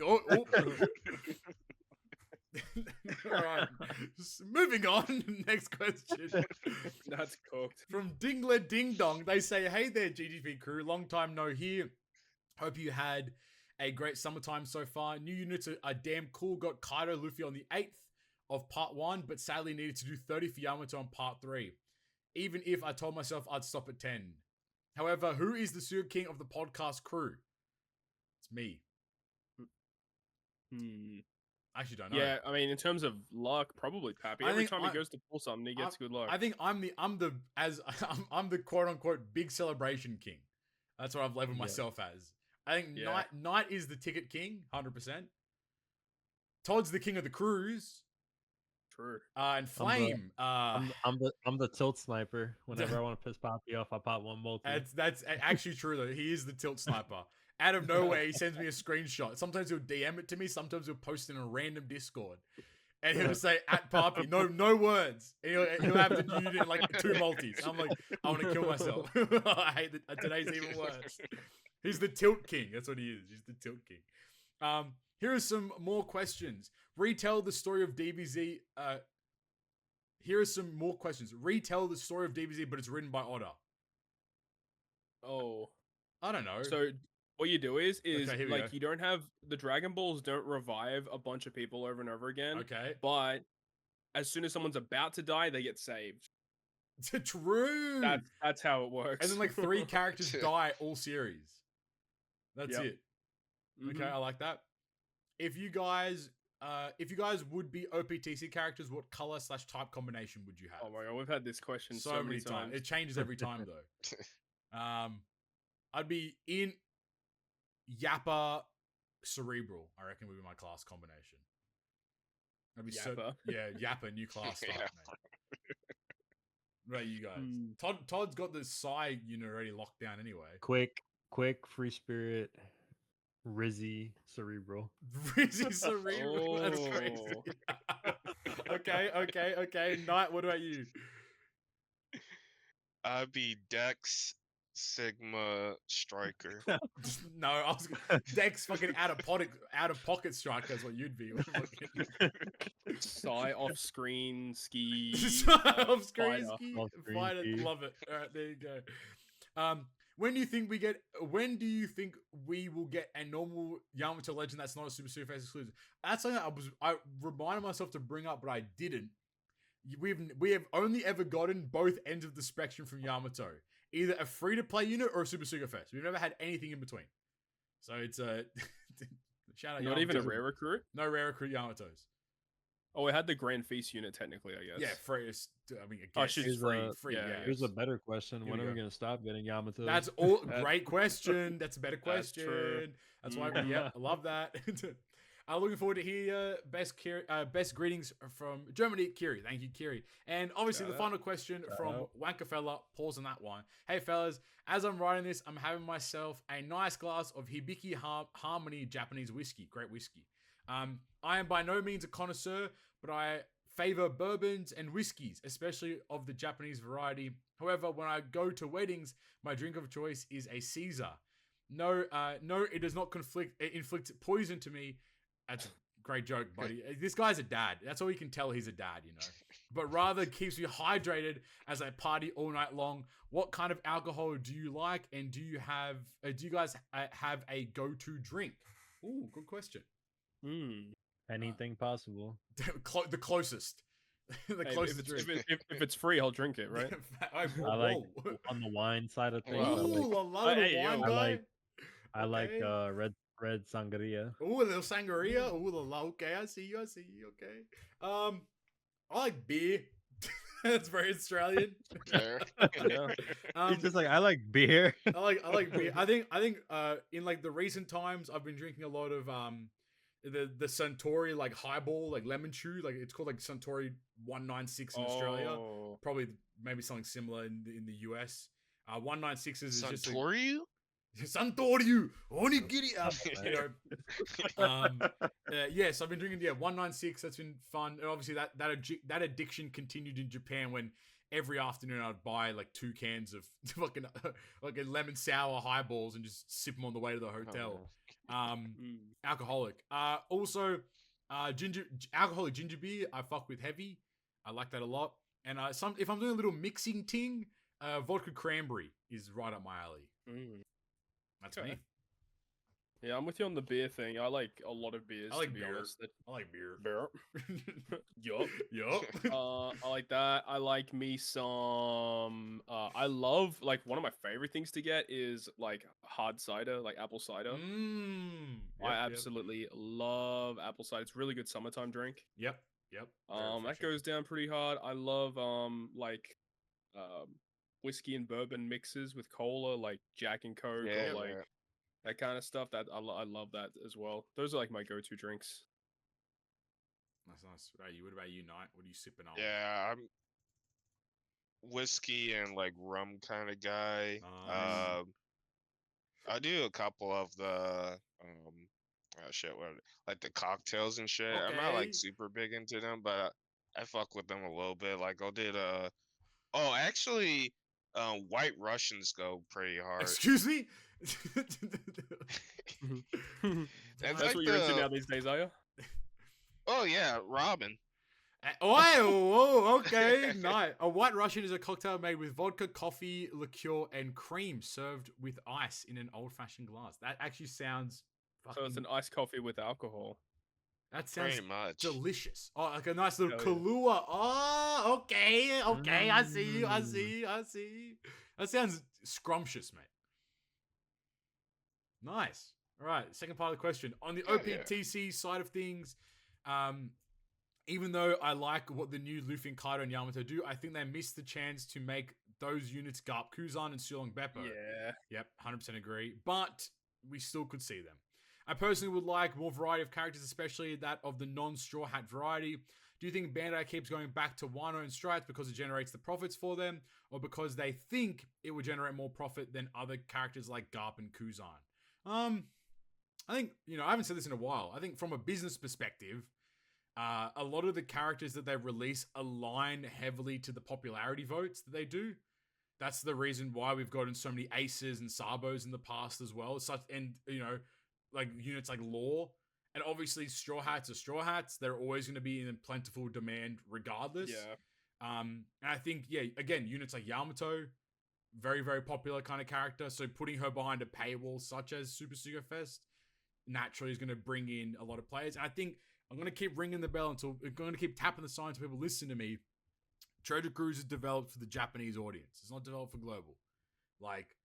All right. Just moving on. Next question. That's cooked. From Dingler Ding Dong, they say, "Hey there, GGP crew. Long time no here. Hope you had a great summertime so far. New units are damn cool. Got Kaido Luffy on the 8th of part 1, but sadly needed to do 30 for Yamato on part 3. Even if I told myself I'd stop at 10. However, who is the Sugar King of the podcast crew? It's me. I actually don't know. Yeah, I mean, in terms of luck, probably Pappy. Every time he goes to pull something, he gets good luck. I think I'm the quote unquote big celebration king. That's what I've labeled myself as. I think Knight is the ticket king, 100%. Todd's the king of the cruise. True. And Flame. I'm the tilt sniper. Whenever I want to piss Poppy off, I pop one multi. That's actually true though. He is the tilt sniper. Out of nowhere, he sends me a screenshot. Sometimes he'll DM it to me. Sometimes he'll post in a random Discord, and he'll say @Poppy. No words. And he'll have the unit in like 2 multis. I'm like, I want to kill myself. I hate that. Today's even worse. He's the tilt king. That's what he is. He's the tilt king. Here are some more questions. Retell the story of DBZ. Here are some more questions. Retell the story of DBZ, but it's written by Otter. Oh. I don't know. So what you do is Okay, like go. you don't have the Dragon Balls don't revive a bunch of people over and over again. Okay. But as soon as someone's about to die, they get saved. True. That's how it works. And then like 3 characters die all series. That's it. Okay, I like that. If you guys would be OPTC characters, what color / type combination would you have? Oh my god, we've had this question so many times. It changes every time though. I'd be in Yappa Cerebral, I reckon would be my class combination. I'd be Yappa? Yappa, new class start, mate. What about you guys? Todd's got the Psy unit already locked down anyway. Quick, free spirit, Rizzy, Cerebral. Rizzy Cerebral, that's crazy. Okay. Knight, what about you? I'd be Dex Sigma Striker. No, I was Dex fucking out of pocket striker is what you'd be. Psy off screen ski. Off screen ski. Fighter. Love it. All right, there you go. When do you think we will get a normal Yamato Legend that's not a Super Face exclusive? That's something I reminded myself to bring up, but I didn't. we have only ever gotten both ends of the spectrum from Yamato, either a free to play unit or a Super Sugar Fest. We've never had anything in between. So it's a shout out. Not Yamato. even a rare recruit. No rare recruit Yamatos. Oh, we had the Grand Feast unit technically, I guess. Yeah, free. I mean, Oh, it's she's free. a- Free. yeah, Yeah. Here's a better question. Here When we are we go. gonna stop getting Yamato? That's all. That- Great question. That's a better That's question. true. That's why. Mhm. Yeah, I love that. I'm looking forward to hear best greetings from Germany, Kiri. Thank you, Kiri. And obviously, Shout the out. final question Shout from out. Wanker Fella. Pause on that one. Hey, fellas, as I'm writing this, I'm having myself a nice glass of Hibiki Harmony Japanese whiskey. Great whiskey. I am by no means a connoisseur, but I favor bourbons and whiskeys, especially of the Japanese variety. However, when I go to weddings, my drink of choice is a Caesar. No, it does not inflict poison to me. That's a great joke, buddy. This guy's a dad. That's all you can tell. He's a dad, you know. But rather keeps me hydrated as I party all night long. What kind of alcohol do you like, and do you guys have a go-to drink? Ooh, good question. Mm. Anything possible. The closest. The Hey, closest if, drink. if it's free, I'll drink it, right? I like on the wine side of things. Wow. I like, Ooh, I love Hey, the yo. wine I guy. like- I like Okay. red sangria. Ooh, a little sangria. Ooh, okay, I see you. Okay. I like beer. That's very Australian. Fair. Yeah. He's just like, I like beer. I like beer. I think in like the recent times I've been drinking a lot of the Suntory like highball, like lemon chew, like it's called like Suntory 196 in Australia. Oh. Probably maybe something similar in the US. 196s is just a, Santorio? Santorio, onigiri. Yes, I've been drinking 196. That's been fun, and obviously that addiction continued in Japan when every afternoon I'd buy like 2 cans of fucking like a lemon sour highballs and just sip them on the way to the hotel. Alcoholic. Also, alcoholic ginger beer. I fuck with heavy. I like that a lot. And if I'm doing a little mixing ting, vodka cranberry is right up my alley. Mm. That's Okay. me. Yeah, I'm with you on the beer thing. I like a lot of beers. I like to be beer. honest. I like beer. Beer. Yup. Yup. I like that. I like me some. I love like one of my favorite things to get is like hard cider, like apple cider. I absolutely love apple cider. It's a really good summertime drink. Yep. Very That refreshing. goes down pretty hard. I love whiskey and bourbon mixes with cola, like Jack and Coke, Yeah, or like yeah. that kind of stuff. That I love that as well. Those are like my go-to drinks. That's nice. What about you, Knight? What are you sipping on? Yeah, I'm whiskey and like rum kind of guy. Nice. I do a couple of the like the cocktails and shit. I'm not Okay. like super big into them, but I fuck with them a little bit. Like I did actually White Russians go pretty hard. Excuse me. That's like what you're into the- now these days, are you? Oh yeah, Robin. Oh, okay, nice. A White Russian is a cocktail made with vodka, coffee, liqueur, and cream, served with ice in an old-fashioned glass. That actually sounds fucking. So it's an iced coffee with alcohol. That sounds Pretty much. delicious. Oh, like a nice little Hell yeah. Kahlua. Oh, okay. I see you. That sounds scrumptious, mate. Nice. All right. Second part of the question. On the Yeah, yeah. OPTC side of things, even though I like what the new Luffy and Kaido and Yamato do, I think they missed the chance to make those units Garp Kuzan and Sulong Beppo. Yeah. Yep, 100% agree. But we still could see them. I personally would like more variety of characters, especially that of the non-Straw Hat variety. Do you think Bandai keeps going back to Wano and Stripes because it generates the profits for them, or because they think it would generate more profit than other characters like Garp and Kuzan? I think, I haven't said this in a while. I think from a business perspective, a lot of the characters that they release align heavily to the popularity votes that they do. That's the reason why we've gotten so many Aces and Sabos in the past as well. Like units like Law. And obviously Straw Hats are Straw Hats. They're always going to be in plentiful demand regardless. Yeah. And I think, again, units like Yamato, very, very popular kind of character. So putting her behind a paywall such as Super Sugar Fest naturally is going to bring in a lot of players. And I think I'm going to keep ringing the bell I'm going to keep tapping the sign until people listen to me. Treasure Cruise is developed for the Japanese audience. It's not developed for global. Like,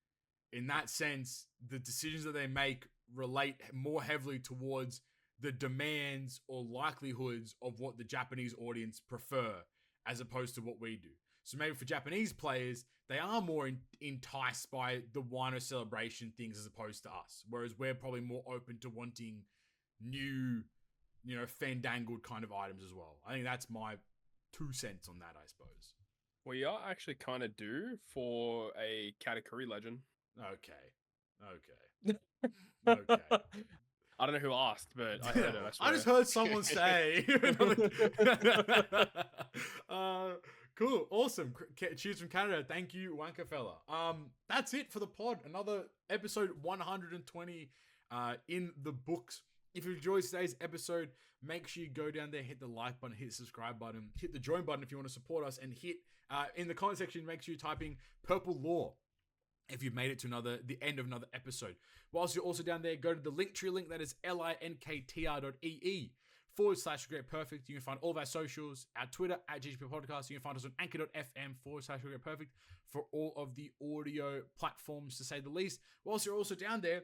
in that sense, the decisions that they make relate more heavily towards the demands or likelihoods of what the Japanese audience prefer as opposed to what we do. So maybe for Japanese players, they are more enticed by the Wano celebration things as opposed to us. Whereas we're probably more open to wanting new, fandangled kind of items as well. I think that's my 2 cents on that, I suppose. We are actually kind of due for a Katakuri legend. Okay. Okay. I don't know who asked, but I heard it. I swear. I just heard someone say. Cool, awesome. Cheers from Canada. Thank you, Wanka fella. That's it for the pod. Another episode 120 in the books. If you enjoyed today's episode, make sure you go down there, hit the like button, hit the subscribe button, hit the join button if you want to support us, and hit in the comment section, make sure you're typing Purple Law if you've made it to the end of another episode. Whilst you're also down there, go to the Linktree link, that is linktr.ee/RegretPerfect. You can find all of our socials, our Twitter @GGP Podcast. You can find us on anchor.fm/RegretPerfect for all of the audio platforms, to say the least. Whilst you're also down there,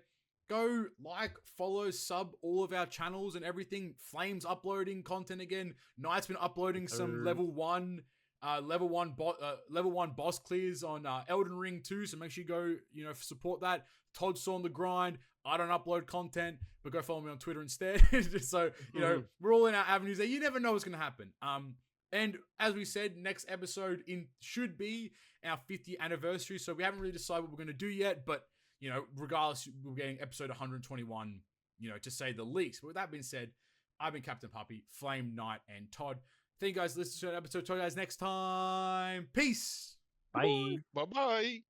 go like, follow, sub all of our channels and everything. Flame's uploading content again. Knight's been uploading some level one boss clears on Elden Ring 2, so make sure you go, support that. Todd's still on the grind. I don't upload content, but go follow me on Twitter instead. So, we're all in our avenues there. You never know what's going to happen. And as we said, next episode should be our 50th anniversary, so we haven't really decided what we're going to do yet, but, regardless, we're getting episode 121, to say the least. But with that being said, I've been Captain Puppy, Flame, Knight, and Todd. Thank you guys for listening to an episode. Talk to you guys next time. Peace. Bye. Bye-bye.